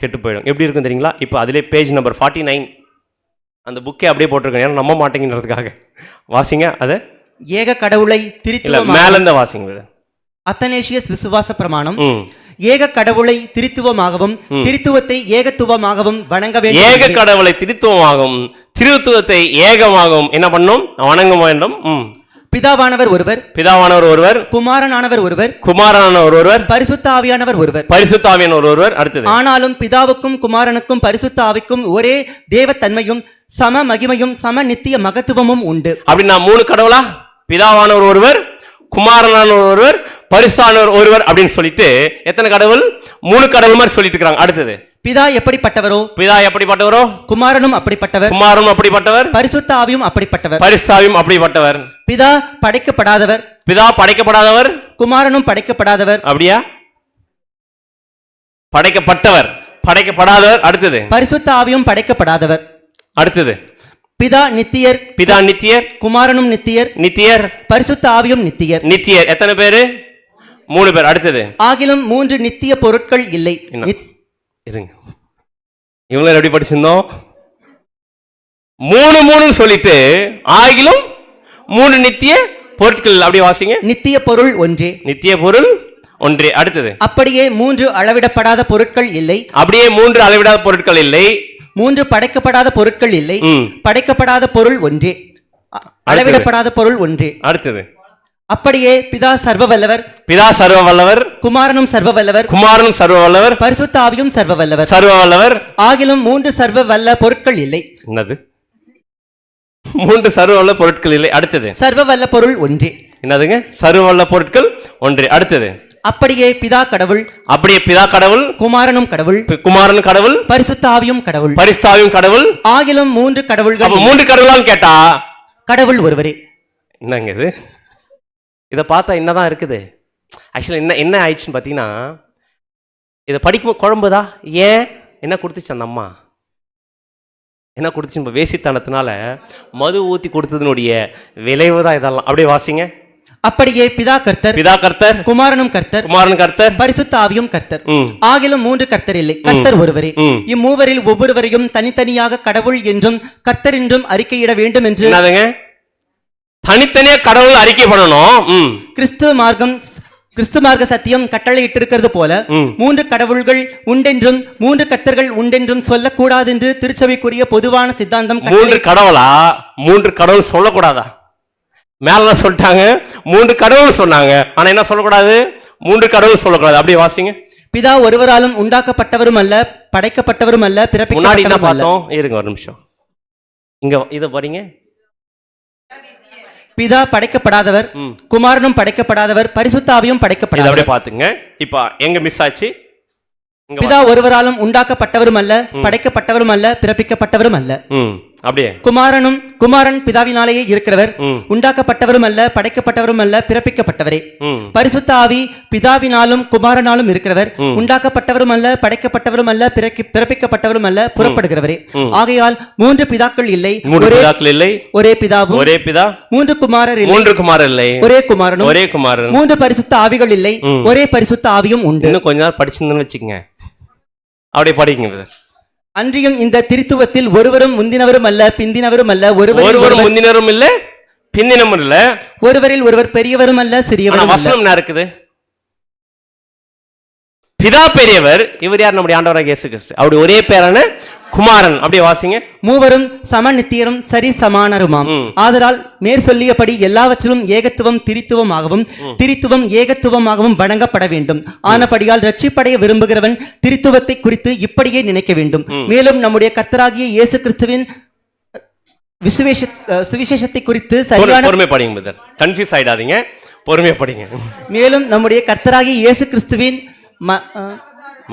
கெட்டு போயிடும். எப்படி இருக்கும் தெரியுங்களா? இப்போ அதிலே பேஜ் நம்பர் 49 அந்த புக்கே அப்படியே போட்டிருக்கேன். ஏன்னா நம்ப மாட்டேங்கிறதுக்காக வாசிங்க. அதை ஏக கடவுளை திருத்துவம் மேலந்த வாசிங்க. அத்தனேஷியஸ் விசுவாச பிரமாணம் ஏக கடவுளை திருத்துவமாகவும் திருத்துவத்தை ஏகத்துவமாகவும் வணங்க வேண்டும். ஏக கடவுளை திருத்துவமாகவும் திருத்துவத்தை ஏகமாகவும் என்ன பண்ணும்? வணங்க வேண்டும். பிதாவானவர் ஒருவர், பிதாவானவர் ஒருவர், குமாரனானவர் ஒருவர், குமாரனானவர் ஒருவர், பரிசுத்த ஆவியானவர் ஒருவர், பரிசுத்த ஆவியானவர் ஒருவர். அடுத்தது, ஆனாலும் பிதாவுக்கும் குமாரனுக்கும் பரிசுத்த ஆவிக்கும் ஒரே தேவத்தன்மையும் சம மகிமையும் சம நித்திய மகத்துவமும் உண்டு. அப்படின்னா 3 கடவுளா? பிதாவானவர் ஒருவர், குமாரனானவர் ஒருவர், பரிசுத்தானவர் ஒருவர் அப்படின்னு சொல்லிட்டு எத்தனை கடவுள்? 3 கடவுள் மாதிரி சொல்லிட்டு இருக்காங்க. அடுத்தது, பிதா எப்படிப்பட்டவரோ பிதா எப்படிப்பட்டவரோ குமாரனும் அப்படிப்பட்டவர், குமாரனும் அப்படிப்பட்டவர், பரிசுத்த ஆவியும் அப்படிப்பட்டவர், பரிசுத்த ஆவியும் அப்படிப்பட்டவர். பிதா படைக்கப்படாதவர், பிதா படைக்கப்படாதவர், குமாரனும் படைக்கப்படாதவர், அப்படியா? படைக்கப்பட்டவர், படைக்கப்படாதவர். அடுத்தது பரிசுத்த ஆவியும் படைக்கப்படாதவர். அடுத்தது பிதா நித்தியர், பிதா நித்தியர், குமாரனும் நித்தியர், நித்தியர், பரிசுத்த ஆவியும் நித்தியர். நித்தியர் எத்தனை பேரு? 3 பேர். அடுத்தது ஆகிலும் 3 நித்திய பொருட்கள் இல்லை. இருங்க, இவங்க எப்படி படிச்சிருந்தோம்? 3 சொல்லிட்டு ஆகிலும் 3 நித்திய பொருட்கள். அப்படி வாசிங்க. நித்திய பொருள் ஒன்றே. நித்திய பொருள் ஒன்றே. அடுத்தது அப்படியே 3 அளவிடப்படாத பொருட்கள் இல்லை. அப்படியே 3 அளவிடாத பொருட்கள் இல்லை. 3 படைக்கப்படாத பொருட்கள் இல்லை. படைக்கப்படாத பொருள் ஒன்றே, அளவிடப்படாத பொருள் ஒன்றே. அடுத்தது அப்படியே பிதா சர்வ வல்லவர், பிதா சர்வ வல்லவர், குமாரனும் சர்வ வல்லவர், குமாரனும் சர்வ வல்லவர், பரிசுத்த ஆவியும் சர்வ வல்லவர், சர்வ வல்லவர். ஆகிலும் 3 சர்வ வல்ல பொருட்கள் இல்லை. என்னது? 3 சர்வ வல்ல பொருட்கள் இல்லை. அடுத்தது சர்வ வல்ல பொருள் ஒன்றே. என்னதுங்க? சர்வ வல்ல பொருட்கள் ஒன்றே. அடுத்தது அப்படியே பிதா கடவுள், அப்படியே பிதா கடவுள், குமாரனும் கடவுள், குமாரன் கடவுள், பரிசுத்த ஆவியும் கடவுள், பரிசுத்தாவியும் கடவுள். ஆகிலும் 3 கடவுள்கள். 3 கடவுளான்னு கேட்டா கடவுள் ஒருவரே. என்னங்க இது? இதை பார்த்தா என்னதான் இருக்குது? ஆக்சுவலி என்ன ஆயிடுச்சுன்னு பார்த்தீங்கன்னா, இதை படிக்கும் குழம்புதா. ஏன்? என்ன கொடுத்துச்சு அந்த அம்மா? என்ன கொடுத்துச்சு? இப்போ வேசித்தனத்தினால மது ஊற்றி கொடுத்ததுனுடைய விளைவு தான் இதெல்லாம். அப்படியே வாசிங்க. அப்படியே பிதா கர்த்தர், பிதா கர்த்தர், குமாரனும் கர்த்தர், குமாரன் கர்த்தர், பரிசுத்த ஆவியும் கர்த்தர். ஆகிலும் 3 கர்த்தர் இல்லை, கர்த்தர் ஒருவரே. இம்மூவரில் ஒவ்வொருவரையும் தனித்தனியாக கடவுள் என்றும் கர்த்தர் என்றும் அறிக்கையிட வேண்டும் என்று. தனித்தனியா கடவுள் அறிக்கை பண்ணணும். கிறிஸ்து மார்க்க சத்தியம் கட்டளை இட்டிருக்கிறது போல 3 கடவுள்கள் உண்டென்றும் 3 கர்த்தர்கள் உண்டென்றும் சொல்லக்கூடாது என்று திருச்சபைக்குரிய பொதுவான சித்தாந்தம். 3 கடவுளா? 3 கடவுள் சொல்லக்கூடாதா? மேல சொல்லிட்டாங்க 3 கடவுள் சொன்னாங்க. ஆனா என்ன சொல்லக்கூடாது? 3 கடவுள் சொல்லக்கூடாது. அப்படியே வாசிங்க. பிதா ஒருவராலும் உண்டாக்கப்பட்டவரும் அல்ல, படைக்கப்பட்டவரும் அல்ல, பிறப்பிக்கப்பட்டவரும் அல்ல. இருங்க ஒரு நிமிஷம். இங்க இத பாருங்க. பிதா படைக்கப்படாதவர், குமாரனும் படைக்கப்படாதவர், பரிசுத்த ஆவியும் படைக்கப்படாதவர். அப்படியே பாத்துங்க. இப்ப எங்க மிஸ் ஆச்சு? பிதா ஒருவராலும் உண்டாக்கப்பட்டவரும் அல்ல, படைக்கப்பட்டவரும் அல்ல, பிறப்பிக்கப்பட்டவரும் அல்ல. அப்படியே குமாரன் பிதாவினாலேயே இருக்கிறவர், உண்டாக்கப்பட்டவரும் அல்ல, படைக்கப்பட்டவரும் அல்ல, பிறப்பிக்கப்பட்டவரே. பரிசுத்த ஆவி பிதாவினாலும் குமாரனாலும் இருக்கிறவர், உண்டாக்கப்பட்டவரும் அல்ல, படைக்கப்பட்டவரும் அல்ல, பிறப்பிக்கப்பட்டவரும் அல்ல, புறப்படுகிறவரே. ஆகையால் 3 பிதாக்கள் இல்லை, ஒரே பிதாவும், ஒரே பிதா. 3 குமாரர் இல்லை, ஒரே குமாரனும், ஒரே குமாரன். 3 பரிசுத்த ஆவிகள் இல்லை, ஒரே பரிசுத்த ஆவியும் உண்டு. இன்னும் கொஞ்ச நேரம் படிச்சிருந்தேன்னு வச்சுக்கங்க. அப்படியே படிங்க. அன்றியும் இந்த திருத்துவத்தில் ஒருவரும் முந்தினவரும் அல்ல, பிந்தினவரும் அல்ல, ஒருவரும் முந்தினரும் இல்ல, பிந்தினவரும் இல்ல, ஒருவரில் ஒருவர் பெரியவரும் அல்ல, சிறியவரும் அல்ல. வசனம் என்ன இருக்குது? பிதா பெரியவர், இவர் யார்? நம்முடைய ஆண்டவராகிய இயேசு கிறிஸ்து. அவருடைய ஒரே பேரான குமாரன். அப்படியே வாசிங்க. மூவரும் சமநித்தியரும் சரி சமானருமாம். ஆதலால் மேற் சொல்லியபடி எல்லாவற்றிலும் ஏகத்துவம் திரித்துவமாகவும் திரித்துவம் ஏகத்துவமாகவும் வணங்கப்பட வேண்டும். ஆனபடியால் ரட்சிப்படைய விரும்புகிறவன் திரித்துவத்தை குறித்து இப்படியே நினைக்க வேண்டும். மேலும் நம்முடைய கர்த்தராகிய இயேசு கிறிஸ்துவின் சுவிசேஷத்தை குறித்து சரியான பொறுமை படிங்க. கன்ஃபியூஸ் ஆயிடாதீங்க, பொறுமையா படிங்க. மேலும் நம்முடைய கர்த்தராகிய இயேசு கிறிஸ்துவின்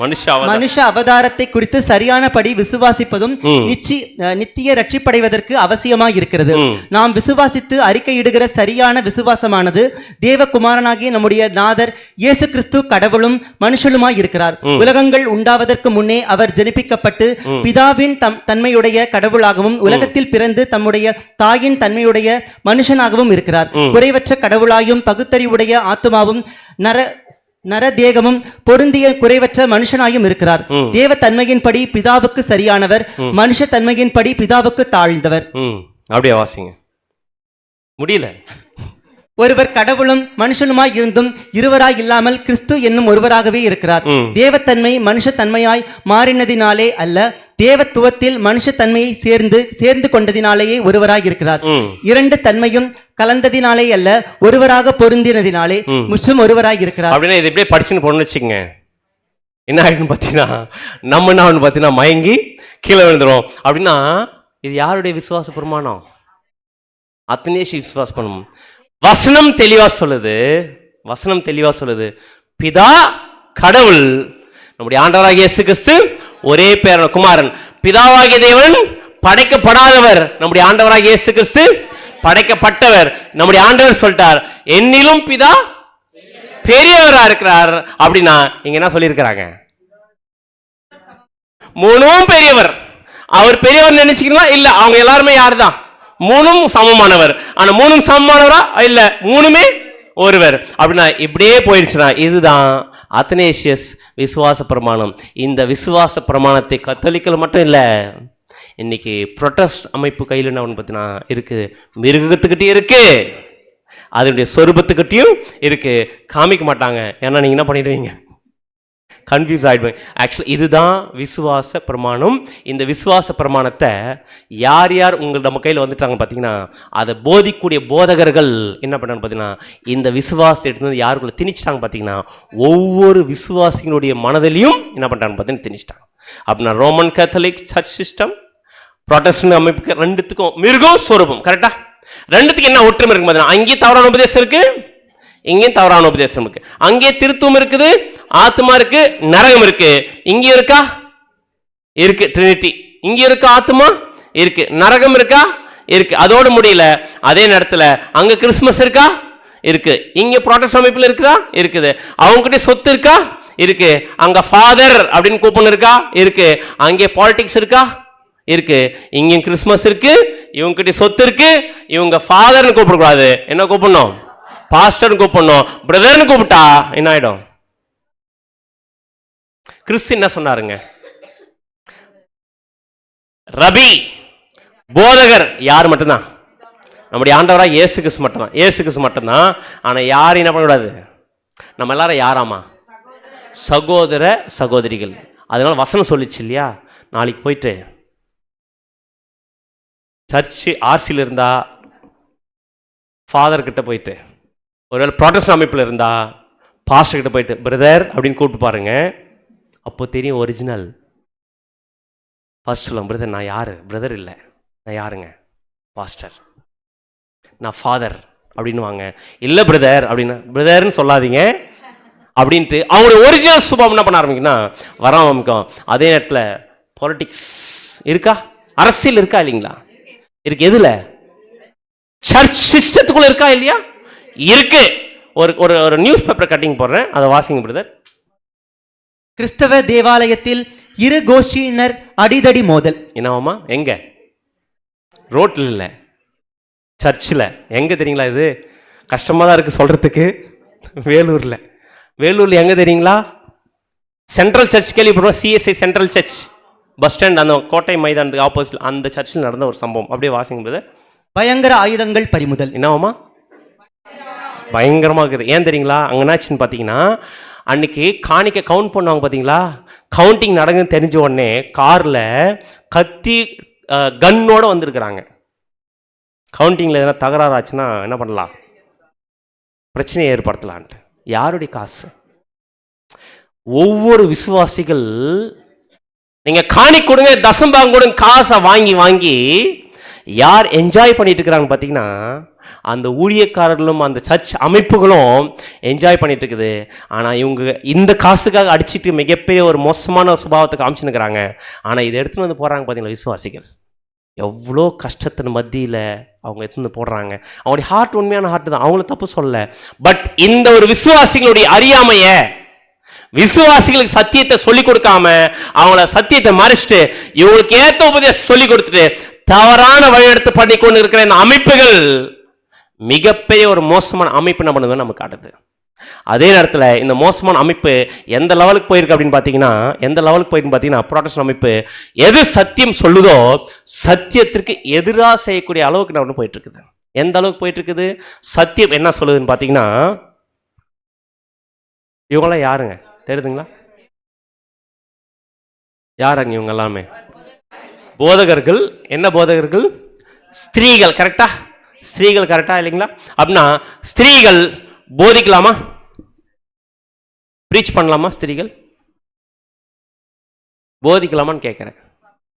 மனுஷ அவதாரத்தை குறித்து சரியானபடி விசுவாசிப்பதும் நித்திய ரட்சிப்படைவதற்கு அவசியமாய் இருக்கிறது. நாம் விசுவாசித்து அறிக்கையிடுகிற சரியான விசுவாசமானது தேவகுமாரனாகிய நம்முடைய நாதர் இயேசு கிறிஸ்து கடவுளும் மனுஷனுமாய் இருக்கிறார். உலகங்கள் உண்டாவதற்கு முன்னே அவர் ஜனிப்பிக்கப்பட்டு பிதாவின் தன்மையுடைய கடவுளாகவும் உலகத்தில் பிறந்து தம்முடைய தாயின் தன்மையுடைய மனுஷனாகவும் இருக்கிறார். குறைவற்ற கடவுளாயும் பகுத்தறிவுடைய ஆத்துமாவும் நரதேகமும் பொருந்திய குறைவற்ற மனுஷனாயும் இருக்கிறார். தேவ தன்மையின்படி பிதாவுக்கு சரியானவர், மனுஷ தன்மையின்படி பிதாவுக்கு தாழ்ந்தவர். அப்படியே வாசிங்க. முடியல. ஒருவர் கடவுளும் மனுஷனுமாய் இருந்தும் இருவராய் இல்லாமல் கிறிஸ்து என்னும் ஒருவராகவே இருக்கிறார். தேவத்தன்மை மனுஷ தன்மையாய் மாறினதினாலே அல்ல, தேவத்துவத்தில் மனுஷ தன்மையை சேர்ந்து கொண்டதினாலேயே ஒருவராய் இருக்கிறார். 2 தன்மையும் கலந்ததினாலே அல்ல, ஒருவராக பொருந்தினதினாலே முற்றும் ஒருவராய் இருக்கிறார். அப்படின்னா இது இப்படியே படிச்சுன்னு போடணும்னு வச்சுக்கோங்க. என்ன ஆயிடுன்னு பார்த்தீங்கன்னா, நம்ம என்ன பார்த்தீங்கன்னா மயங்கி கீழே விழுந்துரும். அப்படின்னா இது யாருடைய விசுவாச பிரமாணம்? அத்தனேஷ் விசுவாசம் பண்ணணும். வசனம் தெளிவா சொல்லுது. பிதா கடவுள், நம்முடைய ஆண்டவராகிய இயேசு கிறிஸ்து ஒரே பேரான குமாரன். பிதாவாகிய தேவன் படைக்கப்படாதவர், நம்முடைய ஆண்டவராகிய இயேசு கிறிஸ்து படைக்கப்பட்டவர். நம்முடைய ஆண்டவர் சொல்லிட்டார், என்னிலும் பிதா பெரியவரா இருக்கிறார். அப்படின்னா இங்க என்ன சொல்லியிருக்கிறாங்க? மூணும் பெரியவர். அவர் பெரியவர் நினைச்சுக்கிறீங்களா? இல்ல, அவங்க எல்லாருமே யாருதான்? மூணும் சமமானவர். ஆனா மூணும் சமமானவரா? இல்ல, மூணுமே ஒருவர். அப்படின்னா இப்படியே போயிடுச்சுன்னா இதுதான் அத்தனேசியஸ் விசுவாச பிரமாணம். இந்த விசுவாச பிரமாணத்தை கத்தோலிக்கல் மட்டும் இல்ல, இன்னைக்கு புரொட்டஸ்ட் அமைப்பு கையில் என்ன பார்த்தீங்கன்னா இருக்கு, மிருகத்துக்கிட்டே இருக்கு, அதனுடைய சொரூபத்துக்கிட்டையும் இருக்கு. காமிக்க மாட்டாங்க, ஏன்னா நீங்க என்ன பண்ணிடுவீங்க, கன்ஃபியூஸ் ஆகிடுவேன். ஆக்சுவலி இதுதான் விசுவாச பிரமாணம். இந்த விசுவாச பிரமாணத்தை யார் யார் நம்ம கையில் வந்துட்டாங்க பார்த்தீங்கன்னா, அதை போதிக்கூடிய போதகர்கள் என்ன பண்ணாங்க பார்த்தீங்கன்னா, இந்த விசுவாசத்தை எடுத்து வந்து யாருக்குள்ள திணிச்சிட்டாங்க பார்த்தீங்கன்னா, ஒவ்வொரு விசுவாசிகளுடைய மனதிலையும் என்ன பண்ணுறாங்க பார்த்தீங்கன்னா திணிச்சிட்டாங்க. அப்படின்னா Roman Catholic church system, Protestant அமைப்புக்கு ரெண்டுத்துக்கும் மிருகம் ஸ்வரூபம் கரெக்டா? ரெண்டுத்துக்கு என்ன ஒற்றுமை இருக்கு பார்த்தீங்கன்னா, அங்கேயும் தவறான உபதேசம் இருக்கு, இங்கேயும் தவறான உபதேசம் இருக்கு. அங்கே திருத்துவம் இருக்குது, ஆத்மா இருக்கு, நரகம் இருக்கு. இங்க இருக்கா? இருக்கு ட்ரினிட்டி. இங்க இருக்கா? ஆத்மா இருக்கு, நரகம் இருக்கா? இருக்கு. அதோடு முடியல, அதே நேரத்தில் அங்க கிறிஸ்துமஸ் இருக்கா? இருக்கு. இங்க புரோட்டஸ்டன்ட் அமைப்புல இருக்குதா? இருக்குது. அவங்க கிட்ட சொத்து இருக்கா? இருக்கு. அங்க ஃபாதர் அப்படின்னு கூப்பிடணும் இருக்கா? இருக்கு. அங்கே பாலிடிக்ஸ் இருக்கா? இருக்கு. இங்கேயும் கிறிஸ்துமஸ் இருக்கு, இவங்க கிட்ட சொத்து இருக்கு. இவங்க ஃபாதர்னு கூப்பிடக்கூடாது, என்ன கூப்பிடணும்? பாஸ்டர் கூப்பிடணும். பிரதர்னு கூப்பிட்டா என்ன ஆயிடும்? கிறிஸ்து என்ன சொன்னாருங்க? ரபி, போதகர் யார் மட்டும்தான்? நம்முடைய ஆண்டவரா இயேசு கிறிஸ்து மட்டும்தான். இயேசு கிறிஸ்து மட்டும்தான். ஆனா யாரும் என்ன பண்ணக்கூடாது? நம்ம எல்லாரும் யாராமா? சகோதர சகோதரிகள். அதனால வசனம் சொல்லிச்சு இல்லையா, நாளைக்கு போயிட்டு சர்ச்சு ஆர்சியில் இருந்தா ஃபாதர் கிட்ட போயிட்டு, ஒருவேளை புரோட்டஸ்டன்ட் அமைப்பில் இருந்தா பாஸ்டர் கிட்ட போயிட்டு பிரதர் அப்படின்னு கூப்பிட்டு பாருங்க, அப்போ தெரியும் ஒரிஜினல். ஃபர்ஸ்ட் சொல்லுவாங்க, பிரதர் நான் யாரு? பிரதர் இல்லை, நான் யாருங்க? பாஸ்டர். நான் ஃபாதர் அப்படின்னு வாங்க. இல்லை பிரதர் அப்படின்னா, பிரதர்னு சொல்லாதீங்க அப்படின்ட்டு அவங்களுடைய ஒரிஜினல் சுபாவம் என்ன பண்ண ஆரம்பிக்குன்னா வர ஆரம்பிக்கும். அதே நேரத்தில் பாலிட்டிக்ஸ் இருக்கா? அரசியல் இருக்கா? இல்லைங்களா? இருக்கு. எதுல? சர்ச் சிஸ்டத்துக்குள்ள இருக்கா இல்லையா? இருக்கு. ஒரு ஒரு நியூஸ் பேப்பர் கட்டிங் போடுறேன், அதை வாசிங்க பிரதர். கிறிஸ்தவ தேவாலயத்தில் இரு கோஷ்டியினர் அடிதடி மோதல். என்னவாமா? எங்க? ரோட்ல இல்ல, சர்ச்சில். எங்க தெரியுங்களா? இது கஷ்டமா தான் இருக்கு சொல்றதுக்கு. வேலூர்ல. வேலூர்ல எங்க தெரியுங்களா? சென்ட்ரல் சர்ச் கேள்விப்படுறோம். CSI central church, bus stand, அந்த கோட்டை மைதானத்துக்கு ஆப்போசிட் அந்த சர்ச்சில் நடந்த ஒரு சம்பவம். அப்படியே வாசிங்க பிரதர். பயங்கர ஆயுதங்கள் பறிமுதல். என்னவாமா? பயங்கரமாக இருக்குது. ஏன் தெரியுங்களா? அங்கே என்னாச்சுன்னு பார்த்தீங்கன்னா, அன்னைக்கு காணிக்க கவுண்ட் பண்ணுவாங்க பார்த்தீங்களா, கவுண்டிங் நடக்குன்னு தெரிஞ்ச உடனே காரில் கத்தி கன்னோட வந்திருக்கிறாங்க. கவுண்டிங்கில் எதனா தகராறு ஆச்சுன்னா என்ன பண்ணலாம்? பிரச்சனையை ஏற்படுத்தலான்ட்டு. யாருடைய காசு? ஒவ்வொரு விசுவாசிகள் நீங்க காணி கொடுங்க, தசம்பாங்க கொடுங்க, காசை வாங்கி வாங்கி யார் என்ஜாய் பண்ணிட்டு இருக்கிறாங்க பார்த்தீங்கன்னா, அந்த ஊழியக்காரர்களும் அந்த சர்ச் அமைப்புகளும் என்ஜாய் பண்ணிட்டு இருக்குது. ஆனால் இவங்க இந்த காசுக்காக அடிச்சுட்டு மிகப்பெரிய ஒரு மோசமான சுபாவத்தை காமிச்சுன்னுக்கிறாங்க. ஆனால் இதை எடுத்துன்னு வந்து போடுறாங்க பார்த்தீங்களா விசுவாசிகள், எவ்வளோ கஷ்டத்தின் மத்தியில் அவங்க எடுத்துன்னு போடுறாங்க. அவங்களுடைய ஹார்ட் உண்மையான ஹார்ட் தான், அவங்கள தப்பு சொல்ல. பட் இந்த ஒரு விசுவாசிகளுடைய அறியாமைய, விசுவாசிகளுக்கு சத்தியத்தை சொல்லிக் கொடுக்காம அவங்கள சத்தியத்தை மறைச்சிட்டு இவங்களுக்கு ஏற்ற உபதேசம் சொல்லிக் கொடுத்துட்டு தவறான வழிநடத்து பண்ணி கொண்டு இருக்கிற இந்த அமைப்புகள் மிகப்பெரிய ஒரு மோசமான அமைப்பு என்ன பண்ணுதுன்னு நமக்கு காட்டுது. அதே நேரத்தில் இந்த மோசமான அமைப்பு எந்த லெவலுக்கு போயிருக்கு அப்படின்னு பார்த்தீங்கன்னா, புரோட்டஸ்டன்ட் அமைப்பு எது சத்தியம் சொல்லுதோ சத்தியத்திற்கு எதிராக செய்யக்கூடிய அளவுக்கு நான் போயிட்டு இருக்குது. எந்த அளவுக்கு போயிட்டு இருக்குது? சத்தியம் என்ன சொல்லுதுன்னு பார்த்தீங்கன்னா, இவங்களாம் யாருங்க தெரியுதுங்களா? யாருங்க இவங்க எல்லாமே? போதகர்கள். என்ன போதகர்கள்? ஸ்திரீகள். கரெக்டா? ஸ்திரீகள் கரெக்டா இல்லைங்களா? அப்படின்னா ஸ்திரீகள் போதிக்கலாமா? பிரீச் பண்ணலாமா? ஸ்திரீகள் போதிக்கலாமான்னு கேட்குறேன்.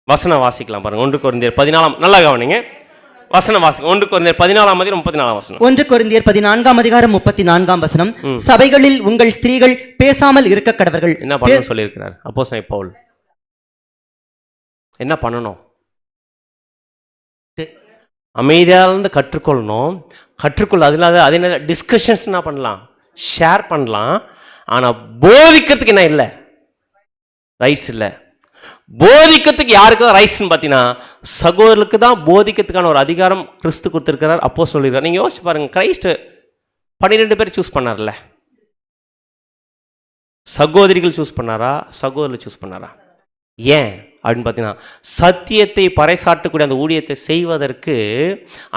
வசனம் வாசிக்கலாம் பாருங்க. 1 கொரிந்தியர் 14, நல்லா கவனிங்க, வசனம் வாசிங்க. 1 கொரிந்தியர் 14 34 வசனம். 1 கொரிந்தியர் 14 சபைகளில் உங்கள் ஸ்திரீகள் பேசாமல் இருக்க கடவர்கள். என்ன பண்ணணும் சொல்லியிருக்கிறார் அப்போஸ்தலன் பவுல்? என்ன பண்ணணும்? அமைதியாக இருந்து கற்றுக்கொள்ளணும். அதில் அது என்ன டிஸ்கஷன்ஸ் என்ன பண்ணலாம், ஷேர் பண்ணலாம். ஆனால் போதிக்கிறதுக்கு என்ன இல்லை, ரைட்ஸ் இல்லை. போதிக்கிறதுக்கு யாருக்கு தான் ரைட்ஸ்ன்னு பார்த்தீங்கன்னா சகோதரர்களுக்கு தான் போதிக்கிறதுக்கான ஒரு அதிகாரம் கிறிஸ்து கொடுத்துருக்கிறார், அப்போ சொல்லியிருக்கார். நீங்கள் யோசிச்சு பாருங்க, கிரைஸ்ட் 12 பேர் சூஸ் பண்ணார்ல, சகோதரிகள் சூஸ் பண்ணாரா, சகோதரர்கள் சூஸ் பண்ணாரா? ஏன் அப்படின்னு பார்த்தீங்கன்னா சத்தியத்தை பறைசாட்டக்கூடிய அந்த ஊழியத்தை செய்வதற்கு,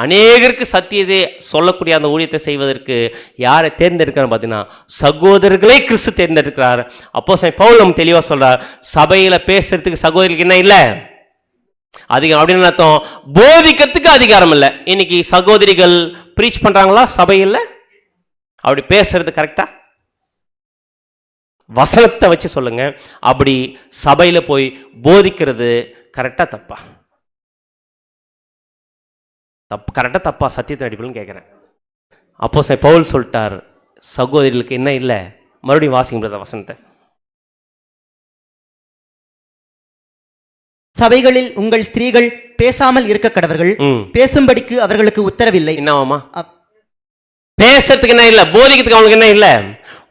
அநேகருக்கு சத்தியத்தை சொல்லக்கூடிய அந்த ஊழியத்தை செய்வதற்கு யாரை தேர்ந்தெடுக்கிறான்னு பார்த்தீங்கன்னா சகோதரர்களை கிறிஸ்து தேர்ந்தெடுக்கிறார். அப்போஸ்தலன் பவுல் நம்ம தெளிவாக சொல்றார், சபையில் பேசுறதுக்கு சகோதரிக்கு என்ன இல்லை அதிகம் அப்படின்னு அர்த்தம். போதிக்கிறதுக்கு அதிகாரம் இல்லை. இன்னைக்கு சகோதரிகள் ப்ரீச் பண்றாங்களா சபையில்? அப்படி பேசுறது கரெக்டா? வசனத்தை வச்சு சொல்லுங்க. அப்படி சபையில போய் போதிக்கிறது கரெக்டா தப்பா? தப்பு, கரெக்டா தப்பா? சத்தியத்தின் அடிப்படையில் கேட்கிறேன். அப்போஸ்தலன் பவுல் சொல்லிட்டார், சகோதரிகளுக்கு என்ன இல்லை. மறுபடியும் வாசிங்க வசனத்தை. சபைகளில் உங்கள் ஸ்திரீகள் பேசாமல் இருக்க கடவர்கள், பேசும்படிக்கு அவர்களுக்கு உத்தரவில்லை. என்னவாமா? பேசுறதுக்கு என்ன இல்லை, போதிக்கிறதுக்கு அவங்களுக்கு என்ன இல்லை,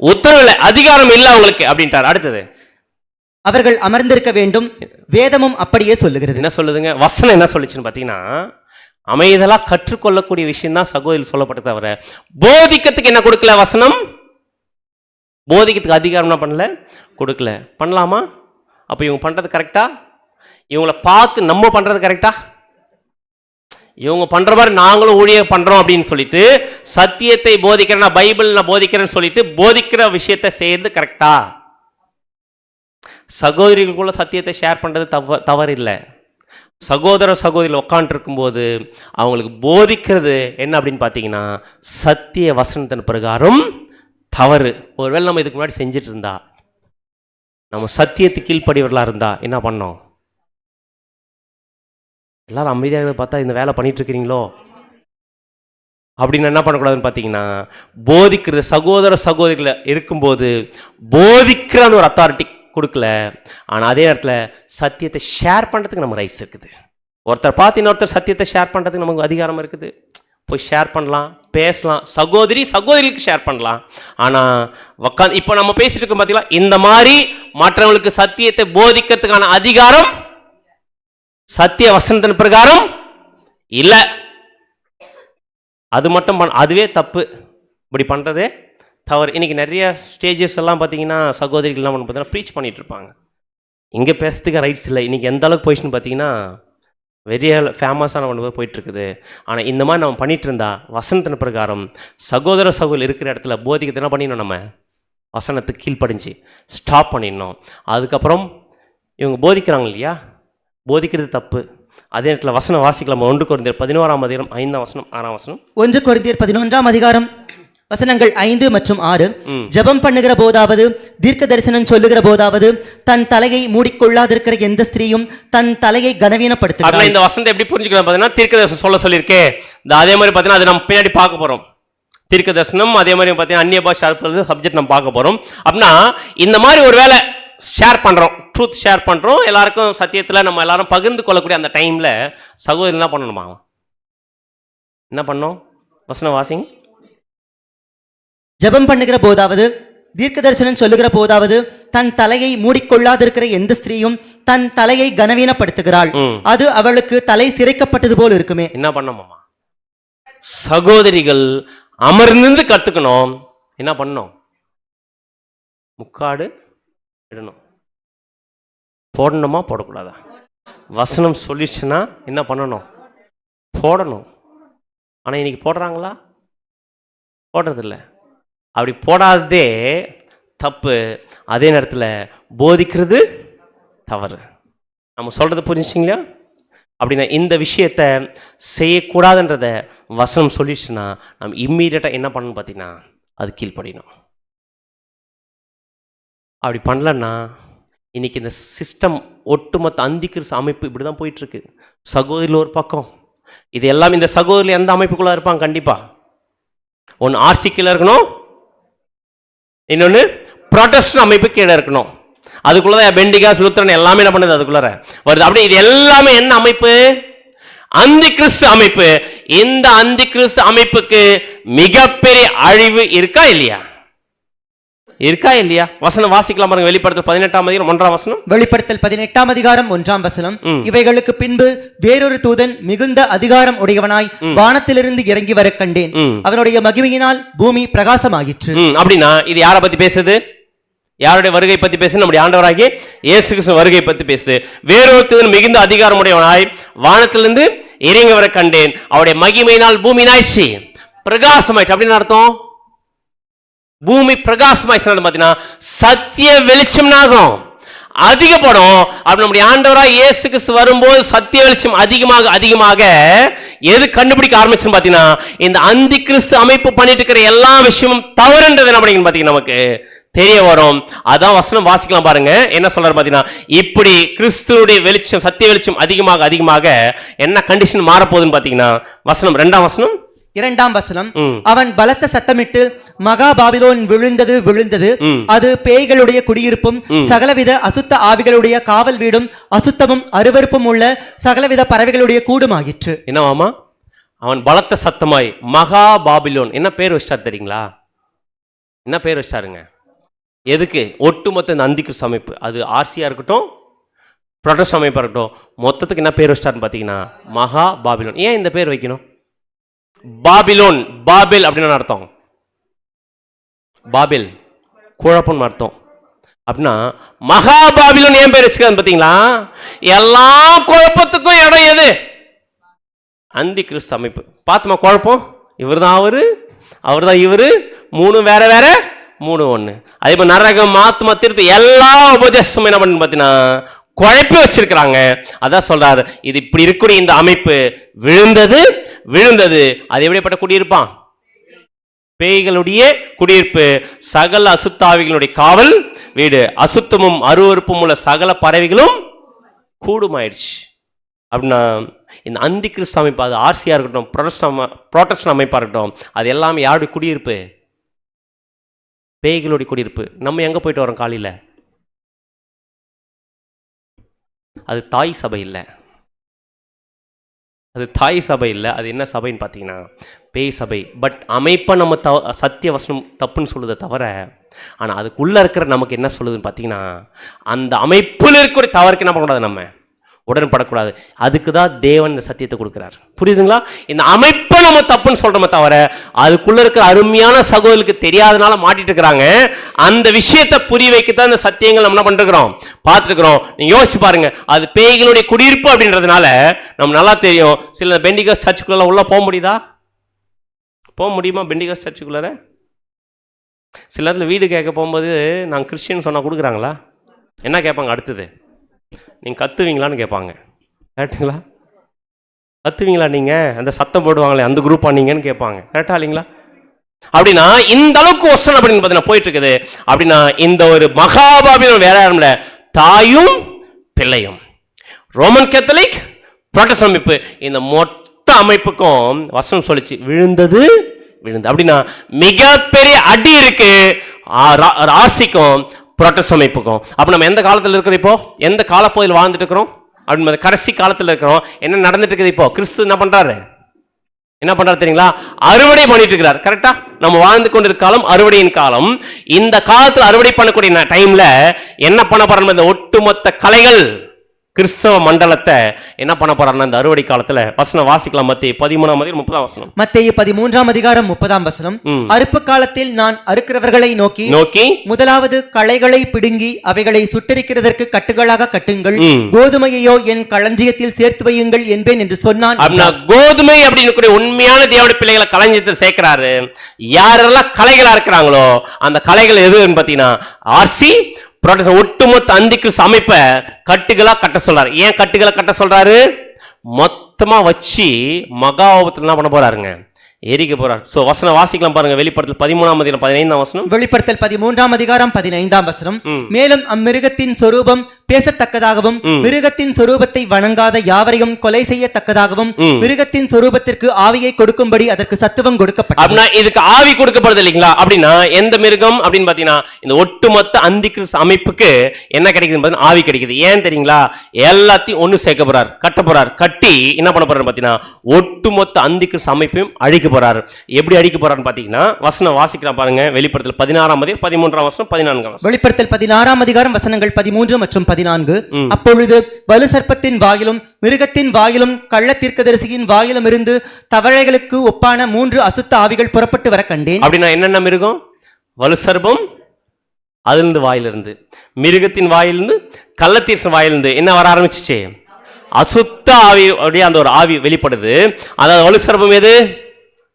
உத்தரவு இல்லை, அதிகாரம் இல்லை அவங்களுக்கு அப்படின்ட்டார். அடுத்தது, அவர்கள் அமர்ந்திருக்க வேண்டும், வேதமும் அப்படியே சொல்லுகிறது. என்ன சொல்லுதுங்க வசனம்? என்ன சொல்லிச்சுன்னு பார்த்தீங்கன்னா அமைதலா கற்றுக்கொள்ளக்கூடிய விஷயம் தான் சகோதரில் சொல்லப்பட்டது, தவிர போதிக்கிறதுக்கு என்ன கொடுக்கல வசனம். போதிக்கிறதுக்கு அதிகாரம் என்ன பண்ணல, கொடுக்கல. பண்ணலாமா? அப்போ இவங்க பண்றது கரெக்டா? இவங்களை பார்த்து நம்ம பண்றது கரெக்டா? இவங்க பண்ற மாதிரி நாங்களும் ஊழியம் பண்றோம் அப்படின்னு சொல்லிட்டு சத்தியத்தை போதிக்கிறேன், பைபிள் நான் போதிக்கிறேன்னு சொல்லிட்டு போதிக்கிற விஷயத்தை செய்யறது கரெக்டா? சகோதரிகளுக்குள்ள சத்தியத்தை ஷேர் பண்றது தவறு இல்லை. சகோதரிகள் உட்காந்துட்டு இருக்கும்போது அவங்களுக்கு போதிக்கிறது என்ன அப்படின்னு பார்த்தீங்கன்னா சத்திய வசனத்தின் பிரகாரம் தவறு. ஒருவேளை நம்ம இதுக்கு முன்னாடி செஞ்சுட்டு இருந்தா, நம்ம சத்தியத்துக்கு கீழ்ப்படிவர்களாக இருந்தா என்ன பண்ணோம்? எல்லாரும் அமைதியாக பார்த்தா இந்த வேலை பண்ணிட்டு இருக்கிறீங்களோ அப்படின்னு என்ன பண்ணக்கூடாதுன்னு பார்த்தீங்கன்னா போதிக்கிறது சகோதரிகளை இருக்கும்போது போதிக்கிறான்னு ஒரு அத்தாரிட்டி கொடுக்கல. ஆனால் அதே நேரத்தில் சத்தியத்தை ஷேர் பண்ணுறதுக்கு நம்ம ரைட்ஸ் இருக்குது. ஒருத்தர் பார்த்து இன்னொருத்தர் சத்தியத்தை ஷேர் பண்ணுறதுக்கு நமக்கு அதிகாரம் இருக்குது. போய் ஷேர் பண்ணலாம், பேசலாம், சகோதரிகளுக்கு ஷேர் பண்ணலாம். ஆனால் உட்காந்து இப்போ நம்ம பேசிட்டு இருக்கோம் பார்த்தீங்களா, இந்த மாதிரி மற்றவங்களுக்கு சத்தியத்தை போதிக்கிறதுக்கான அதிகாரம் சத்திய வசனத்தின் பிரகாரம் இல்லை. அது மட்டும் அதுவே தப்பு. இப்படி பண்ணுறதே தவறு. இன்னைக்கு நிறைய ஸ்டேஜஸ் எல்லாம் பார்த்தீங்கன்னா சகோதரிகள்லாம் பார்த்தீங்கன்னா ப்ரீச் பண்ணிட்டு இருப்பாங்க. இங்கே பேசுறதுக்கு ரைட்ஸ் இல்லை. இன்னைக்கு எந்த அளவுக்கு போயிடுச்சுன்னு பார்த்தீங்கன்னா வெறிய ஃபேமஸான ஒன்று போயிட்டு இருக்குது. ஆனால் இந்த மாதிரி நம்ம பண்ணிட்டு இருந்தா வசனத்தின் பிரகாரம் சகோதரி இருக்கிற இடத்துல போதிக்கிறது என்ன பண்ணிடணும், நம்ம வசனத்துக்கு கீழ்ப்படிஞ்சு ஸ்டாப் பண்ணிடணும். அதுக்கப்புறம் இவங்க போதிக்கிறாங்க இல்லையா, போதிக்கிறது தப்பு. அதே நேரத்தில் வசனம் வாசிக்கலாம். 1 கொரிந்தியர் 11ஆம் அதிகாரம் 5ஆம் வசனம் 6ஆம் வசனம். 1 கொரிந்தியர் 11ஆம் அதிகாரம் வசனங்கள் 5 மற்றும் 6. ஜெபம் பண்ணுகிற போதாவது, தீர்க்க தரிசனம் சொல்லுகிற போதாவது, தன் தலையை மூடிக்கொள்ளாதிருக்கிற எந்த ஸ்திரீயும் தன் தலையை கனவீனப்படுத்துகிறாள். இந்த வசனத்தை எப்படி புரிஞ்சுக்கலாம் பார்த்தீங்கன்னா தீர்க்க தரிசனம் சொல்லியிருக்கே. அதே மாதிரி பார்த்தீங்கன்னா அது நம்ம பின்னாடி பார்க்க போறோம். தீர்க்க தரிசனம் அதே மாதிரி பார்த்தீங்கன்னா அந்நிய பாஷை சப்ஜெக்ட் நம்ம பார்க்க போறோம். அப்படின்னா இந்த மாதிரி ஒரு வேலை ஷேர் பண்ணுறோம், ட்ரூத் ஷேர் பண்ணுறோம், எல்லாருக்கும் சத்தியத்தில் நம்ம எல்லாரும் பகிர்ந்து கொள்ளக்கூடிய அந்த டைமில் சகோதரி என்ன பண்ணணுமா, என்ன பண்ணோம்? வசனம் வாசிங்க. ஜெபம் பண்ணுகிற போதாவது, தீர்க்க தரிசனம் சொல்லுகிற போதாவது, தன் தலையை மூடிக்கொள்ளாதிருக்கிற எந்த ஸ்திரீயும் தன் தலையை கனவீனப்படுத்துகிறாள், அது அவளுக்கு தலை சிரைக்கப்பட்டது போல் இருக்குமே. என்ன பண்ணோமாமா? சகோதரிகள் அமர்ந்து கத்துக்கணும். என்ன பண்ணணும்? முக்காடு இடணும். போடணுமா போடக்கூடாதா? வசனம் சொல்லிச்சுன்னா என்ன பண்ணணும்? போடணும். ஆனால் இன்னைக்கு போடுறாங்களா? போடுறதில்ல. அப்படி போடாததே தப்பு. அதே நேரத்தில் போதிக்கிறது தவறு. நம்ம சொல்றது புரிஞ்சுச்சிங்களா? அப்படின்னா இந்த விஷயத்தை செய்யக்கூடாதுன்றத வசனம் சொல்லிடுச்சுன்னா நம்ம இம்மீடியட்டாக என்ன பண்ணணும் பார்த்தீங்கன்னா அது கீழ்ப்படியணும். அப்படி பண்ணலன்னா இன்னைக்கு இந்த சிஸ்டம் ஒட்டுமொத்த அந்திக்கிற அமைப்பு இப்படி தான் போயிட்டுருக்கு. சகோதரில் ஒரு பக்கம், இது எல்லாம் இந்த சகோதரில் எந்த அமைப்புக்குள்ளே இருப்பாங்க? கண்டிப்பாக ஒன்று ஆர்சி கீழே இருக்கணும், இன்னொன்று ப்ரொடெஸ்டன்ட் அமைப்பு கீழே இருக்கணும். அதுக்குள்ளதான் பெண்டிகா சுலுத்திரன் எல்லாமே என்ன பண்ணுது அதுக்குள்ளார வருது. அப்படி இது எல்லாமே என்ன அமைப்பு? அந்தி கிறிஸ்து அமைப்பு. இந்த அந்தி கிறிஸ்து அமைப்புக்கு மிகப்பெரிய அழிவு இருக்கா இல்லையா? இருக்கா இல்லையா? வசனம் வாசிக்கலாம் பாருங்க. வெளிப்படுத்தல் 18ஆம் அதிகாரம் 1ஆம் வசனம். வெளிப்படுத்தல் 18ஆம் அதிகாரம் 1ஆம் வசனம். இவைகளுக்கு பின்பு வேறொரு தூதன் மிகுந்த அதிகாரம் உடையவனாய் வானத்திலிருந்து இறங்கி வர கண்டேன். அவனுடைய மகிமையினால் பூமி பிரகாசமாயிற்று. அப்படின்னா இது யாரை பத்தி பேசுது? யாருடைய வருகை பத்தி பேசுது? நம்முடைய ஆண்டவராகிய இயேசு கிறிஸ்து வருகை பத்தி பேசுது. வேறொரு தூதன் மிகுந்த அதிகாரம் உடையவனாய் வானத்திலிருந்து இறங்கி வர கண்டேன். அவருடைய மகிமையினால் பூமி நாய்ச்சி பிரகாசமாயிற்று. அப்படின்னு அர்த்தம் பூமி பிரகாசமாயிடுச்சு பார்த்தீங்கன்னா சத்திய வெளிச்சம்னாகும் அதிகப்படும். அப்படி நம்முடைய ஆண்டவராய் இயேசு கிறிஸ்து வரும்போது சத்திய வெளிச்சம் அதிகமாக அதிகமாக எது கண்டுபிடிக்க ஆரம்பிச்சுன்னு பார்த்தீங்கன்னா இந்த அந்தி கிறிஸ்து அமைப்பு பண்ணிட்டு இருக்கிற எல்லா விஷயமும் தவறுன்றது என்ன அப்படிங்கன்னு பார்த்தீங்கன்னா நமக்கு தெரிய வரும். அதான் வசனம் வாசிக்கலாம் பாருங்க. என்ன சொல்றாரு பார்த்தீங்கன்னா, இப்படி கிறிஸ்துவுடைய வெளிச்சம் சத்திய வெளிச்சம் அதிகமாக அதிகமாக என்ன கண்டிஷன் மாறப்போகுதுன்னு பார்த்தீங்கன்னா வசனம் 2ஆம் வசனம் 2ஆம் வசனம். அவன் பலத்த சத்தமிட்டு மகா பாபிலோன் விழுந்தது விழுந்தது, அது பேய்களுடைய குடியிருப்பும் சகலவித அசுத்த ஆவிகளுடைய காவல் வீடும் அசுத்தமும் அருவருப்பும் உள்ள சகலவித பறவைகளுடைய கூடுமாயிற்று. என்னவாமா? அவன் பலத்த சத்தமாய் மகா பாபிலோன். என்ன பேர் வச்சிட்டார் தெரியுங்களா? என்ன பேர் வச்சிட்டாருங்க? எதுக்கு? ஒட்டுமொத்த இந்த அந்தி கிறிஸ்து அமைப்பு, அது ஆர்சியா இருக்கட்டும் புரோட்டஸ்டன்ட் அமைப்பா இருக்கட்டும், மொத்தத்துக்கு என்ன பேர் வச்சிட்டாருன்னு பார்த்தீங்கன்னா மகா பாபிலோன். ஏன் இந்த பேர் வைக்கணும்? பாபிலோன், பாபில் அப்படின்னு அர்த்தம். பாபில் குழப்பம் அர்த்தம். அப்படின்னா மகா பாபிலோன் ஏன் பேர் வச்சுக்காது பார்த்தீங்களா? எல்லா குழப்பத்துக்கும் இடம் எது? அந்தி கிறிஸ்து அமைப்பு. பார்த்துமா குழப்பம்? இவர் தான் அவரு, அவர் தான் இவரு, மூணு வேற வேற, மூணு ஒண்ணு. அதே மாதிரி நரகம் ஆத்மா தீர்த்து எல்லா உபதேசமும் என்ன பண்ணு பார்த்தீங்கன்னா குழப்பி வச்சிருக்கிறாங்க. அதான் சொல்றாரு, இது இப்படி இருக்கக்கூடிய இந்த அமைப்பு விழுந்தது விழுந்தது. அது எப்படிப்பட்ட குடியிருப்பான்? பேய்களுடைய குடியிருப்பு, சகல அசுத்தாவிகளுடைய காவல் வீடு, அசுத்தமும் அருவருப்பும் உள்ள சகல பறவைகளும் கூடுமாயிடுச்சு. அப்படின்னா இந்த அந்தி கிறிஸ்து அமைப்பு, அது ஆர்சியா இருக்கட்டும் புரோட்டஸ்டன்ட் அமைப்பா இருக்கட்டும், அது எல்லாமே யாருடைய குடியிருப்பு? பேய்களுடைய குடியிருப்பு. நம்ம எங்க போயிட்டு வரோம் காலையில? அது தாய் சபை இல்லை, அது தாய் சபை இல்லை. அது என்ன சபைன்னு பார்த்தீங்கன்னா பேய் சபை. பட் அமைப்பை நம்ம சத்திய வசனம் தப்புன்னு சொல்லுதை தவிர, ஆனால் அதுக்குள்ளே இருக்கிற நமக்கு என்ன சொல்லுதுன்னு பார்த்தீங்கன்னா அந்த அமைப்பில் இருக்கிற தவறுக்கு என்ன பண்ணக்கூடாது, நம்ம உடன்படக்கூடாது. அதுக்கு தான் தேவன் இந்த சத்தியத்தை கொடுக்குறாரு. புரியுதுங்களா? இந்த அமைப்பை நம்ம தப்புன்னு சொல்கிறோமே தவிர அதுக்குள்ளே இருக்கிற அருமையான சகோதரர்களுக்கு தெரியாதனால மாட்டிட்டு இருக்கிறாங்க. அந்த விஷயத்தை புரிய வைக்கத்தான் இந்த சத்தியங்கள் நம்ம என்ன பண்ணிருக்கிறோம், பார்த்துருக்கிறோம். நீங்கள் யோசிச்சு பாருங்க. அது பேய்களுடைய குடியிருப்பு அப்படின்றதுனால நம்ம நல்லா தெரியும். சில பெண்டிகாஸ் சர்ச்சுக்குள்ள உள்ள போக முடியுதா? போக முடியுமா பெண்டிகாஸ் சர்ச்சுக்குள்ளார? சில இடத்துல வீடு கேட்க போகும்போது நாங்கள் கிறிஸ்டியன் சொன்னால் கொடுக்குறாங்களா? என்ன கேட்பாங்க அடுத்தது? நீங்கள் கத்துவீங்களான்னு கேட்பாங்க. கரெக்டுங்களா? கத்துவீங்களா நீங்கள்? அந்த சத்தம் போடுவாங்களே அந்த குரூப்பா நீங்கன்னு கேட்பாங்க. கரெக்டா இல்லைங்களா? அப்படின்னா இந்த அளவுக்கு ஒசன் அப்படின்னு பார்த்தீங்கன்னா போயிட்டு இருக்குது. அப்படின்னா இந்த ஒரு மகாபாபிலோன் வேற யாரும் இல்லை, தாயும் பிள்ளையும். ரோமன் கேத்தலிக் புரோட்டஸ்டன்ட் அமைப்பு, இந்த மொத்த அமைப்புக்கும் வசனம் சொல்லிச்சு விழுந்தது விழுந்து. அப்படின்னா மிகப்பெரிய அடி இருக்கு ராசிக்கும் புரோட்டஸ்டன்ட் அமைப்புக்கும். அப்போ நம்ம எந்த காலத்தில் இருக்கிறோம்? இப்போ எந்த காலப்பகுதியில் வாழ்ந்துட்டு இருக்கிறோம் அப்படின்னு கடைசி காலத்தில் இருக்கிறோம். என்ன நடந்துட்டு இருக்குது இப்போ? கிறிஸ்து என்ன பண்றாரு? என்ன பண்றாரு தெரியுங்களா? அறுவடை பண்ணிட்டு இருக்கிறார். கரெக்டா? நம்ம வாழ்ந்து கொண்டிருக்க காலம் அறுவடையின் காலம். இந்த காலத்தில் அறுவடை பண்ணக்கூடிய டைம்ல என்ன பண்ண போறாங்க? இந்த ஒட்டுமொத்த கலைகள் கிறிஸ்தவ மண்டலத்தை என்ன பண்ண போறாருன்னா இந்த அறுவடை காலத்துல. வசனம் வாசிக்கலாம். மத்தேயு 13ஆம் அதிகாரம் 30ஆம் வசனம். மத்தேயு 13ஆம் அதிகாரம் 30ஆம் வசனம். அறுப்பு காலத்தில் நான் அறுக்கிறவர்களை நோக்கி முதலாவது களைகளை பிடுங்கி அவைகளை சுட்டரிக்கிறதற்கு கட்டுகளாக கட்டுங்கள், கோதுமையோ என் களஞ்சியத்தில் சேர்த்து வையுங்கள் என்பேன் என்று சொன்னான். அப்படின்னா கோதுமை அப்படின்னு உண்மையான தேவனுடைய பிள்ளைகளை களஞ்சியத்தில் சேர்க்கிறாரு. யாரெல்லாம் கலைகளா இருக்கிறாங்களோ அந்த கலைகள் எதுன்னு பாத்தீங்கன்னா ஆர்சி ஒட்டுமொத்த அந்தி கிறிஸ்து அமைப்பை கட்டுகளா கட்ட சொல்றாரு. ஏன் கட்டுகளை கட்ட சொல்றாரு? மொத்தமா வச்சு மகா ஆபத்துல என்ன பண்ண போறாருங்க? எரிக்க போறார். சோ வசனம் வாசிக்கலாம் பாருங்க. வெளிப்படுத்தல் 13ஆம் அதிகாரம் 15ஆம் வசனம். வெளிப்படுத்தல் 13ஆம் அதிகாரம் 15ஆம் வசனம். மேலும் அம்மிருகத்தின் சொரூபம் பேசத்தக்கதாகவும் மிருகத்தின் சொரூபத்தை வணங்காத யாவரையும் கொலை செய்யத்தக்கதாகவும் மிருகத்தின் சொரூபத்திற்கு ஆவியை கொடுக்கும்படி அதற்கு சத்துவம் கொடுக்கப்பட்டது. அப்படின்னா இதுக்கு ஆவி கொடுக்கப்படுது இல்லைங்களா? அப்படின்னா எந்த மிருகம் அப்படின்னு பாத்தீங்கன்னா இந்த ஒட்டுமொத்த அந்திகிறிஸ்து அமைப்புக்கு என்ன கிடைக்குது? ஆவி கிடைக்குது. ஏன் தெரியுங்களா? எல்லாத்தையும் ஒண்ணு சேர்க்க போறார், கட்ட போறார். கட்டி என்ன பண்ண போறாரு பாத்தீங்கன்னா ஒட்டுமொத்த அந்திகிறிஸ்து அமைப்பையும் அழிக்க போறாரு. எப்படி அழிக்க போறாருன்னு பாத்தீங்கன்னா வசனம் வாசிக்கலாம் பாருங்க. வெளிப்படுத்தல் 16ஆம் அதிகாரம் 13ஆம் வசனம் 14ஆம் வசனம். வெளிப்படுத்தல் 16ஆம் அதிகாரம் வசனங்கள் 13 மற்றும் 14. அப்பொழுது வலு சர்ப்பத்தின் வாயிலும் மிருகத்தின் வாயிலும் கள்ள தீர்க்கதரிசியின் வாயிலும் இருந்து தவளைகளுக்கு ஒப்பான 3 அசுத்த ஆவிகள் புறப்பட்டு வர கண்டேன். அப்படின்னா என்னென்ன மிருகம்? வலு சர்ப்பம், அதிலிருந்து வாயிலிருந்து, மிருகத்தின் வாயிலிருந்து, கள்ளத்தீர்க்கதரிசியின் வாயிலிருந்து என்ன வர ஆரம்பிச்சிச்சு? அசுத்த ஆவி. அப்படியே அந்த ஒரு ஆவி வெளிப்படுது. அதாவது வலு சர்ப்பம் எது?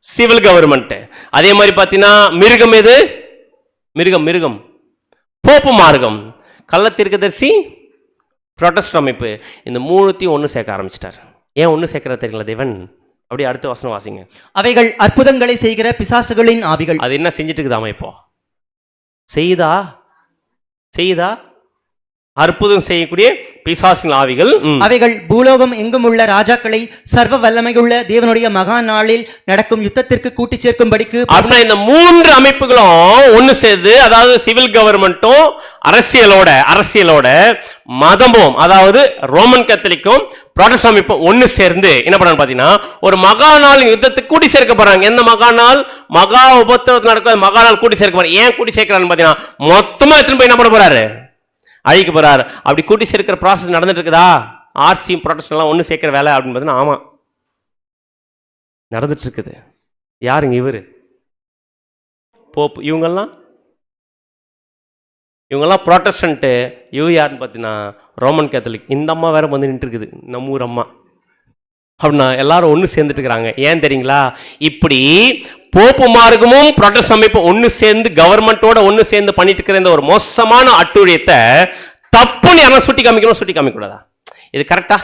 Civil government. அதே மாதிரி பார்த்தீங்கன்னா மிருகம் எது? மிருகம் போப்பு மார்க்கம். கள்ளத்தீர்க்கதரிசி புரோட்டஸ்டன்ட் அமைப்பு. இந்த மூணுத்தையும் ஒன்று சேர்க்க ஆரம்பிச்சிட்டார். ஏன் ஒன்று சேர்க்கிற தெரியல தேவன்? அப்படியே அடுத்த வசனம் வாசிங்க. அவைகள் அற்புதங்களை செய்கிற பிசாசுகளின் ஆவிகள். அது என்ன செஞ்சுட்டு இருக்குதாமா? இப்போ செய்தா அற்புதம் செய்யக்கூடிய பிசாசின் ஆவிகள். அவைகள் பூலோகம் எங்கும் உள்ள ராஜாக்களை சர்வ வல்லமையுள்ள தேவனுடைய மகா நாளில் நடக்கும் யுத்தத்திற்கு கூட்டி சேர்க்கும்படிக்கு. அப்படின்னா இந்த 3 அமைப்புகளும் ஒண்ணு சேர்ந்து, அதாவது சிவில் கவர்மெண்ட்டும் அரசியலோட மதமும், அதாவது ரோமன் கத்தோலிக்கும் புராட்டஸ்டன்ட் அமைப்பும் ஒண்ணு சேர்ந்து என்ன பண்றாங்க பாத்தீங்கன்னா ஒரு மகா நாள் யுத்தத்துக்கு கூட்டி சேர்க்க போறாங்க. எந்த மகா நாள்? மகா உபத்திரவத்தில் நடக்கிற மகா நாள் கூட்டி சேர்க்க போறாங்க. ஏன் கூட்டி சேர்க்கிறான்னு பாத்தீங்கன்னா மொத்தமா எடுத்துன்னு போய் என்ன பண்ண போறாரு? அழிக்க போறாரு. அப்படி கூட்டி சேர்க்கிற ப்ராசஸ் நடந்துட்டு இருக்குதா? ஆர்சி புரோட்டஸ்டன்ட் எல்லாம் ஒன்று சேர்க்கிற வேலை அப்படின்னு பார்த்தீங்கன்னா ஆமா நடந்துட்டு இருக்குது. யாருங்க இவரு? போப். இவங்கெல்லாம் புரோட்டஸ்டன்ட்டு. இவங்க யாருன்னு பார்த்தீங்கன்னா ரோமன் கேத்தலிக். இந்த அம்மா வேற வந்து நின்று இருக்குது, நம்ம ஊர் அம்மா. அப்படின்னா எல்லாரும் ஒன்று சேர்ந்துட்டு இருக்கிறாங்க. ஏன் தெரியுங்களா? இப்படி போப்பு மார்க்கமும் புரோட்டஸ்டன்ட் அமைப்பும் ஒன்று சேர்ந்து கவர்மெண்டோட ஒன்று சேர்ந்து பண்ணிட்டு இருக்கிற இந்த ஒரு மோசமான அட்டுழியத்தை தப்புன்னு யாரும் சுட்டி காமிக்க கூடாதா? இது கரெக்டா?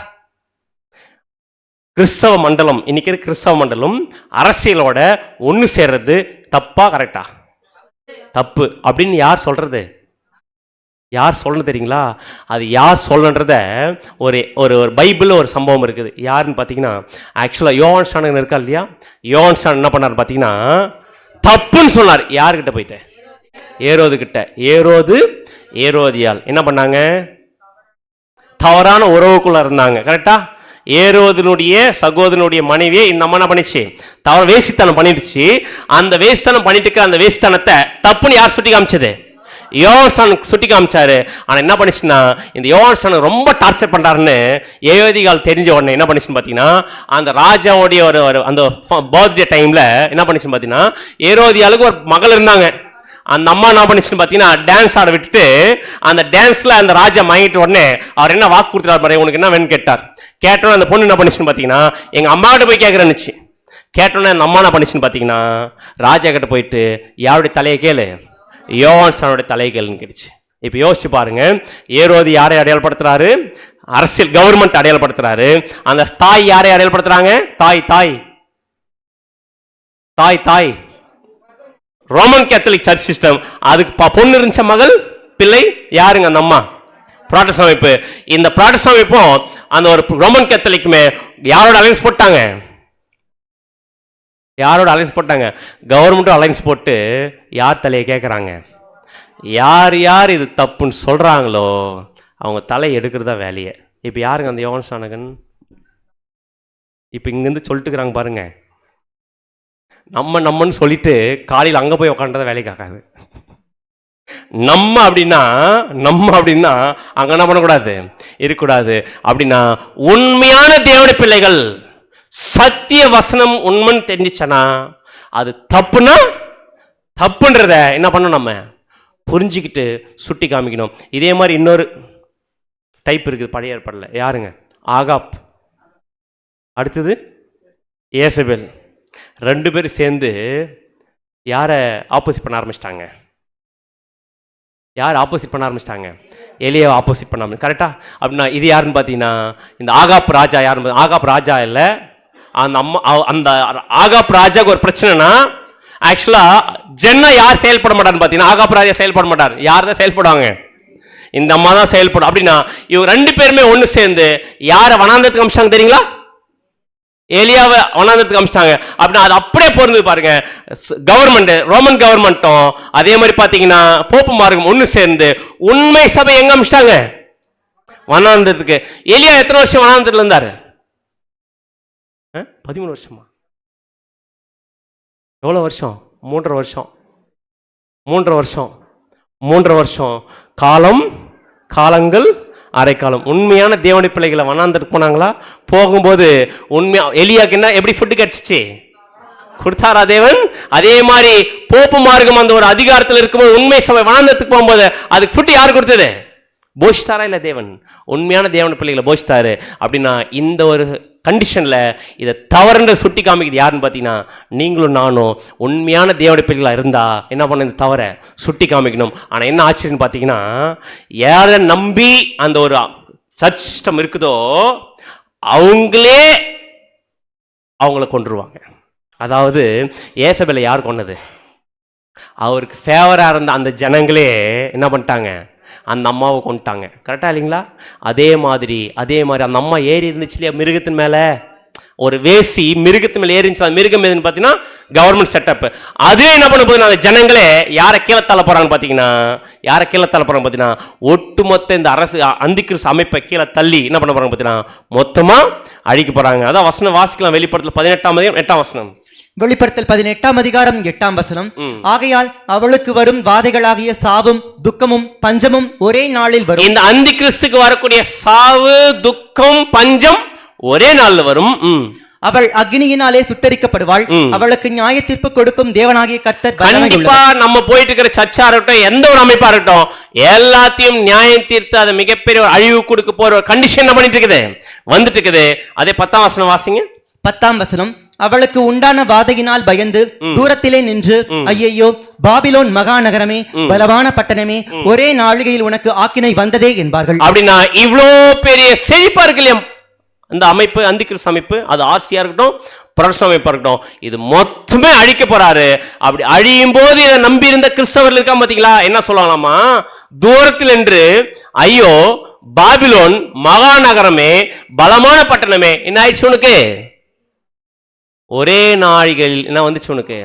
கிறிஸ்தவ மண்டலம், இன்னைக்கு இருக்க கிறிஸ்தவ மண்டலம் அரசியலோட ஒன்று சேர்றது தப்பா கரெக்டா? தப்பு அப்படின்னு யார் சொல்றது? யார் சொல்லணும் தெரியுங்களா? அது யார் சொல்லன்றத ஒரு ஒரு பைபிளில் ஒரு சம்பவம் இருக்குது. யாருன்னு பார்த்தீங்கன்னா ஆக்சுவலாக யோவான் ஸ்நானகன் இருக்கா இல்லையா? யோவான் ஸ்நானன் என்ன பண்ணார் பார்த்தீங்கன்னா தப்புன்னு சொன்னார். யாருக்கிட்ட போயிட்டு? ஏரோது கிட்ட. ஏரோதியால் என்ன பண்ணாங்க? தவறான உறவுக்குள்ள இருந்தாங்க. கரெக்டா? ஏரோதனுடைய சகோதரனுடைய மனைவியை இந்த அம்மா என்ன பண்ணிச்சு? தவற வேசித்தனம் பண்ணிடுச்சு. அந்த வேசித்தனம் பண்ணிட்டு இருக்க அந்த வேசித்தனத்தை தப்புன்னு யார் சுட்டி காமிச்சது? யோவான் சுட்டி காமிச்சாரு. ஆனா என்ன பண்ணிச்சுன்னா இந்த யோவான் ரொம்ப டார்ச்சர் பண்றாருன்னு ஏரோதியால் தெரிஞ்ச உடனே என்ன பண்ணிச்சுன்னு பாத்தீங்கன்னா அந்த ராஜாவுடைய ஒரு அந்த பர்த்டே டைம்ல என்ன பண்ணிச்சுன்னு பாத்தீங்கன்னா ஏரோதியாளுக்கு ஒரு மகள் இருந்தாங்க. அந்த அம்மா என்ன பண்ணிச்சுன்னு பாத்தீங்கன்னா டான்ஸ் ஆட விட்டுட்டு அந்த டான்ஸ்ல அந்த ராஜா மயங்கிட்ட உடனே அவர் என்ன வாக்கு கொடுத்துறாரு பாரு, உனக்கு என்ன வேணும்னு கேட்டார். கேட்டோன்னு அந்த பொண்ணு என்ன பண்ணிச்சுன்னு பாத்தீங்கன்னா எங்க அம்மா கிட்ட போய் கேட்கறேன்னுச்சு. கேட்டோன்னே அந்த அம்மா என்ன பண்ணிச்சுன்னு பாத்தீங்கன்னா ராஜா கிட்ட போயிட்டு யாருடைய தலையை கேளு? யோவான் ஸ்நானனுடைய தலையை கேளுன்னு கேட்டுச்சு. இப்ப யோசிச்சு பாருங்க, ஏரோது யாரை அடையாளப்படுத்துறாரு? அரசியல் கவர்மெண்ட் அடையாளப்படுத்துறாரு. அந்த தாய் யாரை அடையாளப்படுத்துறாங்க? தாய் ரோமன் கேத்தலிக் சர்ச் சிஸ்டம். அதுக்கு பொண்ணு இருந்துச்ச மகள் பிள்ளை யாருங்க? அந்த அம்மா புராட்டஸ்டன்ட் அமைப்பு. இந்த புராட்டஸ்டன்ட் அமைப்பும் அந்த ஒரு ரோமன் கேத்தலிக்குமே யாரோட அலைன்ஸ் போட்டாங்க? கவர்மெண்ட்டும் அலைன்ஸ் போட்டு யார் தலையை கேட்குறாங்க? யார் இது தப்புன்னு சொல்றாங்களோ அவங்க தலை எடுக்கிறதா வேலையை. இப்போ யாருங்க அந்த யோவான் ஸ்நானகன்? இப்போ இங்கேருந்து சொல்லிட்டு இருக்கிறாங்க பாருங்க, நம்மன்னு சொல்லிட்டு காலையில் அங்கே போய் உட்காண்டத வேலைக்கு ஆகாது. நம்ம அப்படின்னா அங்கே என்ன பண்ணக்கூடாது? இருக்கக்கூடாது. அப்படின்னா உண்மையான தேவனுடைய பிள்ளைகள் சத்திய வசனம் உண்மைன்னு தெரிஞ்சிச்சனா அது தப்புன்றத என்ன பண்ணணும்? நம்ம புரிஞ்சுக்கிட்டு சுட்டி காமிக்கணும். இதே மாதிரி இன்னொரு டைப் இருக்குது பழைய ஏற்பாடுல. யாருங்க? ஆகாப். அடுத்தது ஏசபேல். 2 பேரும் சேர்ந்து யாரை ஆப்போசிட் பண்ண ஆரம்பிச்சிட்டாங்க? எலியாவை ஆப்போசிட் பண்ண ஆரம்பிச்சு. கரெக்டா? அப்படின்னா இது யாருன்னு பார்த்தீங்கன்னா இந்த ஆகாப் ராஜா. யாருன்னு? ஆகாப் ராஜா இல்லை, அந்த ஆகாப் ராஜாக்கு ஒரு பிரச்சனைனா, ஆக்சுவலா ஜென்னா யார் செயல்பட மாட்டான்னு பாத்தீங்கன்னா, ஆகாப் ராஜா செயல்பட மாட்டார். யார் தான் செயல்படுவாங்க? இந்த அம்மா தான் செயல்படும். அப்படின்னா இவங்க 2 பேருமே ஒண்ணு சேர்ந்து யார வனாந்தரத்துக்கு அமிச்சாங்க தெரியுங்களா? எலியாவை வனாந்தரத்துக்கு அமிச்சிட்டாங்க. அப்படின்னா அது அப்படியே பொருந்து பாருங்க. கவர்மெண்ட், ரோமன் கவர்மெண்ட்டும் அதே மாதிரி பாத்தீங்கன்னா போப்பு மார்க்கம் ஒண்ணு சேர்ந்து உண்மை சபை எங்க அமிச்சிட்டாங்க? வனாந்தரத்துக்கு. எலியா எத்தனை வருஷம் வனாந்தரத்துல இருந்தாரு? 13 வருஷமா? எவ்வளவு வருஷம்? 3.5 வருஷம். 3.5 வருஷம். 3.5 வருஷம். காலங்கள் அரைக்காலம். உண்மையான தேவனுடைய பிள்ளைகளை வனாந்தரத்துக்கு போனாங்களா? போகும்போது உண்மையா எலியாக்கு என்ன எப்படி ஃபுட்டு கிடைச்சிச்சு? கொடுத்தாரா தேவன்? அதே மாதிரி போப்பு மார்க்கம் அந்த ஒரு அதிகாரத்தில் இருக்கும்போது உண்மை சபை வனாந்தரத்துக்கு போகும்போது அதுக்கு ஃபுட்டு யாரு கொடுத்தது? போஷித்தாரா இல்ல தேவன்? உண்மையான தேவனுடைய பிள்ளைகளை போஷித்தாரு. அப்படின்னா இந்த ஒரு கண்டிஷன்ல இதை தவறுன்ற சுட்டி காமிக்குது யாருன்னு பார்த்தீங்கன்னா, நீங்களும் நானும் உண்மையான தேவனுடைய பிள்ளைகளா இருந்தா என்ன பண்ண? இந்த தவறை சுட்டி காமிக்கணும். ஆனால் என்ன ஆச்சரியன்னு பார்த்தீங்கன்னா, யாரை நம்பி அந்த ஒரு சர்ச் சிஸ்டம் இருக்குதோ அவங்களே அவங்கள கொண்டுருவாங்க. அதாவது ஏசபேலை யார் கொன்னது? அவருக்கு ஃபேவரா இருந்த அந்த ஜனங்களே என்ன பண்ணிட்டாங்க? அந்த அம்மாவை கொண்டுட்டாங்க. கரெக்டா இல்லைங்களா? அதே மாதிரி அந்த அம்மா ஏறி இருந்துச்சு இல்லையா மிருகத்தின் மேல? ஒரு வேசி மிருகத்து மேல ஏறிச்சு. அந்த மிருகம் எதுன்னு பார்த்தீங்கன்னா கவர்மெண்ட் செட்டப். அதே என்ன பண்ண போகுதுன்னா அந்த ஜனங்களே யாரை கீழே தள்ள போறாங்க பார்த்தீங்கன்னா, ஒட்டுமொத்த இந்த அரசு அந்திகிறிஸ்து அமைப்பை கீழே தள்ளி என்ன பண்ண போறாங்க பார்த்தீங்கன்னா மொத்தமா அழிக்க போறாங்க. அதான் வசனம் வாசிக்கலாம். வெளிப்படுத்தல் 18ஆம் அதிகாரம் 8ஆம் வசனம். வெளிப்படுத்தல் 18ஆம் அதிகாரம் 8ஆம் வசனம். ஆகையால் அவளுக்கு வரும் வாதைகளாகிய சாவும் துக்கமும் பஞ்சமும் ஒரே நாளில் வரும். இந்த அந்திகிறிஸ்துக்கு வரக்கூடிய சாவு துக்கம் பஞ்சம் ஒரே நாள்ல வரும். அவள் அக்னியினாலே சுட்டரிக்கப்படுவாள். அவளுக்கு நியாய தீர்ப்பு கொடுக்கும் தேவனாகிய கர்த்தர். கண்டிப்பா நம்ம போயிட்டு இருக்கிற சர்ச்சா இருக்கட்டும், எந்த ஒரு அமைப்பா இருக்கட்டும், எல்லாத்தையும் நியாயம் தீர்த்து அதை மிகப்பெரிய ஒரு அழிவு கொடுக்க போற ஒரு கண்டிஷன் என்ன பண்ணிட்டு இருக்குது? வந்துட்டு இருக்குது. அதே 10ஆம் வசனம் வாசிங்க. 10ஆம் வசனம். அவளுக்கு உண்டான வாதையினால் பயந்து தூரத்திலே நின்று, ஐயையோ பாபிலோன் மகாநகரமே, பலவான பட்டணமே, ஒரே நாழிகையில் உனக்கு ஆக்கினை வந்ததே என்பார்கள். அப்படின்னா இவ்வளோ பெரிய செழிப்பா இருக்கு இல்லையா அந்த அமைப்பு, அந்திகிறிஸ்து அமைப்பு, அது ஆர்சியா இருக்கட்டும், புரட்சி அமைப்பா இருக்கட்டும், இது மொத்தமே அழிக்க போறாரு. அப்படி அழியும் போது இதை நம்பி இருந்த கிறிஸ்தவர்கள் இருக்கா பாத்தீங்களா? என்ன சொல்லலாமா? தூரத்தில் என்று ஐயோ பாபிலோன் மகாநகரமே, பலமான பட்டணமே, என்ன ஆயிடுச்சு உனக்கு? ஒரே நாழிகையில் என்ன வந்துச்சு உனக்கு?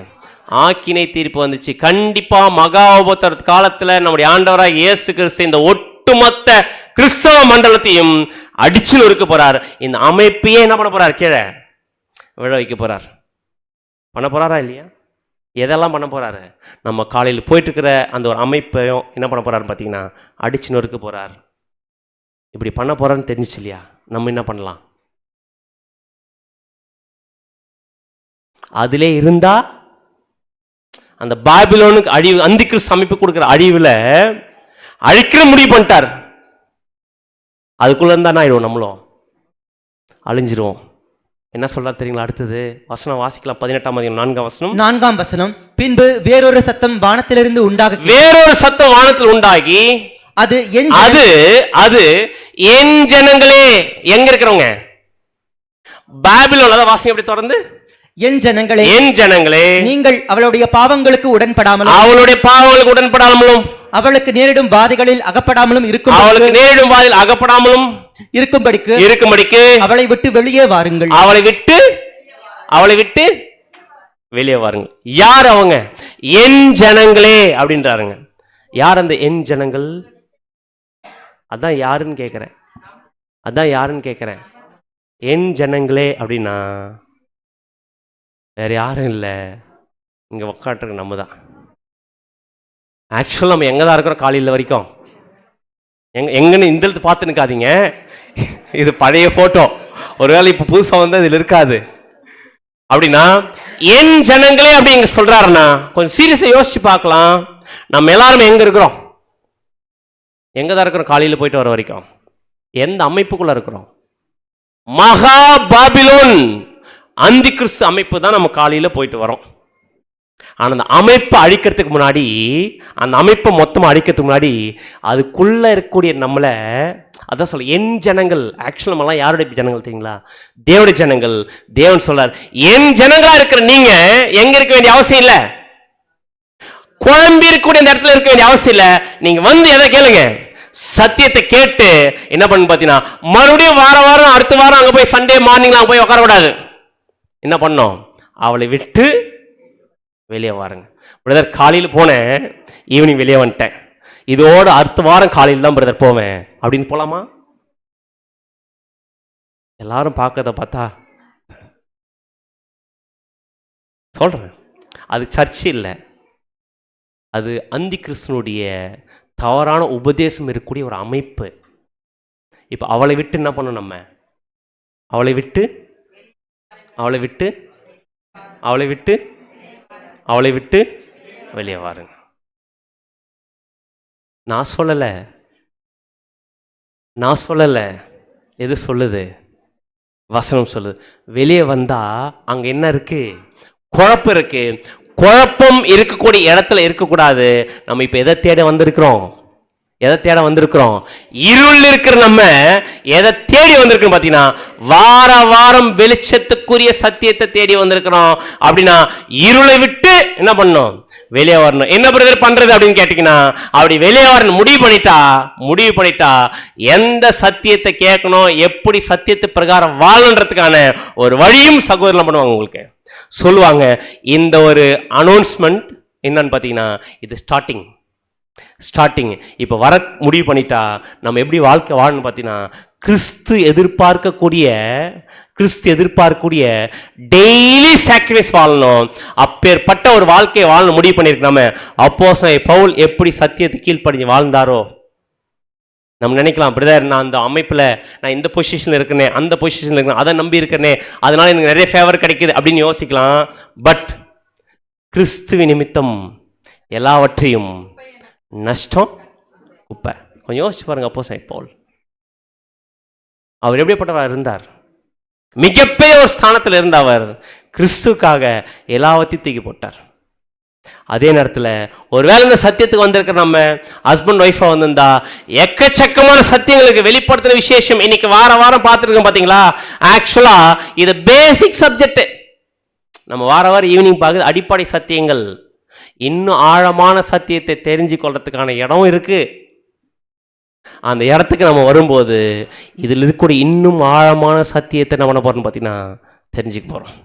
ஆக்கினை தீர்ப்பு வந்துச்சு. கண்டிப்பா மகா உபத்திர காலத்துல நம்முடைய ஆண்டவராக இயேசு கிறிஸ்து இந்த ஒட்டுமொத்த கிறிஸ்தவ மண்டலத்தையும் அடிச்சு நொறுக்க போறார். இந்த அமைப்பையே என்ன பண்ண போறார்? கீழே விழ வைக்க போறார். பண்ண போறாரா இல்லையா? எதெல்லாம் பண்ண போறாரு? நம்ம காலையில் போயிட்டு இருக்கிற அந்த ஒரு அமைப்பையும் என்ன பண்ண போறாரு பார்த்தீங்கன்னா அடிச்சு நொறுக்க போறார். இப்படி பண்ண போறான்னு தெரிஞ்சிச்சு இல்லையா? நம்ம என்ன பண்ணலாம்? அதிலே இருந்தா அந்த பாபிலோனுக்கு அழிவு, அந்திகிறிஸ்து அமைப்பு கொடுக்கிற அழிவுல அழிக்கிற முடிவு பண்ணிட்டார். அதுக்குள்ள இருந்தா ஆயிடுவோம், நம்மளும் அழிஞ்சிருவோம். என்ன சொல்றா தெரியுங்களா? அடுத்தது வசனம் வாசிக்கலாம். 18ஆம் அதிகாரம் 4ஆம் வசனம். 4ஆம் வசனம். பின்பு வேறொரு சத்தம் வானத்திலிருந்து உண்டாகி, வேறொரு சத்தம் வானத்தில் உண்டாகி, அது என் ஜனங்களே. எங்க இருக்கிறவங்க? பாபிலோன். அதான் வாசிங்க அப்படி தொடர்ந்து. என் ஜனங்களே, என் ஜனங்களே, நீங்கள் அவளுடைய பாவங்களுக்கு உடன்படாமலும், அவளுடைய பாவங்களுக்கு உடன்படாமலும், அவளுக்கு நேரிடும் வாதைகளில் அகப்படாமலும் இருக்கும், அவளுக்கு நேரிடும் வாதையில் அகப்படாமலும் இருக்கும்படிக்கு அவளை விட்டு வெளியே வாருங்கள். அவளை விட்டு வெளியே வாருங்கள். யார் அவங்க? என் ஜனங்களே அப்படின்றாருங்க. யார் அந்த என் ஜனங்கள்? அதான் யாருன்னு கேட்கிறேன். என் ஜனங்களே அப்படின்னா வேற யாரும் இல்லை, இங்க உட்காட்டுருக்கு நம்ம தான். ஆக்சுவல் நம்ம எங்க தான் இருக்கிறோம் காலையில் வரைக்கும். எங்கன்னு இந்த எழுத்து பார்த்து நிற்காதீங்க. இது பழைய போட்டோ, ஒருவேளை இப்ப புதுசா வந்து இதுல இருக்காது. அப்படின்னா என் ஜனங்களே அப்படி இங்க சொல்றாருன்னா கொஞ்சம் சீரியஸா யோசிச்சு பார்க்கலாம். நம்ம எல்லாருமே எங்க இருக்கிறோம்? எங்க தான் இருக்கிறோம் காலையில் போயிட்டு வர வரைக்கும்? எந்த அமைப்புக்குள்ள இருக்கிறோம்? மகா பாபிலோன் அந்திகிறிஸ்து அமைப்பு தான் நம்ம காலையில போயிட்டு வரோம். ஆனா அந்த அமைப்பை அழிக்கிறதுக்கு முன்னாடி, அந்த அமைப்பை மொத்தமா அழிக்கிறதுக்கு முன்னாடி அதுக்குள்ள இருக்கக்கூடிய நம்மளை அதான் சொல்ல என் ஜனங்கள். ஆக்சுவலாக நம்மலாம் யாருடைய ஜனங்கள் தெரியுங்களா? தேவனுடைய ஜனங்கள். தேவன் சொல்றார், என் ஜனங்களா இருக்கிற நீங்க எங்க இருக்க வேண்டிய அவசியம் இல்லை, குழம்பி இருக்கக்கூடிய இந்த இடத்துல இருக்க வேண்டிய அவசியம் இல்லை. நீங்க வந்து எதை கேளுங்க, சத்தியத்தை கேட்டு என்ன பண்ணு பார்த்தீங்கன்னா, மறுபடியும் வாரம் அடுத்த வாரம் அங்கே போய் சண்டே மார்னிங் அங்கே போய் உட்காரக்கூடாது. என்ன பண்ணோம், அவளை விட்டு வெளியே வாருங்க. பிரதர் காலையில் போனேன், ஈவினிங் வெளியே வந்துட்டேன், இதோட அடுத்த வாரம் காலையில் தான் பிரதர் போவேன் அப்படின்னு போலாமா? எல்லாரும் பார்க்கறத பார்த்தா சொல்றேன், அது சர்ச்சு இல்லை, அது அந்தி கிறிஸ்துனுடைய தவறான உபதேசம் இருக்கக்கூடிய ஒரு அமைப்பு. இப்போ அவளை விட்டு என்ன பண்ணணும், நம்ம அவளை விட்டு அவளை விட்டு அவளை விட்டு அவளை விட்டு வெளியே வாருங்க. நான் சொல்லலை, எது சொல்லுது? வசனம் சொல்லுது. வெளியே வந்தா அங்க என்ன இருக்கு? குழப்பம் இருக்கு. குழப்பம் இருக்கக்கூடிய இடத்துல இருக்கக்கூடாது. நம்ம இப்ப எதை தேட வந்திருக்கிறோம்? இருள் இருக்கிற நம்ம எதை தேடி வந்திருக்கோம் பார்த்தீங்கன்னா, வாரம் வெளிச்சத்துக்குரிய சத்தியத்தை தேடி வந்திருக்கிறோம். அப்படின்னா இருளை விட்டு என்ன பண்ணணும், வெளியே வரணும். என்ன பிரதர் பண்றது அப்படின்னு கேட்டீங்கன்னா, அப்படி வெளியே வரணும் முடிவு பண்ணிட்டா எந்த சத்தியத்தை கேட்கணும், எப்படி சத்தியத்து பிரகாரம் வாழன்றதுக்கான ஒரு வழியும் சகோதரர்கள் பண்ணுவாங்க, உங்களுக்கு சொல்லுவாங்க. இந்த ஒரு அனௌன்ஸ்மெண்ட் என்னன்னு பார்த்தீங்கன்னா, இது ஸ்டார்டிங். இப்போ வர முடிவு பண்ணிட்டா நம்ம எப்படி வாழ்க்கை வாழணும் பார்த்தீங்கன்னா, கிறிஸ்து எதிர்பார்க்கக்கூடிய டெய்லி சாக்ரிஃபைஸ் வாழணும். அப்பேற்பட்ட ஒரு வாழ்க்கையை வாழணும் முடிவு பண்ணியிருக்கு. நம்ம அப்போஸ்தலன் பவுல் எப்படி சத்தியத்தை கீழ்ப்படிஞ்சு வாழ்ந்தாரோ, நம்ம நினைக்கலாம், பிரதர் நான் அந்த அமைப்பில் நான் இந்த பொசிஷனில் இருக்கேனே, அந்த பொசிஷனில் இருக்கேன், அதை நம்பி இருக்கேனே, அதனால எனக்கு நிறைய ஃபேவர் கிடைக்குது அப்படின்னு யோசிக்கலாம். பட் கிறிஸ்துவ நிமித்தம் எல்லாவற்றையும் நஷ்டம் குப்பை. கொஞ்சம் யோசிச்சு பாருங்க. அப்போஸ்தலன் பவுல் அவர் எப்படிப்பட்டவர் இருந்தார்? மிகப்பெரிய ஒரு ஸ்தானத்தில் இருந்த அவர் கிறிஸ்துக்காக எல்லாவற்றையும் தூக்கி போட்டார். அதே நேரத்தில் ஒருவேளை இந்த சத்தியத்துக்கு வந்திருக்கிற நம்ம ஹஸ்பண்ட் ஒய்ஃபா வந்திருந்தா, எக்கச்சக்கமான சத்தியங்களுக்கு வெளிப்படுத்தின விசேஷம் இன்னைக்கு வாரம் பார்த்துருக்கோம் பார்த்தீங்களா? ஆக்சுவலா இது பேசிக் சப்ஜெக்ட். நம்ம வாரம் ஈவினிங் பார்க்குறது அடிப்படை சத்தியங்கள். இன்னும் ஆழமான சத்தியத்தை தெரிஞ்சு கொள்றதுக்கான இடம் இருக்கு. அந்த இடத்துக்கு நம்ம வரும்போது இதில் இருக்கக்கூடிய இன்னும் ஆழமான சத்தியத்தை நம்ம என்ன பண்ணணும் பார்த்தீங்கன்னா தெரிஞ்சுக்க போகிறோம்.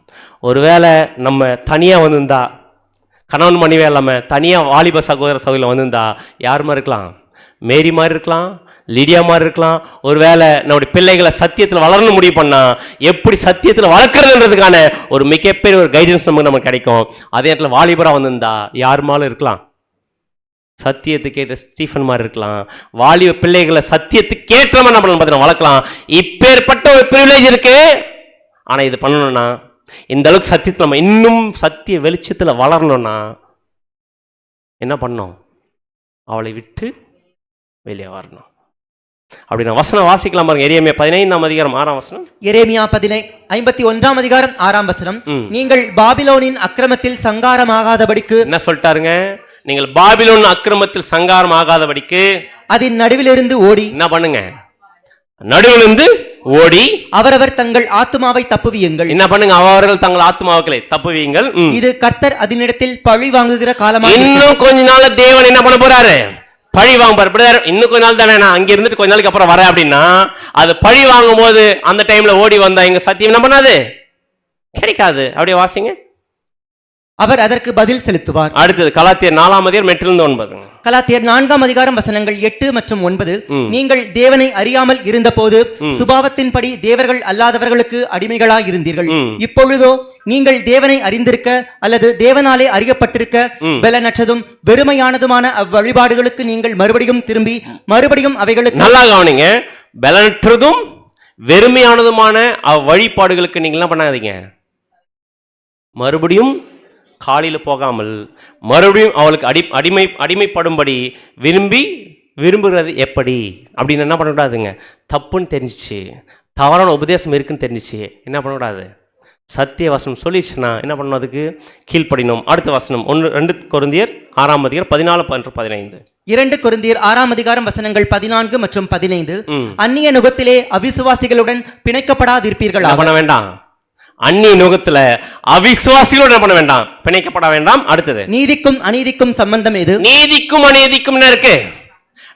ஒருவேளை நம்ம தனியாக வந்திருந்தா, கணவன் மனைவியாக இல்லாமல் தனியாக வாலிப சகோதரில் வந்திருந்தா, யார் மாதிரி இருக்கலாம்? மேரி மாதிரி இருக்கலாம், லிடியா மாதிரி இருக்கலாம். ஒருவேளை நம்முடைய பிள்ளைகளை சத்தியத்தில் வளரணும் முடிவு பண்ணா, எப்படி சத்தியத்தில் வளர்க்குறதுன்றதுக்கான ஒரு மிகப்பெரிய ஒரு கைடன்ஸ் நமக்கு கிடைக்கும். அதே இடத்துல வாலிபராக வந்திருந்தா யார் மாதிரி இருக்கலாம்? சத்தியத்துக்கு ஏற்ற ஸ்டீஃபன் மாதிரி இருக்கலாம். வாலிப பிள்ளைகளை சத்தியத்துக்கு ஏற்ற மாதிரி நம்ம பார்த்தீங்கன்னா வளர்க்கலாம். இப்பேற்பட்ட ஒரு ப்ரிவிலேஜ் இருக்கு. ஆனால் இது பண்ணணும்னா, இந்த அளவுக்கு சத்தியத்தில் நம்ம இன்னும் சத்திய வெளிச்சத்தில் வளரணும்னா என்ன பண்ணணும்? அவளை விட்டு வெளியே வரணும். அப்படி நான் வசனம் வாசிக்கலாம் பாருங்க. எரேமியா 15ஆம் அதிகாரம் 6ஆம் வசனம். எரேமியா 51ஆம் அதிகாரம் 6ஆம் வசனம். நீங்கள் பாபிலோனின் அக்கிரமத்தில் சங்காரமாகாதபடிக்கு என்ன சொல்லிட்டாருங்க? நீங்கள் பாபிலோன் அக்கிரமத்தில் சங்காரம் ஆகாதபடிக்கு அதன் நடுவிலிருந்து ஓடி என்ன பண்ணுங்க? நடுவிலிருந்து ஓடி அவரவர் தங்கள் ஆத்துமாவை தப்புவியுங்கள். என்ன பண்ணுங்க? அவர்கள் தங்கள் ஆத்துமாக்களை தப்புவியுங்கள். இது கர்த்தர் அதனிடத்தில் பழி வாங்குகிற காலமா. இன்னும் கொஞ்ச நாள் தேவன் என்ன பண்ண போறாரு? பழி வாங்க போறாரு. இன்னும் கொஞ்ச நாள் தானே, நான் அங்க இருந்துட்டு கொஞ்ச நாளைக்கு அப்புறம் வரேன் அப்படின்னா, அது பழி வாங்கும் போது அந்த டைம்ல ஓடி வந்தா எங்க சத்தியம் என்ன பண்ணாது? கிடைக்காது. அப்படியே வாசிங்க. அவர் அதற்கு பதில் செலுத்துவார். அடுத்தது கலாத்தியர் 4ஆம் அதிகாரம் 8-9. கலாத்தியர் 4ஆம் அதிகாரம் வசனங்கள் 8 மற்றும் 9. நீங்கள் தேவனை அறியாமல் இருந்தபோது சுபாவத்தின்படி தேவர்கள் அல்லாதவர்களுக்கு அடிமைகளாய் இருந்தீர்கள். இப்பொழுதோ நீங்கள் தேவனை அறிந்திருக்க அல்லது தேவனாலே அறியப்பட்டிருக்க பலனற்றதும் வெறுமையானதுமான அவ்வழிபாடுகளுக்கு நீங்கள் மறுபடியும் அவைகளுக்கு. நல்லா கவனிங்க. பலனற்றதும் வெறுமையானதுமான அவ்வழிபாடுகளுக்கு நீங்கள் என்ன பண்ணாதீங்க. மறுபடியும் காலையில் போகாமல் மறுபடியும் அவளுக்கு அடிமைப்படும்படி விரும்புகிறது எப்படி அப்படின்னு என்ன பண்ணக்கூடாதுங்க? தப்புன்னு தெரிஞ்சிச்சு, தவறான உபதேசம் இருக்குன்னு தெரிஞ்சிச்சு, என்ன பண்ணக்கூடாது? சத்திய வசனம் சொல்லிடுச்சுன்னா என்ன பண்ணணும்? அதுக்கு கீழ்ப்படினோம். அடுத்த வசனம் 2 கொரிந்தியர் 6ஆம் அதிகாரம் 14-15. 2 கொரிந்தியர் 6ஆம் அதிகாரம் வசனங்கள் 14 மற்றும் 15. ம். அந்நிய நுகத்திலே அவிசுவாசிகளுடன் என்ன பிணைக்கப்படாதிருப்பீர்களாக. பண்ண வேண்டாம்? அந்நிய நுகத்துல அவிசுவாசிகளோட என்ன பண்ண வேண்டாம்? பிணைக்கப்பட வேண்டாம். அடுத்தது, நீதிக்கும் அநீதிக்கும் சம்பந்தம் எது? நீதிக்கும் அநீதிக்கும் என்ன இருக்கு?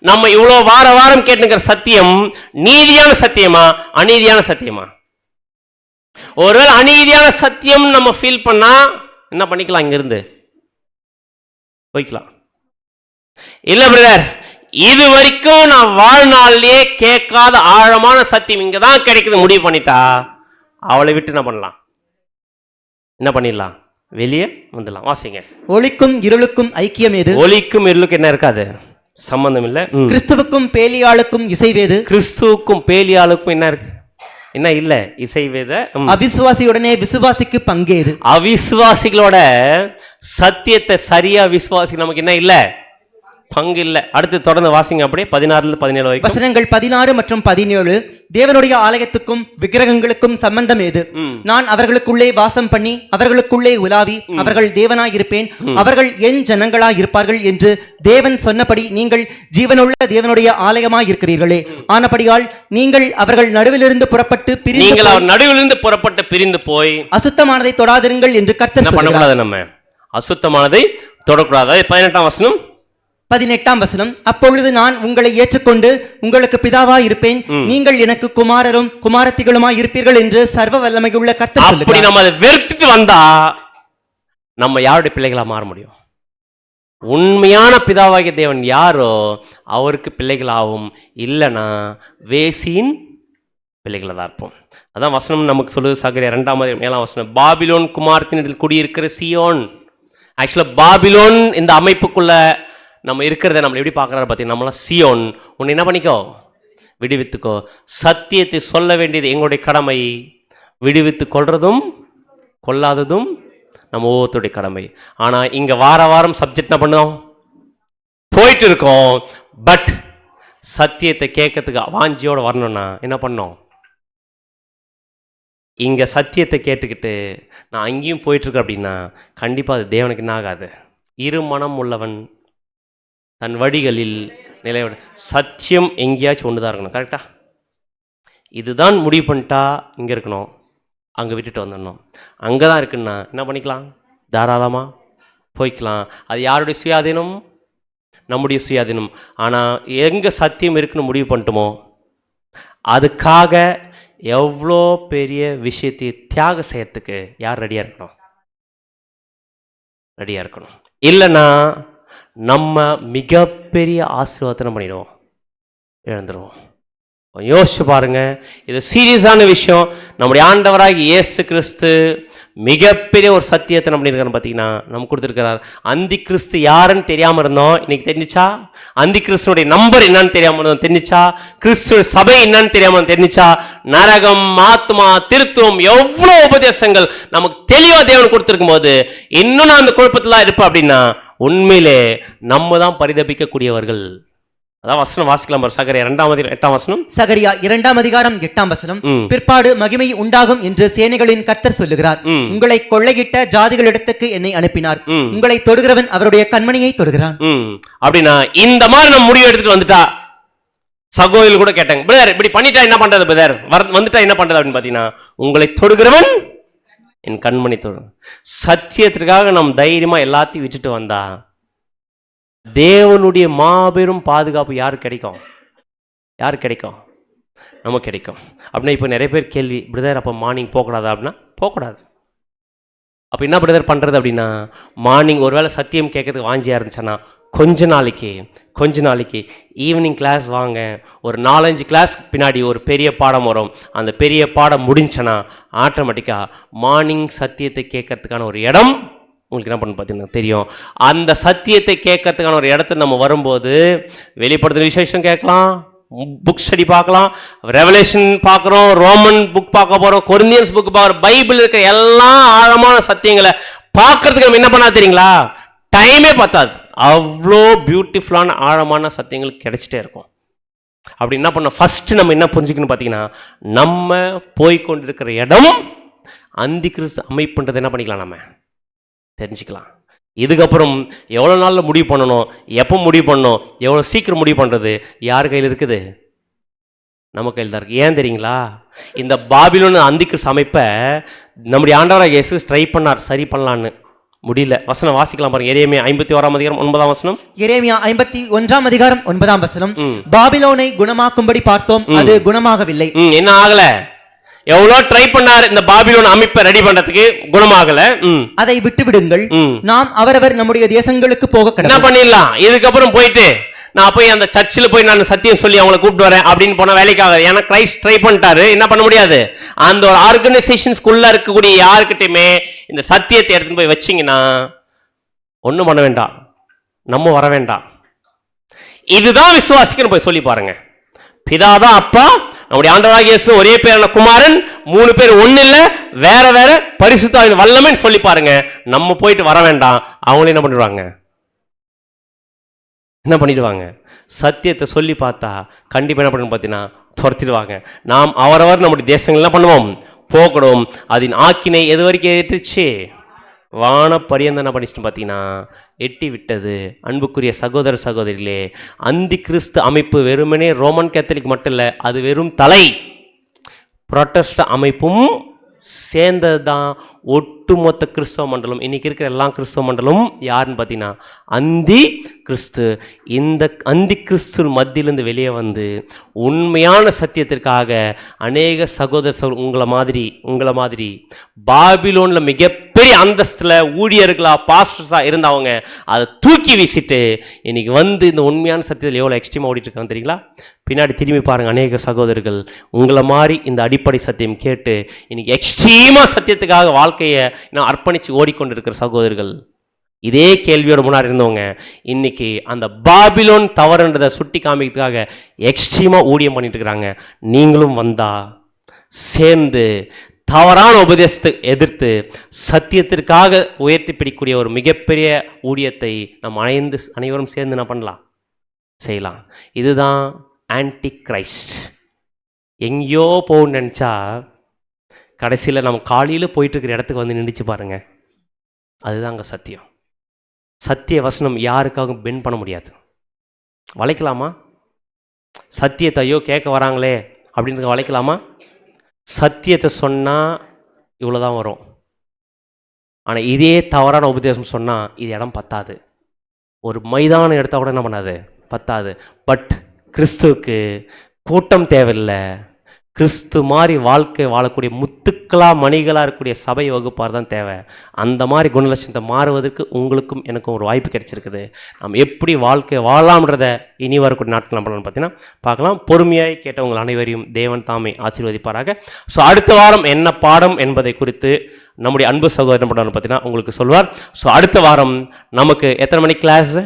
நம்ம இவ்வளவு வார வாரம் கேட்டுக்கிற சத்தியம் நீதியான சத்தியமா அநீதியான சத்தியமா? ஒருவேளை அநீதியான சத்தியம் நம்ம ஃபீல் பண்ணா என்ன பண்ணிக்கலாம்? இங்க இருந்து போய்க்கலாம். இல்ல பிரதர், இது வரைக்கும் நான் வாழ்நாளிலேயே கேட்காத ஆழமான சத்தியம் இங்கதான் கிடைக்குது முடிவு பண்ணிட்டா அவளை விட்டு என்ன பண்ணலாம்? என்ன பண்ணிடலாம்? வெளியே வந்துடலாம். வாசிங்க. ஒளிக்கும் இருளுக்கும் ஐக்கியம் எது? ஒளிக்கும் இருளுக்கும் என்ன இருக்காது? சம்பந்தம் இல்ல. கிறிஸ்துவுக்கும் பேலியாளுக்கும் இசைவேது? கிறிஸ்துவுக்கும் பேலியாளுக்கும் என்ன இருக்கு? என்ன இல்ல? இசைவேத. அவிசுவாசியுடனே விசுவாசிக்கு பங்கேது? அவிசுவாசிகளோட சத்தியத்தை சரியா விசுவாசி நமக்கு என்ன இல்ல? பங்கு இல்ல. அடுத்து தொடர்ந்து வாசிங்க. அப்படியே 16-17 வரைக்கும் வசனங்கள் 16 மற்றும் 17. தேவனுடைய ஆலயத்துக்கும் விக்கிரகங்களுக்கும் சம்பந்தம் ஏது? நான் அவர்களுக்குள்ளே வாசம் பண்ணி அவர்களுக்குள்ளே உலாவி அவர்கள் தேவனாய் இருப்பேன், அவர்கள் என் ஜனங்களாய் இருப்பார்கள் என்று தேவன் சொன்னபடி நீங்கள் ஜீவனுள்ள தேவனுடைய ஆலயமாய் இருக்கிறீர்களே. ஆனபடியால் நீங்கள் அவர்கள் நடுவிலிருந்து புறப்பட்டு நீங்கள் அவர் நடுவிலிருந்து புறப்பட்டு பிரிந்து போய் அசுத்தமானதை தொடாதிருங்கள் என்று கர்த்தர் என்ன சொல்கிறார். பண்ணக்கூடாது? நம்ம அசுத்தமானதை தொடக்கூடாது. 18ஆம் வசனம். 18ஆம் வசனம். அப்பொழுது நான் உங்களை ஏற்றுக்கொண்டு உங்களுக்கு பிதாவாய் இருப்பேன், நீங்கள் எனக்கு குமாரரும் குமாரத்திகளுமாய் இருப்பீர்கள் என்று சர்வ வல்லமையுள்ள கர்த்தர் அப்படி சொல்லுகிறார். நம்ம அதை வெறுத்துட்டு வந்தா நம்ம யாருடைய பிள்ளைகளா மாற முடியும்? உண்மையான பிதாவாகிய தேவன் யாரோ அவருக்கு பிள்ளைகளாகவும், இல்லைன்னா வேசியின் பிள்ளைகளா தான் இருப்போம். அதான் வசனம் நமக்கு சொல்லுது. சகரியா 2:7 வசனம். பாபிலோன் குமாரத்தினிடத்தில் குடியிருக்கிற சியோன். ஆக்சுவலா பாபிலோன் இந்த அமைப்புக்குள்ள நம்ம இருக்கிறத நம்ம எப்படி பார்க்குறாரு பார்த்தீங்கன்னா, நம்மளாம் சியோன். உன்னை என்ன பண்ணிக்கோ? விடுவித்துக்கோ. சத்தியத்தை சொல்ல வேண்டியது எங்களுடைய கடமை. விடுவித்து கொள்றதும் கொள்ளாததும் நம்ம ஒவ்வொருத்தருடைய கடமை. ஆனால் இங்கே வார வாரம் சப்ஜெக்ட் என்ன பண்ணோம்? போயிட்டு இருக்கோம். பட் சத்தியத்தை கேட்கறதுக்கு வாஞ்சியோடு வரணும்னா என்ன பண்ணோம்? இங்கே சத்தியத்தை கேட்டுக்கிட்டு நான் அங்கேயும் போயிட்டுருக்கேன் அப்படின்னா கண்டிப்பாக அது தேவனுக்கு என்ன ஆகாது? இரு மனம் உள்ளவன் தன் வழிகளில் நிலையோட. சத்தியம் எங்கேயாச்சும் ஒன்று தான் இருக்கணும். கரெக்டா? இதுதான் முடிவு பண்ணிட்டா இங்கே இருக்கணும், அங்கே விட்டுட்டு வந்துடணும். அங்கே தான் இருக்குன்னா என்ன பண்ணிக்கலாம்? தாராளமாக போய்க்கலாம். அது யாருடைய சுயாதீனம்? நம்முடைய சுயாதீனம். ஆனால் எங்கே சத்தியம் இருக்குன்னு முடிவு பண்ணிட்டோமோ அதுக்காக எவ்வளோ பெரிய விஷயத்தை தியாகம் செய்யறதுக்கு யார் ரெடியாக இருக்கணும்? ரெடியாக இருக்கணும். இல்லைன்னா நம்ம மிகப்பெரிய ஆசீர்வாதம் பண்ணிடுவோம், இழந்துடுவோம். யோசிச்சு பாருங்க. இது சீரியஸான விஷயம். நம்முடைய ஆண்டவராகி இயேசு கிறிஸ்து மிகப்பெரிய ஒரு சத்தியத்தை நம்ம பண்ணியிருக்காரு. பார்த்தீங்கன்னா நம்ம கொடுத்துருக்கிறார். அந்தி கிறிஸ்து யாருன்னு தெரியாமல் இருந்தோம், இன்னைக்கு தெரிஞ்சிச்சா? அந்தி கிறிஸ்துடைய நம்பர் என்னன்னு தெரியாமல் இருந்தோம், தெரிஞ்சிச்சா? கிறிஸ்துவ சபை என்னன்னு தெரியாமல் தெரிஞ்சிச்சா? நரகம், ஆத்மா, திருத்துவம், எவ்வளோ உபதேசங்கள் நமக்கு தெளிவாக தேவன் கொடுத்துருக்கும் போது இன்னும் நான் அந்த குழப்பத்தில் இருப்பேன் அப்படின்னா உண்மையிலே நம்ம தான் பரிதபிக்கக்கூடியவர்கள். அதான் வசனம் வாசிக்கலாம். சகரியா 2:8 வசனம். சகரியா 2ஆம் அதிகாரம் 8ஆம் வசனம். பிற்பாடு மகிமை உண்டாகும் என்று சேனைகளின் கர்த்தர் சொல்லுகிறார். உங்களை கொள்ளையிட்ட ஜாதிகளிடத்துக்கு என்னை அனுப்பினார், உங்களை தொடுகிறவன் அவருடைய கண்மணியை தொடுகிறான். அப்படின்னா இந்த மாதிரி நம்ம முடிவு எடுத்துட்டு வந்துட்டா, சகோதரிகள் கூட கேட்டாங்க, பிரதர் இப்படி பண்ணிட்டா என்ன பண்றது? பிரதர் வந்துட்டா என்ன பண்றது அப்படின்னு பாத்தீங்கன்னா, உங்களை தொடுகிறவன் என் கண்மணி தொடு. சத்தியத்திற்காக நம்ம தைரியமா எல்லாத்தையும் விட்டுட்டு வந்தா தேவனுடைய மாபெரும் பாதுகாப்பு யாரு கிடைக்கும்? யாரு கிடைக்கும்? நமக்கு கிடைக்கும். அப்படின்னா இப்போ நிறைய பேர் கேள்வி, பிரதர் அப்போ மார்னிங் போகக்கூடாதா? அப்படின்னா போகக்கூடாது. அப்போ என்ன பிரதர் பண்ணுறது அப்படின்னா, மார்னிங் ஒருவேளை சத்தியம் கேட்கறதுக்கு வாஞ்சியாக இருந்துச்சுன்னா கொஞ்ச நாளைக்கு ஈவினிங் கிளாஸ் வாங்க. ஒரு 4-5 கிளாஸ் பின்னாடி ஒரு பெரிய பாடம் வரும். அந்த பெரிய பாடம் முடிஞ்சுன்னா ஆட்டோமேட்டிக்காக மார்னிங் சத்தியத்தை கேட்கறதுக்கான ஒரு இடம் உங்களுக்கு என்ன பண்ணு பார்த்தீங்கன்னா தெரியும். அந்த சத்தியத்தை கேட்கறதுக்கான ஒரு இடத்துல நம்ம வரும்போது வெளிப்படுத்துகிற விசேஷம் கேட்கலாம், புக் ஸ்டடி பார்க்கலாம், ரெவலேஷன் பார்க்குறோம், ரோமன் புக் பார்க்க போகிறோம், கொரிந்தியன்ஸ் புக் பார்க்குறோம், பைபிள் இருக்க எல்லா ஆழமான சத்தியங்களை பார்க்கறதுக்கு நம்ம என்ன பண்ணா தெரியுங்களா? டைமே பத்தாது. அவ்வளோ பியூட்டிஃபுல்லான ஆழமான சத்தியங்கள் கிடைச்சிட்டே இருக்கும். அப்படி என்ன பண்ண ஃபர்ஸ்ட் நம்ம என்ன புரிஞ்சுக்கணும் பார்த்தீங்கன்னா, நம்ம போய்கொண்டிருக்கிற இடம் அந்தி கிறிஸ்து அமைப்புன்றது என்ன பண்ணிக்கலாம்? நம்ம தெரிஞ்சுக்கலாம். இதுக்கப்புறம் எவ்வளோ நாளில் முடிவு பண்ணணும், எப்போ முடிவு பண்ணணும், எவ்வளோ சீக்கிரம் முடிவு பண்ணுறது யார் கையில் இருக்குது? நம்ம கையில் தான் இருக்குது. ஏன் தெரியுங்களா? இந்த பாபிலோன் அந்திக்கு அமைப்பை நம்முடைய ஆண்டவராகிய இயேசு ட்ரை பண்ணார், சரி பண்ணலான்னு. முடியல. வசனம் வாசிக்கலாம் பாருங்க. எரேமியா 51ஆம் அதிகாரம் 9ஆம் வசனம். எரேமியா 51ஆம் அதிகாரம் 9ஆம் வசனம். பாபிலோனை குணமாக்கும்படி பார்த்தோம், அது குணமாகவில்லை. என்ன ஆகல? எவ்வளோ ட்ரை பண்ணார் இந்த பாபிலோன் அமைப்பை ரெடி பண்றதுக்கு, குணமாகல. அதை விட்டு விடுங்கள், நாம் அவரவர் நம்முடைய தேசங்களுக்கு போக என்ன பண்ணிடலாம். இதுக்கப்புறம் போயிட்டு நான் போய் அந்த சர்ச்சில் போய் நான் சத்தியம் சொல்லி அவங்களை கூப்பிட்டு வரேன் அப்படின்னு போன வேலைக்காக. ஏன்னா கிரைஸ்ட் ட்ரை பண்ணிட்டாரு, என்ன பண்ண முடியாது. அந்த ஒரு ஆர்கனைசேஷன்ஸ்குள்ள இருக்கக்கூடிய யாருக்கிட்டையுமே இந்த சத்தியத்தை எடுத்துன்னு போய் வச்சிங்கன்னா ஒன்றும் பண்ண வேண்டாம், நம்ம வர வேண்டாம். இதுதான் விசுவாசிக்கன்னு போய் சொல்லி பாருங்க. பிதாதான் அப்பா, நம்முடைய ஆண்டவராகிய இயேசு ஒரே பேரான குமாரன், 3 பேர் ஒன்னு இல்ல, வேற வேற பரிசுத்த ஆவியின் வல்லமைன்னு சொல்லி பாருங்க. நம்ம போயிட்டு வர வேண்டாம். அவங்களே என்ன பண்ணிடுவாங்க? என்ன பண்ணிடுவாங்க? சத்தியத்தை சொல்லி பார்த்தா கண்டிப்பாக என்ன பண்ணணும் பார்த்தீங்கன்னா துரத்திடுவாங்க. நாம் அவரவர் நம்முடைய தேசங்கள் என்ன பண்ணுவோம்? போகணும். அதன் ஆக்கினை எது வரைக்கும் ஏற்றுச்சு? வான பரியந்தம் என்ன பண்ணிச்சுன்னு பார்த்தீங்கன்னா எட்டி விட்டது. அன்புக்குரிய சகோதர சகோதரிகளே, அந்தி கிறிஸ்து அமைப்பு வெறுமனே ரோமன் கேத்தலிக் மட்டும் இல்லை, அது வெறும் தலை. புரொட்டஸ்ட் அமைப்பும் சேர்ந்தது தான் ஒட்டுமொத்த கிறிஸ்தவ மண்டலம். இன்னைக்கு இருக்கிற எல்லா கிறிஸ்தவ மண்டலமும் யாருன்னு பார்த்தீங்கன்னா அந்தி கிறிஸ்து. இந்த அந்தி கிறிஸ்து மத்தியிலிருந்து வெளியே வந்து உண்மையான சத்தியத்திற்காக அநேக சகோதர உங்களை மாதிரி பாபிலோனில் மிகப்பெரிய அந்தஸ்தில் ஊழியர்களா பாஸ்டர்ஸாக இருந்தவங்க அதை தூக்கி வீசிட்டு இன்னைக்கு வந்து இந்த உண்மையான சத்தியத்தில் எவ்வளோ எக்ஸ்ட்ரீமாக ஓடிட்டு இருக்காங்க தெரியுங்களா? பின்னாடி திரும்பி பாருங்கள், அநேக சகோதரர்கள் உங்களை மாதிரி இந்த அடிப்படை சத்தியம் கேட்டு இன்னைக்கு எக்ஸ்ட்ரீமாக சத்தியத்துக்காக வாழ்க்கையை நான் அர்ப்பணித்து ஓடிக்கொண்டிருக்கிற சகோதரர்கள். இதே கேள்வியோட முன்னாடி இருந்தவங்க இன்னைக்கு அந்த பாபிலோன் தவறுன்றதை சுட்டி காமிக்கிறதுக்காக எக்ஸ்ட்ரீமாக ஊழியம் பண்ணிட்டு இருக்கிறாங்க. நீங்களும் வந்தா சேர்ந்து தவறான உபதேசத்தை எதிர்த்து சத்தியத்திற்காக உயர்த்தி பிடிக்கக்கூடிய ஒரு மிகப்பெரிய ஊழியத்தை நம்ம அனைவரும் சேர்ந்து என்ன பண்ணலாம்? செய்யலாம். இதுதான் ஆன்டி கிரைஸ்ட். எங்கேயோ போகணும்னு நினச்சா கடைசியில் நம்ம காலையில் போயிட்டு இருக்கிற இடத்துக்கு வந்து நின்றுச்சு பாருங்க. அதுதான் அங்கே சத்தியம். சத்திய வசனம் யாருக்காகவும் பெண்ட் பண்ண முடியாது. வளைக்கலாமா? சத்தியத்தை ஐயோ கேட்க வராங்களே அப்படின்னு வளைக்கலாமா? சத்தியத்தை சொன்னால் இவ்வளோதான் வரும். ஆனால் இதே தவறான உபதேசம் சொன்னால் இது இடம் பத்தாது. ஒரு மைதானம் எடுத்தால் கூட என்ன பண்ணாது? பத்தாது. பட் கிறிஸ்துவுக்கு கூட்டம் தேவையில்லை. கிறிஸ்து மாதிரி வாழ்க்கை வாழக்கூடிய முத்துக்களாக மணிகளாக இருக்கக்கூடிய சபை வகுப்பார் தான் தேவை. அந்த மாதிரி குணலட்சணத்தை மாறுவதற்கு உங்களுக்கும் எனக்கும் ஒரு வாய்ப்பு கிடைச்சிருக்குது. நம்ம எப்படி வாழ்க்கை வாழலாம்ன்றத இனி வரக்கூடிய நாட்கள் நம்மளான்னு பார்த்தீங்கன்னா பார்க்கலாம். பொறுமையாய் கேட்டவங்கள் அனைவரையும் தேவன் தாமே ஆசீர்வதிப்பாராக. ஸோ அடுத்த வாரம் என்ன பாடம் என்பதை குறித்து நம்முடைய அன்பு சகோதரன் பண்ணான்னு பார்த்தீங்கன்னா உங்களுக்கு சொல்வார். ஸோ அடுத்த வாரம் நமக்கு எத்தனை மணிக்கு கிளாஸு?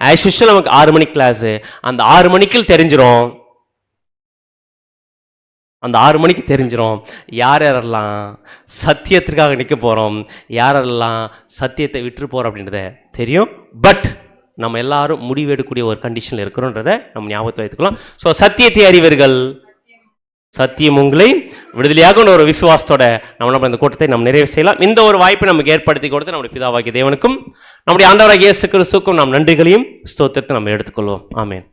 ஆஸ் யூஷுவல் நமக்கு 6 மணிக்கு கிளாஸு. அந்த 6 மணிக்கு தெரிஞ்சிடும். அந்த 6 மணிக்கு தெரிஞ்சிடும் யாரெல்லாம் சத்தியத்திற்காக நிற்க போகிறோம், யாரெல்லாம் சத்தியத்தை விட்டு போகிறோம் அப்படின்றத தெரியும். பட் நம்ம எல்லாரும் முடிவெடுக்கக்கூடிய ஒரு கண்டிஷனில் இருக்கிறோன்றதை நம்ம ஞாபகத்தில் வைத்துக்கலாம். ஸோ சத்தியத்தை அறிவீர்கள், சத்தியம் உங்களை விடுதலையாக ஒரு விசுவாசத்தோட நம்ம இந்த கூட்டத்தை நம்ம நிறைவு செய்யலாம். இந்த ஒரு வாய்ப்பை நமக்கு ஏற்படுத்தி கொடுத்து நம்முடைய பிதாவாகிய தேவனுக்கும் நம்முடைய ஆண்டவராகிய இயேசு கிறிஸ்துவுக்கும் நாம் நன்றிகளையும் ஸ்தோத்திரத்தை நம்ம எடுத்துக்கொள்வோம். ஆமென்.